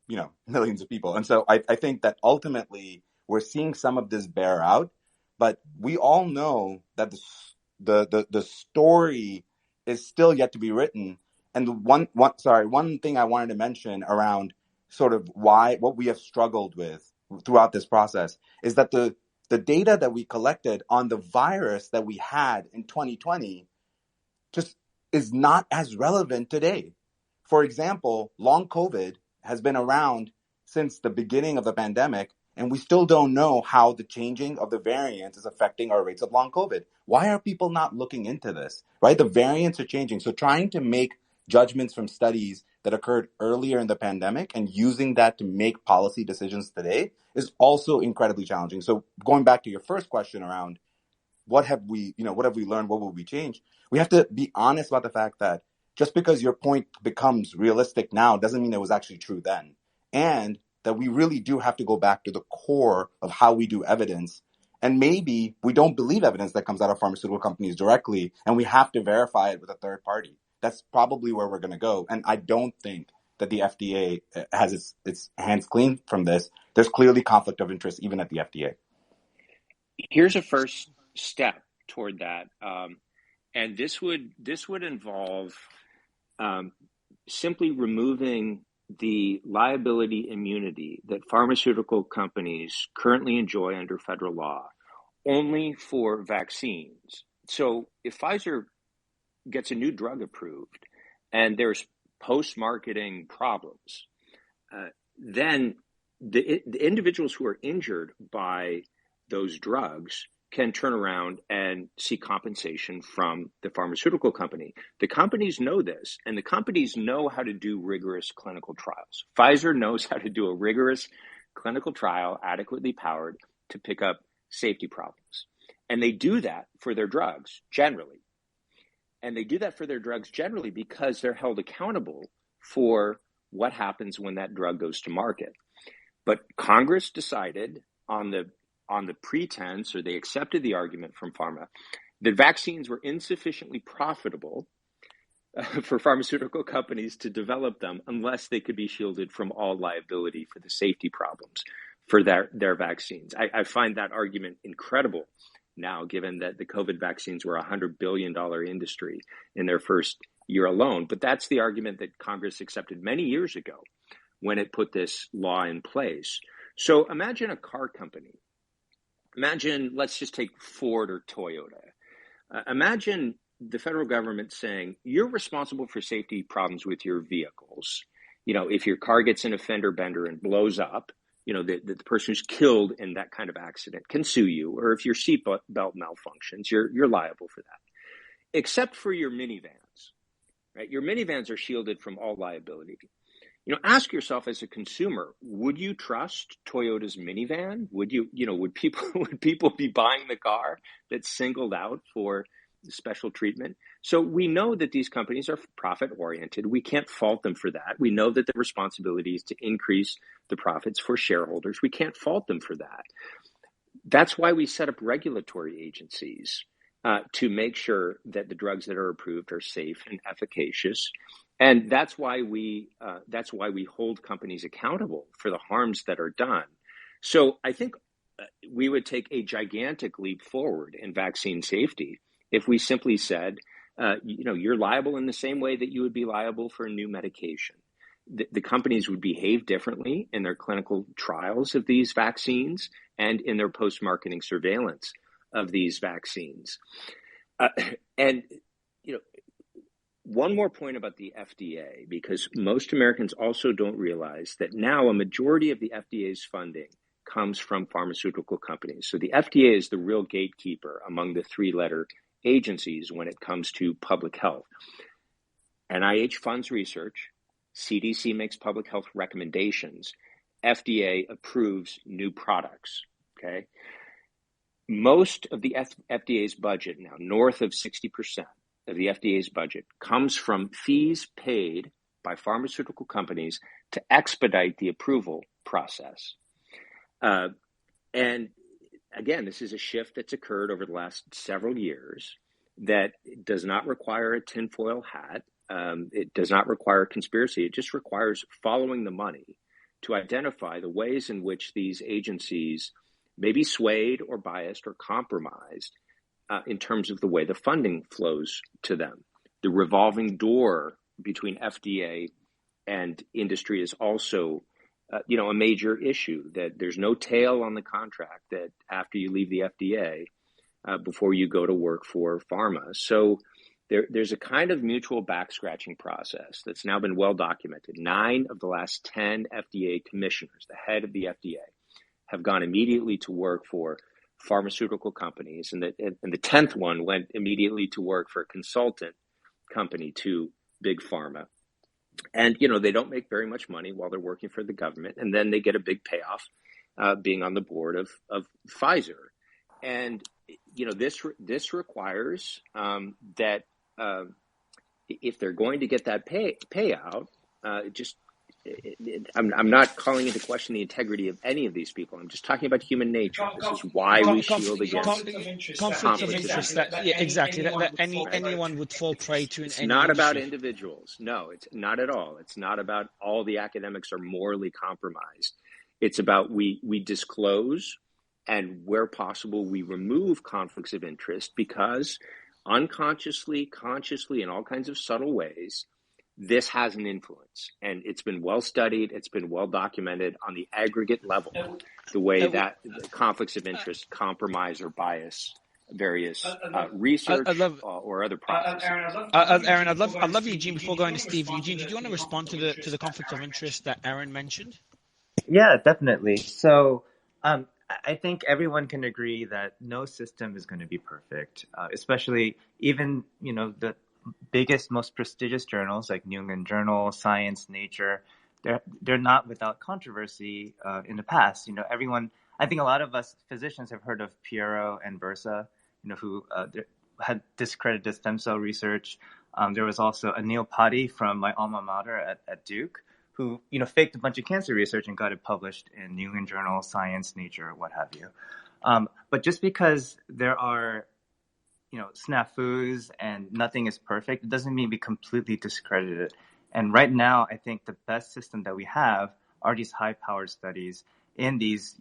millions of people. And so I think that ultimately we're seeing some of this bear out, but we all know that the story is still yet to be written. And one thing I wanted to mention around sort of what we have struggled with throughout this process is that the data that we collected on the virus that we had in 2020 just is not as relevant today. For example, long COVID has been around since the beginning of the pandemic, and we still don't know how the changing of the variants is affecting our rates of long COVID. Why are people not looking into this, right? The variants are changing. So trying to make judgments from studies that occurred earlier in the pandemic and using that to make policy decisions today is also incredibly challenging. So going back to your first question around what have we learned, what will we change? We have to be honest about the fact that just because your point becomes realistic now doesn't mean it was actually true then. And that we really do have to go back to the core of how we do evidence. And maybe we don't believe evidence that comes out of pharmaceutical companies directly, and we have to verify it with a third party. That's probably where we're going to go. And I don't think that the FDA has its hands clean from this. There's clearly conflict of interest even at the FDA. Here's a first step toward that. And this would involve simply removing the liability immunity that pharmaceutical companies currently enjoy under federal law only for vaccines. So if Pfizer gets a new drug approved and there's post-marketing problems, then the individuals who are injured by those drugs can turn around and seek compensation from the pharmaceutical company. The companies know this, and the companies know how to do rigorous clinical trials. Pfizer knows how to do a rigorous clinical trial, adequately powered to pick up safety problems. And they do that for their drugs generally. And they do that for their drugs generally because they're held accountable for what happens when that drug goes to market. But Congress decided on the pretense, or they accepted the argument from pharma, that vaccines were insufficiently profitable for pharmaceutical companies to develop them unless they could be shielded from all liability for the safety problems for their vaccines. I find that argument incredible now, given that the COVID vaccines were a $100 billion industry in their first year alone. But that's the argument that Congress accepted many years ago when it put this law in place. So imagine a car company. Imagine, let's just take Ford or Toyota. Imagine the federal government saying, you're responsible for safety problems with your vehicles. You know, if your car gets in a fender bender and blows up, you know, the person who's killed in that kind of accident can sue you. Or if your seatbelt malfunctions, you're liable for that. Except for your minivans, right? Your minivans are shielded from all liability. You know, ask yourself as a consumer, would you trust Toyota's minivan? Would people be buying the car that's singled out for special treatment? So we know that these companies are profit oriented. We can't fault them for that. We know that the responsibility is to increase the profits for shareholders. We can't fault them for that. That's why we set up regulatory agencies to make sure that the drugs that are approved are safe and efficacious. And that's why we hold companies accountable for the harms that are done. So I think we would take a gigantic leap forward in vaccine safety if we simply said, you're liable in the same way that you would be liable for a new medication. The companies would behave differently in their clinical trials of these vaccines and in their post-marketing surveillance of these vaccines. One more point about the FDA, because most Americans also don't realize that now a majority of the FDA's funding comes from pharmaceutical companies. So the FDA is the real gatekeeper among the three-letter agencies when it comes to public health. NIH funds research, CDC makes public health recommendations, FDA approves new products, okay? Most of the FDA's budget now, north of 60%, of the FDA's budget comes from fees paid by pharmaceutical companies to expedite the approval process. And again, this is a shift that's occurred over the last several years that does not require a tinfoil hat. It does not require conspiracy. It just requires following the money to identify the ways in which these agencies may be swayed or biased or compromised in terms of the way the funding flows to them. The revolving door between FDA and industry is also, a major issue, that there's no tail on the contract that after you leave the FDA, before you go to work for pharma. So there's a kind of mutual back-scratching process that's now been well documented. 9 of the last 10 FDA commissioners, the head of the FDA, have gone immediately to work for pharmaceutical companies, and the 10th one went immediately to work for a consultant company to big pharma. And, they don't make very much money while they're working for the government, and then they get a big payoff being on the board of Pfizer. And, this requires that if they're going to get that payout, I'm not calling into question the integrity of any of these people. I'm just talking about human nature. This is why we shield against conflict of interest. Exactly. That anyone would fall prey to. It's not about individuals. No, it's not at all. It's not about all the academics are morally compromised. It's about we disclose, and where possible, we remove conflicts of interest, because unconsciously, consciously, in all kinds of subtle ways, this has an influence, and it's been well studied. It's been well documented on the aggregate level, the way that the conflicts of interest compromise or bias various research or other processes. Aaron, I'd love Eugene before going to Steve. Eugene, did you want to respond to the conflict of interest that Aaron mentioned? Yeah, definitely. So I think everyone can agree that no system is going to be perfect, especially even, the biggest, most prestigious journals like New England Journal, Science, Nature. They're not without controversy in the past. I think a lot of us physicians have heard of Piero and Versa, who had discredited stem cell research. There was also Anil Patti from my alma mater at Duke, who, faked a bunch of cancer research and got it published in New England Journal, Science, Nature, what have you. But just because there are, snafus and nothing is perfect, it doesn't mean we completely discredit it. And right now, I think the best system that we have are these high-powered studies in these,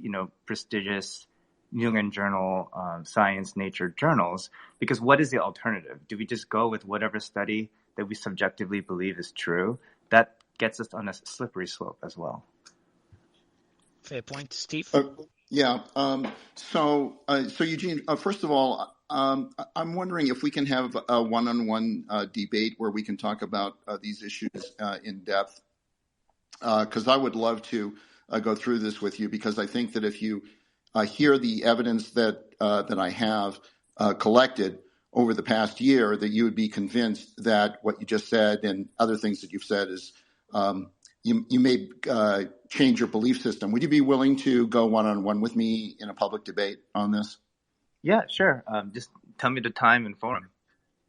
prestigious New England Journal, Science, Nature journals. Because what is the alternative? Do we just go with whatever study that we subjectively believe is true? That gets us on a slippery slope as well. Fair point. Steve? Yeah. So Eugene, first of all, I'm wondering if we can have a one-on-one debate where we can talk about these issues in depth, because I would love to go through this with you, because I think that if you hear the evidence that I have collected over the past year, that you would be convinced that what you just said and other things that you've said is you may change your belief system. Would you be willing to go one-on-one with me in a public debate on this? Yeah, sure. Just tell me the time and forum.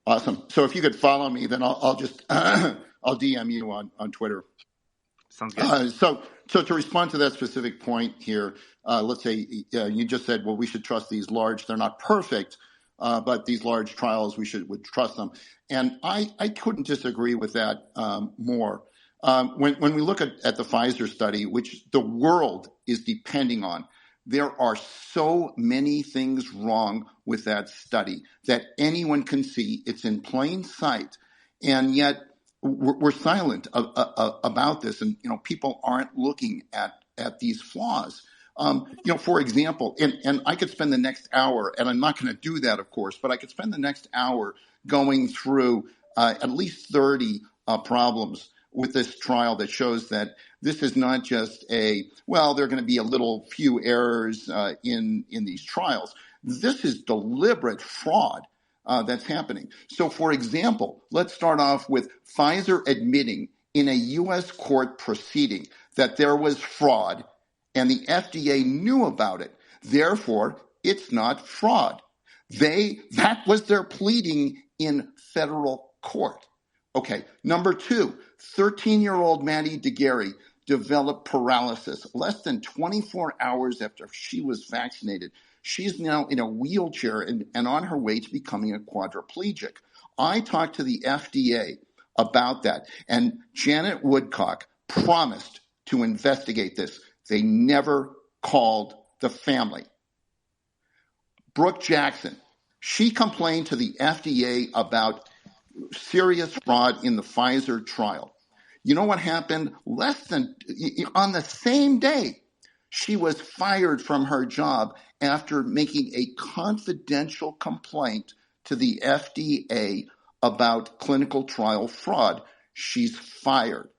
Awesome. So if you could follow me, then I'll just I'll DM you on Twitter. Sounds good. So to respond to that specific point here, let's say you just said, well, we should trust these large. They're not perfect, but these large trials, we would trust them. And I couldn't disagree with that more. When we look at the Pfizer study, which the world is depending on, there are so many things wrong with that study that anyone can see. It's in plain sight, and yet we're silent about this, and people aren't looking at these flaws. For example, and I could spend the next hour, and I'm not going to do that, of course, but I could spend the next hour going through at least 30 problems with this trial that shows that this is not just there are going to be a little few errors in these trials. This is deliberate fraud that's happening. So, for example, let's start off with Pfizer admitting in a U.S. court proceeding that there was fraud and the FDA knew about it. Therefore, it's not fraud. That was their pleading in federal court. Okay, number two, 13-year-old Maddie DeGarry developed paralysis less than 24 hours after she was vaccinated. She's now in a wheelchair and on her way to becoming a quadriplegic. I talked to the FDA about that, and Janet Woodcock promised to investigate this. They never called the family. Brooke Jackson, she complained to the FDA about serious fraud in the Pfizer trial. You know what happened? On the same day, she was fired from her job after making a confidential complaint to the FDA about clinical trial fraud. She's fired.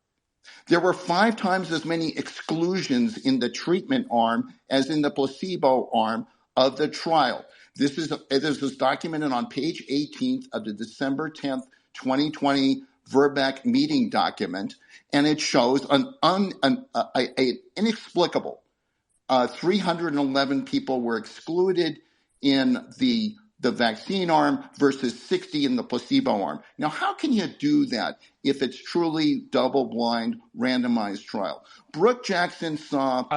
There were 5 times as many exclusions in the treatment arm as in the placebo arm of the trial. This was documented on page 18th of the December 10th, 2020 Verbeck meeting document, and it shows an inexplicable 311 people were excluded in the vaccine arm versus 60 in the placebo arm. Now, how can you do that if it's truly double-blind, randomized trial? Brooke Jackson saw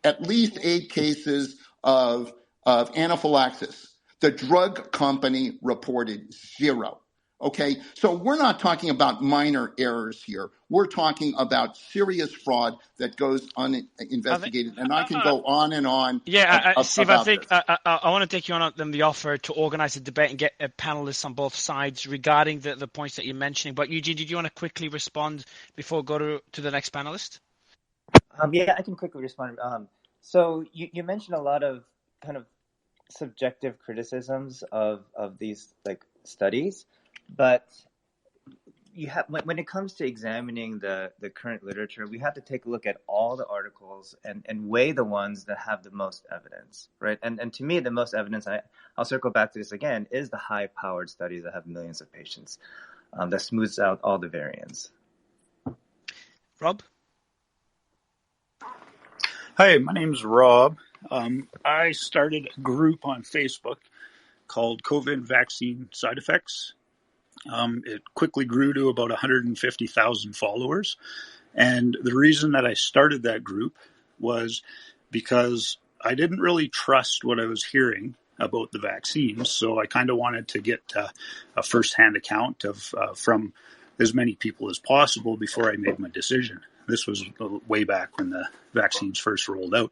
at least 8 cases of anaphylaxis. The drug company reported 0. Okay, so we're not talking about minor errors here. We're talking about serious fraud that goes uninvestigated, and I can go on and on. Steve, I think I want to take you on the offer to organize a debate and get panelists on both sides regarding the points that you're mentioning. But Eugene, did you want to quickly respond before we go to the next panelist? Yeah, I can quickly respond. So you mentioned a lot of kind of subjective criticisms of these like studies, but you have when it comes to examining the current literature, we have to take a look at all the articles and weigh the ones that have the most evidence, right? And to me, the most evidence, I'll circle back to this again, is the high-powered studies that have millions of patients that smooths out all the variants. Rob? Hi, my name's Rob. I started a group on Facebook called COVID Vaccine Side Effects. It quickly grew to about 150,000 followers. And the reason that I started that group was because I didn't really trust what I was hearing about the vaccines. So I kind of wanted to get a firsthand account of from as many people as possible before I made my decision. This was way back when the vaccines first rolled out.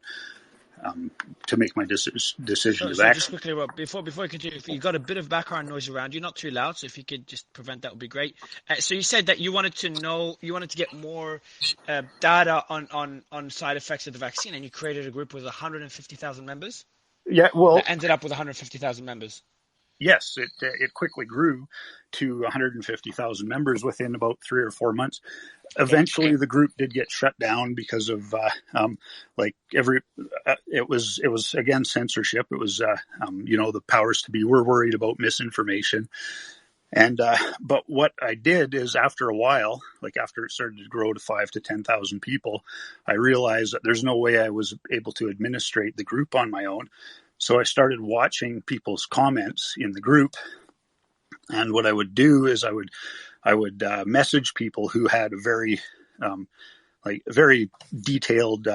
To make my decision to vaccinate. Just quickly, Rob, before you continue, if you got a bit of background noise around you, not too loud, so if you could just prevent that would be great. So you said that you wanted to get more data on side effects of the vaccine, and you created a group with 150,000 members. Yeah, well, that ended up with 150,000 members. Yes, it quickly grew to 150,000 members within about 3 or 4 months. Eventually, the group did get shut down because of it was again censorship. It was the powers to be were worried about misinformation, and but what I did is after a while, like after it started to grow to 5,000 to 10,000 people, I realized that there's no way I was able to administrate the group on my own. So I started watching people's comments in the group, and what I would do is I would message people who had a very very detailed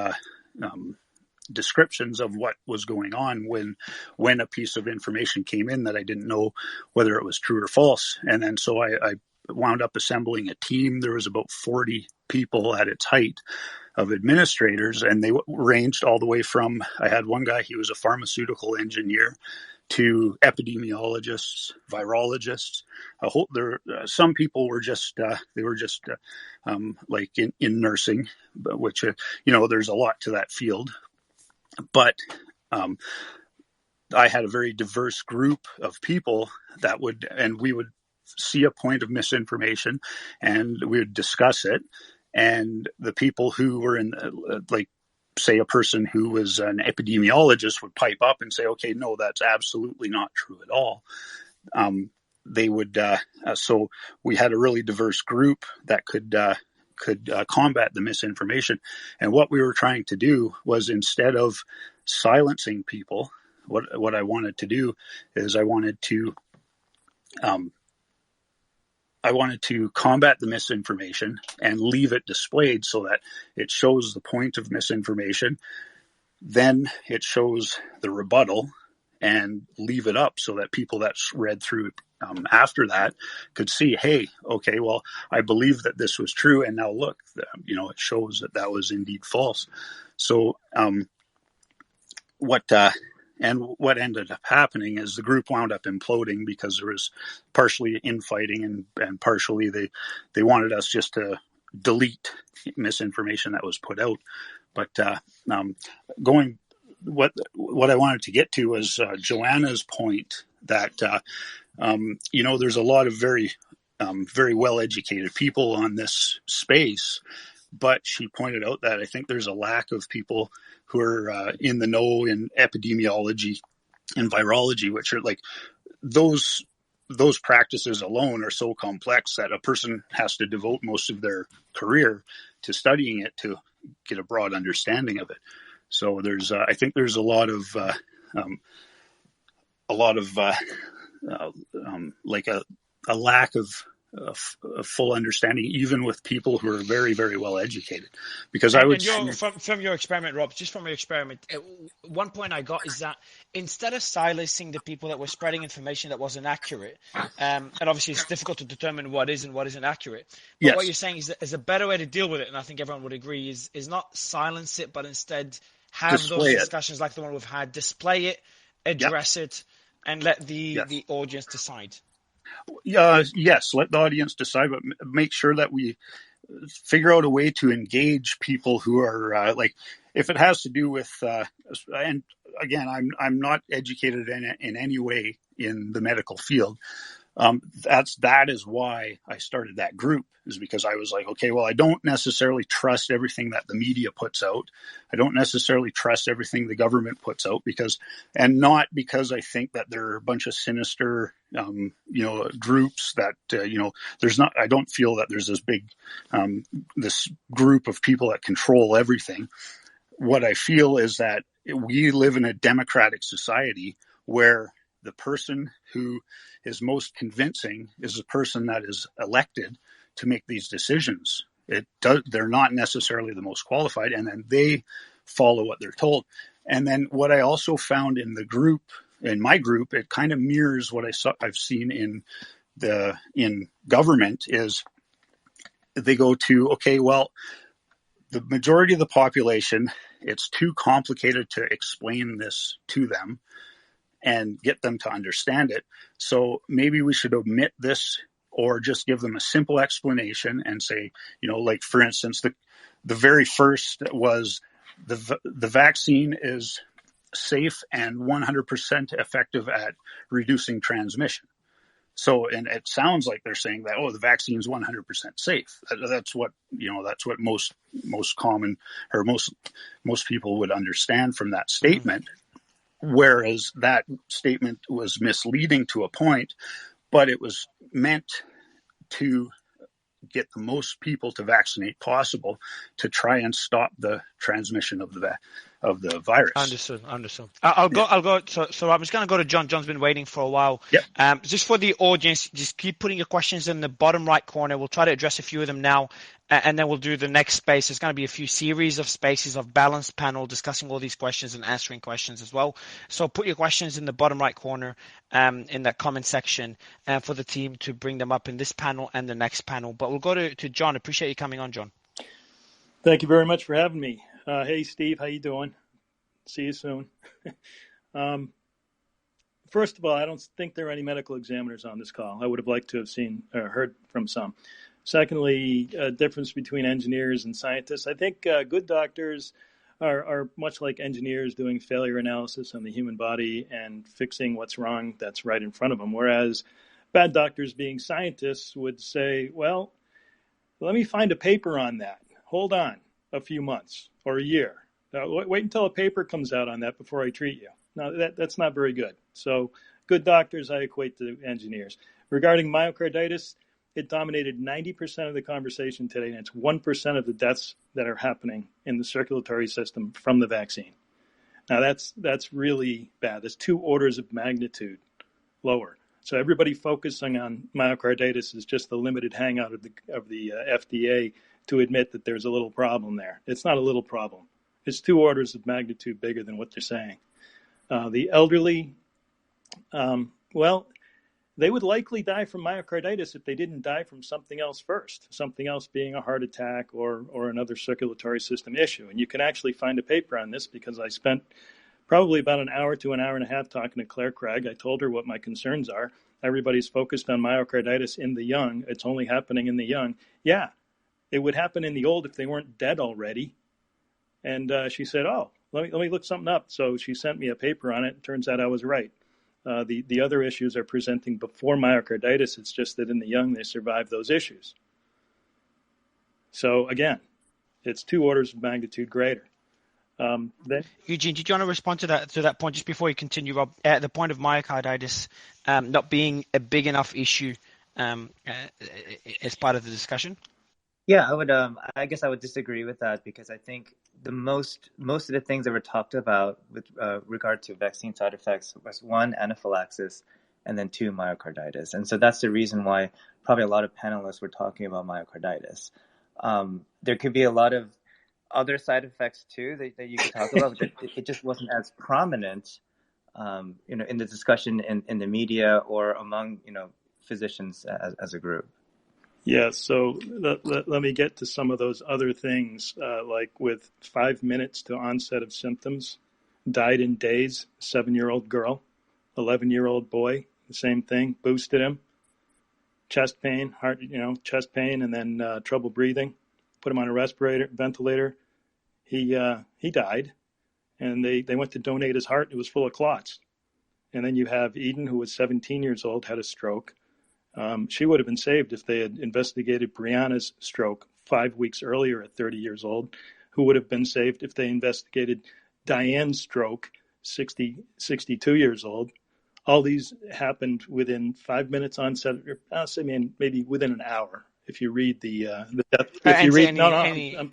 descriptions of what was going on when a piece of information came in that I didn't know whether it was true or false. And then so I wound up assembling a team. There was about 40 people at its height of administrators, and they ranged all the way from, I had one guy, he was a pharmaceutical engineer, to epidemiologists, virologists. Some people were just like in nursing, which there's a lot to that field. But I had a very diverse group of people we would see a point of misinformation, and we would discuss it. And the people who were in, say, a person who was an epidemiologist would pipe up and say, okay, no, that's absolutely not true at all. They would, so we had a really diverse group that could combat the misinformation. And what we were trying to do was, instead of silencing people, what I wanted to do is I wanted to combat the misinformation and leave it displayed so that it shows the point of misinformation. Then it shows the rebuttal, and leave it up so that people that read through after that could see, hey, okay, well, I believe that this was true, and now look, it shows that was indeed false. So what ended up happening is the group wound up imploding because there was partially infighting and partially they wanted us just to delete misinformation that was put out. But what I wanted to get to was Joanna's point that there's a lot of very well-educated people on this space, but she pointed out that I think there's a lack of people who are in the know in epidemiology and virology, which are like those practices alone are so complex that a person has to devote most of their career to studying it to get a broad understanding of it. So there's, I think there's a lot of like a lack of a full understanding, even with people who are very, very well educated. Because from your experiment, Rob, just from your experiment, one point I got is that instead of silencing the people that were spreading information that wasn't accurate, and obviously it's difficult to determine what is and what isn't accurate, but yes. what you're saying is a better way to deal with it, and I think everyone would agree, is not silence it, but instead have those discussions like the one we've had, display it, address it, and let the audience decide. Yes, let the audience decide, but make sure that we figure out a way to engage people who are if it has to do with and again, I'm not educated in any way in the medical field. That is why I started that group, is because I was like, okay, well, I don't necessarily trust everything that the media puts out. I don't necessarily trust everything the government puts out, not because I think that there are a bunch of sinister, groups that, I don't feel that there's this big, this group of people that control everything. What I feel is that we live in a democratic society where the person who is most convincing is the person that is elected to make these decisions. They're not necessarily the most qualified, and then they follow what they're told. And then what I also found in my group, it kind of mirrors what I've seen in government, is they go to, okay, well, the majority of the population, it's too complicated to explain this to them and get them to understand it. So maybe we should omit this, or just give them a simple explanation and say, like, for instance, the very first was the vaccine is safe and 100% effective at reducing transmission. So, and it sounds like they're saying that, the vaccine is 100% safe. That's what most common, or most people would understand from that statement. Whereas that statement was misleading to a point, but it was meant to get the most people to vaccinate possible to try and stop the transmission of the virus. Understood. I'll go. So I'm just going to go to John. John's been waiting for a while. Yeah. Just for the audience, just keep putting your questions in the bottom right corner. We'll try to address a few of them now, and then we'll do the next space. There's going to be a few series of spaces of balanced panel discussing all these questions and answering questions as well. So put your questions in the bottom right corner, in that comment section, for the team to bring them up in this panel and the next panel. But we'll go to John. Appreciate you coming on, John. Thank you very much for having me. Hey, Steve, how you doing? See you soon. First of all, I don't think there are any medical examiners on this call. I would have liked to have heard from some. Secondly, difference between engineers and scientists. I think good doctors are much like engineers doing failure analysis on the human body and fixing what's wrong that's right in front of them. Whereas bad doctors, being scientists, would say, well, let me find a paper on that. Hold on a few months or a year. Wait until a paper comes out on that before I treat you. No, that's not very good. So good doctors I equate to engineers. Regarding myocarditis, it dominated 90% of the conversation today, and it's 1% of the deaths that are happening in the circulatory system from the vaccine. Now that's really bad. That's 2 orders of magnitude lower. So everybody focusing on myocarditis is just the limited hangout of the FDA to admit that there's a little problem there. It's not a little problem. It's 2 orders of magnitude bigger than what they're saying. The elderly, they would likely die from myocarditis if they didn't die from something else first, something else being a heart attack or another circulatory system issue. And you can actually find a paper on this, because I spent probably about an hour to an hour and a half talking to Claire Craig. I told her what my concerns are. Everybody's focused on myocarditis in the young. It's only happening in the young. Yeah, it would happen in the old if they weren't dead already. And she said, let me look something up. So she sent me a paper on it. It turns out I was right. The other issues are presenting before myocarditis. It's just that in the young, they survive those issues. So again, it's 2 orders of magnitude greater. Eugene, did you want to respond to that point just before you continue, Rob? At the point of myocarditis not being a big enough issue as part of the discussion? Yeah, I would. I guess I would disagree with that, because I think the most of the things that were talked about with regard to vaccine side effects was, one, anaphylaxis, and then 2, myocarditis. And so that's the reason why probably a lot of panelists were talking about myocarditis. There could be a lot of other side effects too that you could talk about, but it just wasn't as prominent, in the discussion in the media or among, physicians as a group. Yeah, so let me get to some of those other things, like with 5 minutes to onset of symptoms, died in days, 7-year-old girl, 11-year-old boy, the same thing, boosted him, chest pain, chest pain, and then trouble breathing, put him on a ventilator. He died, and they went to donate his heart. It was full of clots. And then you have Eden, who was 17 years old, had a stroke. She would have been saved if they had investigated Brianna's stroke 5 weeks earlier at 30 years old, who would have been saved if they investigated Diane's stroke, 62 years old. All these happened within 5 minutes onset, or maybe within an hour. If you read the death, if you read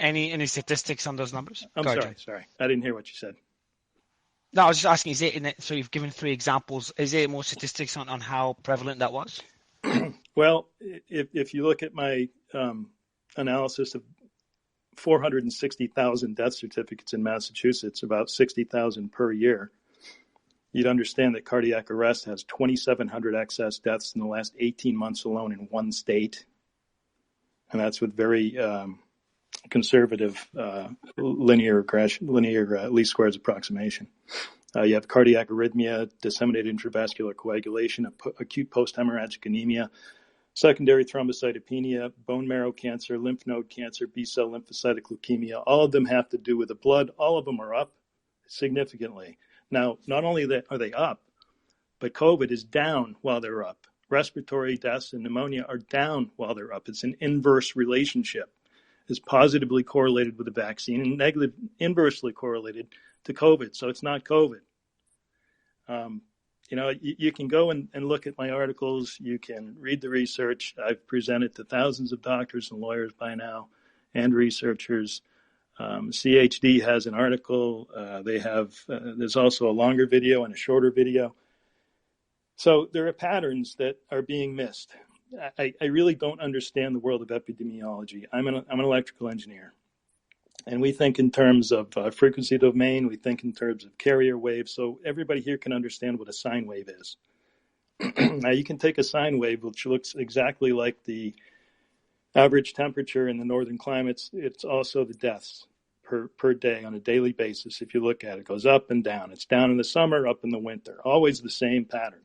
any statistics on those numbers? I'm sorry, I didn't hear what you said. No, I was just asking, is it so you've given 3 examples, is there more statistics on how prevalent that was? Well, if you look at my analysis of 460,000 death certificates in Massachusetts, about 60,000 per year, you'd understand that cardiac arrest has 2,700 excess deaths in the last 18 months alone in one state. And that's with very conservative linear least squares approximation. You have cardiac arrhythmia, disseminated intravascular coagulation, acute post-hemorrhagic anemia, secondary thrombocytopenia, bone marrow cancer, lymph node cancer, B-cell lymphocytic leukemia. All of them have to do with the blood. All of them are up significantly. Now, not only are they up, but COVID is down while they're up. Respiratory deaths and pneumonia are down while they're up. It's an inverse relationship. It's positively correlated with the vaccine and inversely correlated to COVID. So it's not COVID. You can go and look at my articles. You can read the research. I've presented to thousands of doctors and lawyers by now and researchers. CHD has an article. There's also a longer video and a shorter video. So there are patterns that are being missed. I really don't understand the world of epidemiology. I'm an electrical engineer. And we think in terms of frequency domain, we think in terms of carrier waves, so everybody here can understand what a sine wave is. Now, you can take a sine wave, which looks exactly like the average temperature in the northern climates. It's also the deaths per day on a daily basis. If you look at it, it goes up and down. It's down in the summer, up in the winter, always the same pattern.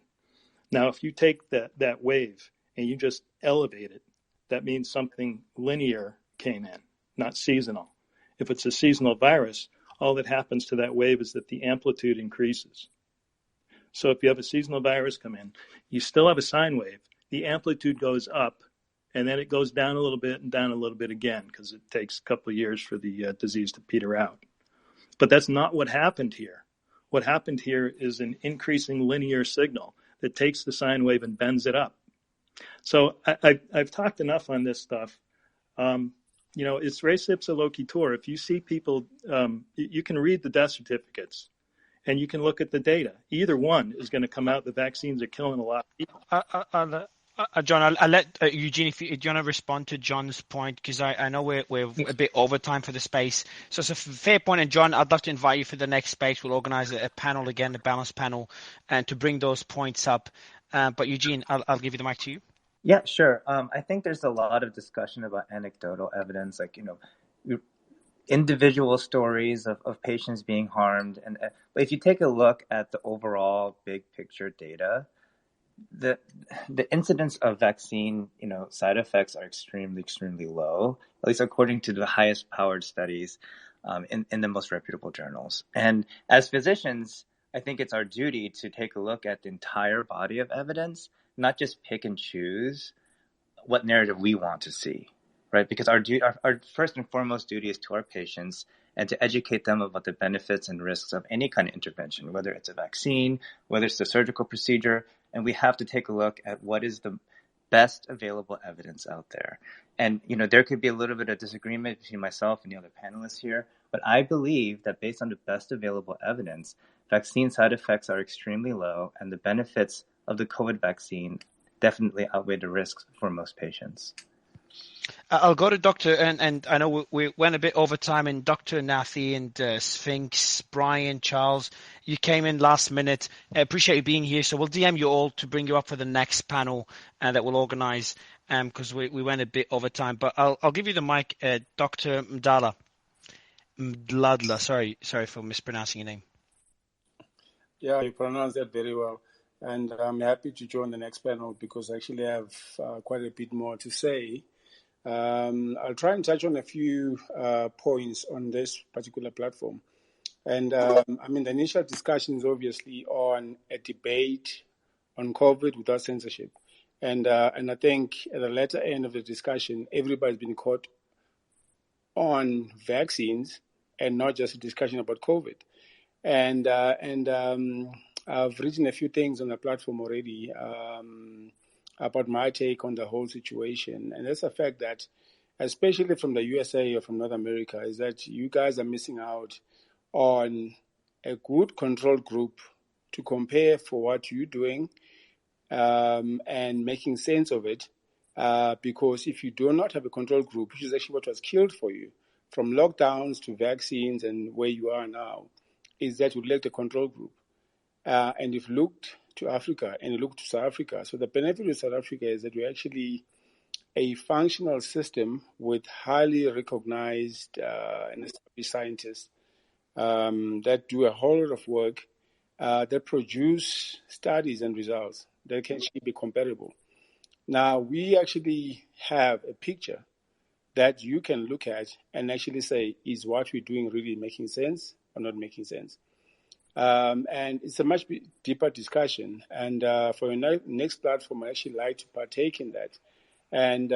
Now, if you take that wave and you just elevate it, that means something linear came in, not seasonal. If it's a seasonal virus, all that happens to that wave is that the amplitude increases. So if you have a seasonal virus come in, you still have a sine wave. The amplitude goes up, and then it goes down a little bit and down a little bit again because it takes a couple of years for the disease to peter out. But that's not what happened here. What happened here is an increasing linear signal that takes the sine wave and bends it up. So I've talked enough on this stuff. It's res ipsa loquitur. If you see people, you can read the death certificates and you can look at the data. Either one is going to come out. The vaccines are killing a lot of people. John, I'll let Eugene, do you want to respond to John's point? Because I know we're a bit over time for the space. So it's a fair point. And John, I'd love to invite you for the next space. We'll organize a panel again, a balanced panel, and to bring those points up. But Eugene, I'll give you the mic to you. Yeah, sure. I think there's a lot of discussion about anecdotal evidence, like, individual stories of patients being harmed. But if you take a look at the overall big picture data, the incidence of vaccine, side effects are extremely, extremely low, at least according to the highest powered studies in the most reputable journals. And as physicians, I think it's our duty to take a look at the entire body of evidence, not just pick and choose what narrative we want to see, right? Because our first and foremost duty is to our patients and to educate them about the benefits and risks of any kind of intervention, whether it's a vaccine, whether it's a surgical procedure. And we have to take a look at what is the best available evidence out there. And, there could be a little bit of disagreement between myself and the other panelists here, but I believe that based on the best available evidence, vaccine side effects are extremely low and the benefits of the COVID vaccine definitely outweigh the risks for most patients. I'll go to Dr. and I know we went a bit over time, and Dr. Nathi and Sphinx, Brian, Charles, you came in last minute. I appreciate you being here. So we'll DM you all to bring you up for the next panel that we'll organize because we went a bit over time. But I'll give you the mic, Dr. Mdladla. Sorry for mispronouncing your name. Yeah, you pronounced that very well. And I'm happy to join the next panel because actually I have quite a bit more to say. I'll try and touch on a few points on this particular platform. And the initial discussion is obviously on a debate on COVID without censorship. And I think at the latter end of the discussion, everybody's been caught on vaccines and not just a discussion about COVID. And I've written a few things on the platform already about my take on the whole situation. And that's the fact that, especially from the USA or from North America, is that you guys are missing out on a good control group to compare for what you're doing and making sense of it. Because if you do not have a control group, which is actually what was killed for you, from lockdowns to vaccines and where you are now, is that you lack a control group. And you've looked to Africa and you look to South Africa. So the benefit of South Africa is that we're actually a functional system with highly recognized and established scientists that do a whole lot of work that produce studies and results that can actually be comparable. Now, we actually have a picture that you can look at and actually say, is what we're doing really making sense or not making sense? And it's a much deeper discussion. And for your next platform, I actually like to partake in that. And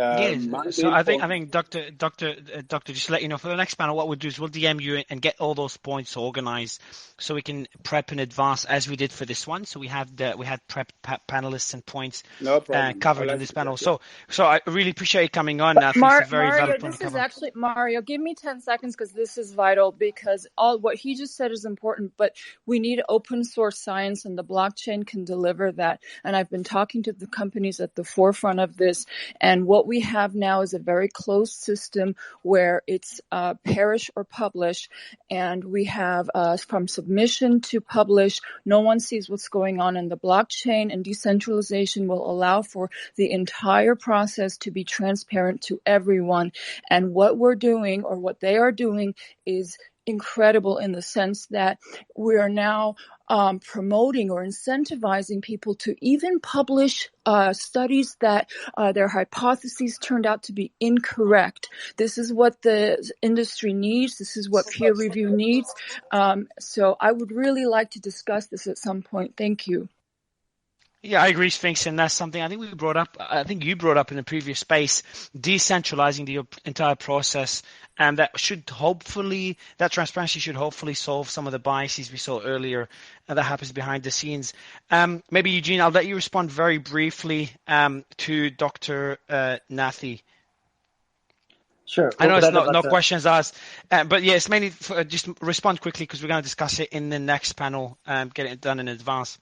so I think Doctor, just to let you know, for the next panel, what we'll do is we'll DM you and get all those points organized so we can prep in advance as we did for this one. So we had prep panelists and points covered in this panel. So I really appreciate you coming on. I think it's a very Mario, valid point to cover. Mario, give me 10 seconds because this is vital, because all what he just said is important, but we need open source science and the blockchain can deliver that. And I've been talking to the companies at the forefront of this. And what we have now is a very closed system where it's perish or publish. And we have from submission to publish, no one sees what's going on in the blockchain, and decentralization will allow for the entire process to be transparent to everyone. And what we're doing, or what they are doing, is incredible in the sense that we are now promoting or incentivizing people to even publish studies that their hypotheses turned out to be incorrect. This is what the industry needs. This is what peer review needs. So I would really like to discuss this at some point. Thank you. Yeah, I agree, Sphinx, and that's something I think you brought up in the previous space, decentralizing the entire process, and that transparency should hopefully solve some of the biases we saw earlier that happens behind the scenes. Maybe, Eugene, I'll let you respond very briefly to Dr. Nathi. Sure. I know it's no questions asked, but yeah, it's mainly just respond quickly because we're going to discuss it in the next panel, get it done in advance.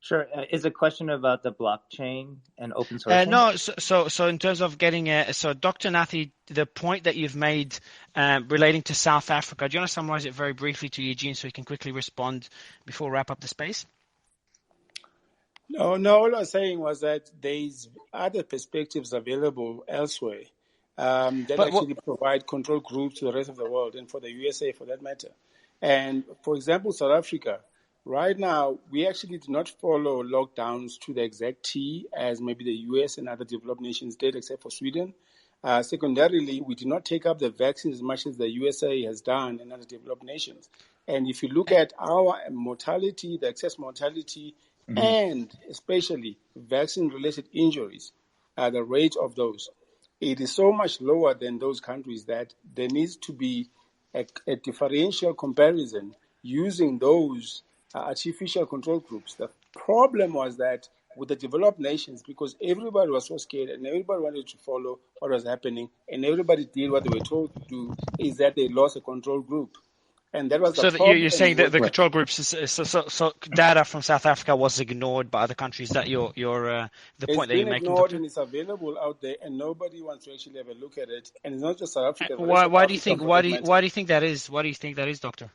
Sure. Is the question about the blockchain and open source? No. So in terms of getting so Dr. Nathi, the point that you've made relating to South Africa, do you want to summarize it very briefly to Eugene so he can quickly respond before we wrap up the space? No. All I was saying was that there's other perspectives available elsewhere that provide control groups to the rest of the world and for the USA for that matter. And for example, South Africa. Right now, we actually do not follow lockdowns to the exact T as maybe the US and other developed nations did, except for Sweden. Secondarily, we do not take up the vaccine as much as the USA has done and other developed nations. And if you look at our mortality, the excess mortality, and especially vaccine-related injuries, the rate of those, it is so much lower than those countries that there needs to be a differential comparison using those artificial control groups. The problem was that with the developed nations, because everybody was so scared and everybody wanted to follow what was happening and everybody did what they were told to do, is that they lost a control group. And that was so the problem. You're saying that the control groups, so data from South Africa was ignored by other countries. Is that the point that you're making, ignored, Doctor? and it's available out there, and nobody wants to actually have a look at it. And it's not just South Africa. Why do you think? Why do you think that is? Why do you think that is, Doctor?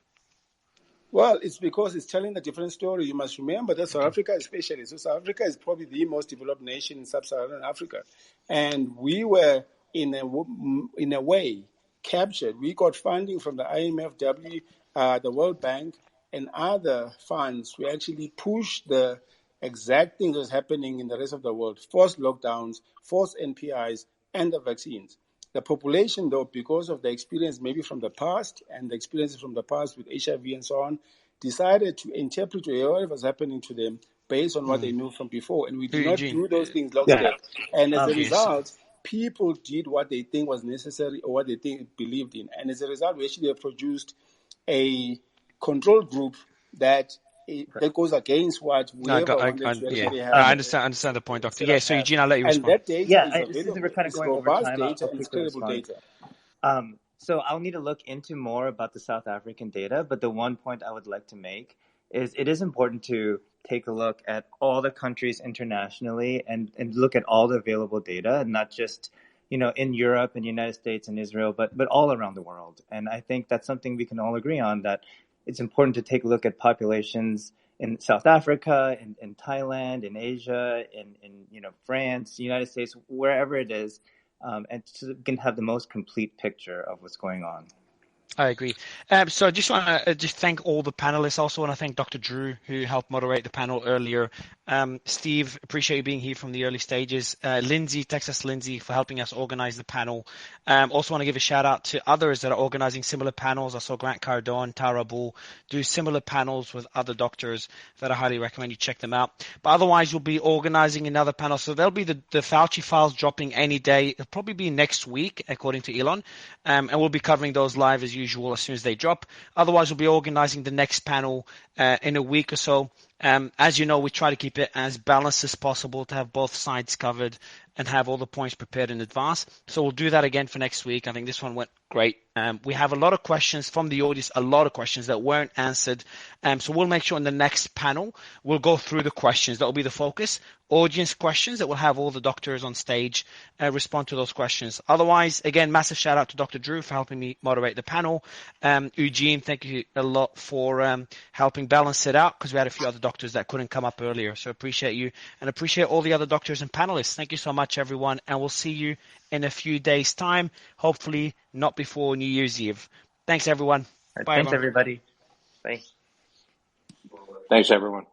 Well, it's because it's telling a different story. You must remember that South Africa especially. So South Africa is probably the most developed nation in sub-Saharan Africa. And we were, in a way, captured. We got funding from the IMF, the World Bank, and other funds to actually push the exact things that's happening in the rest of the world. Forced lockdowns, forced NPIs, and the vaccines. The population, though, because of the experience maybe from the past and the experiences from the past with HIV and so on, decided to interpret whatever was happening to them based on what they knew from before. And we do not do those things lockstep. And as a result, people did what they think was necessary or what they believed in. And as a result, we actually have produced a control group that goes against what whoever wanted to actually have. I understand the point, Doctor. Yeah, so Eugene, I'll let you respond. And that data is available. Since we're kind of going over time, I'll quickly respond. Data. So I'll need to look into more about the South African data, but the one point I would like to make is it is important to take a look at all the countries internationally and look at all the available data, not just in Europe and United States and Israel, but all around the world. And I think that's something we can all agree on, that it's important to take a look at populations in South Africa, in Thailand, in Asia, in France, United States, wherever it is, and so we can have the most complete picture of what's going on. I agree. So I just want to just thank all the panelists. Also want to thank Dr. Drew, who helped moderate the panel earlier. Steve, appreciate you being here from the early stages. Lindsay, Texas Lindsay, for helping us organize the panel. Also want to give a shout out to others that are organizing similar panels. I saw Grant Cardone, Tara Bull do similar panels with other doctors that I highly recommend you check them out. But otherwise, you'll be organizing another panel. So there'll be the Fauci files dropping any day. It'll probably be next week, according to Elon. And we'll be covering those live as usual as soon as they drop. Otherwise, we'll be organizing the next panel in a week or so. As you know, we try to keep it as balanced as possible to have both sides covered and have all the points prepared in advance. So we'll do that again for next week. I think this one went great. We have a lot of questions from the audience, a lot of questions that weren't answered. So we'll make sure in the next panel, we'll go through the questions. That will be the focus. Audience questions that will have all the doctors on stage respond to those questions. Otherwise, again, massive shout out to Dr. Drew for helping me moderate the panel. Eugene, thank you a lot for helping balance it out, because we had a few other doctors that couldn't come up earlier. So appreciate you, and appreciate all the other doctors and panelists. Thank you so much, everyone. And we'll see you in a few days' time, hopefully not before New Year's Eve. Thanks, everyone. Bye, thanks, everybody. Bye. Thanks, everyone.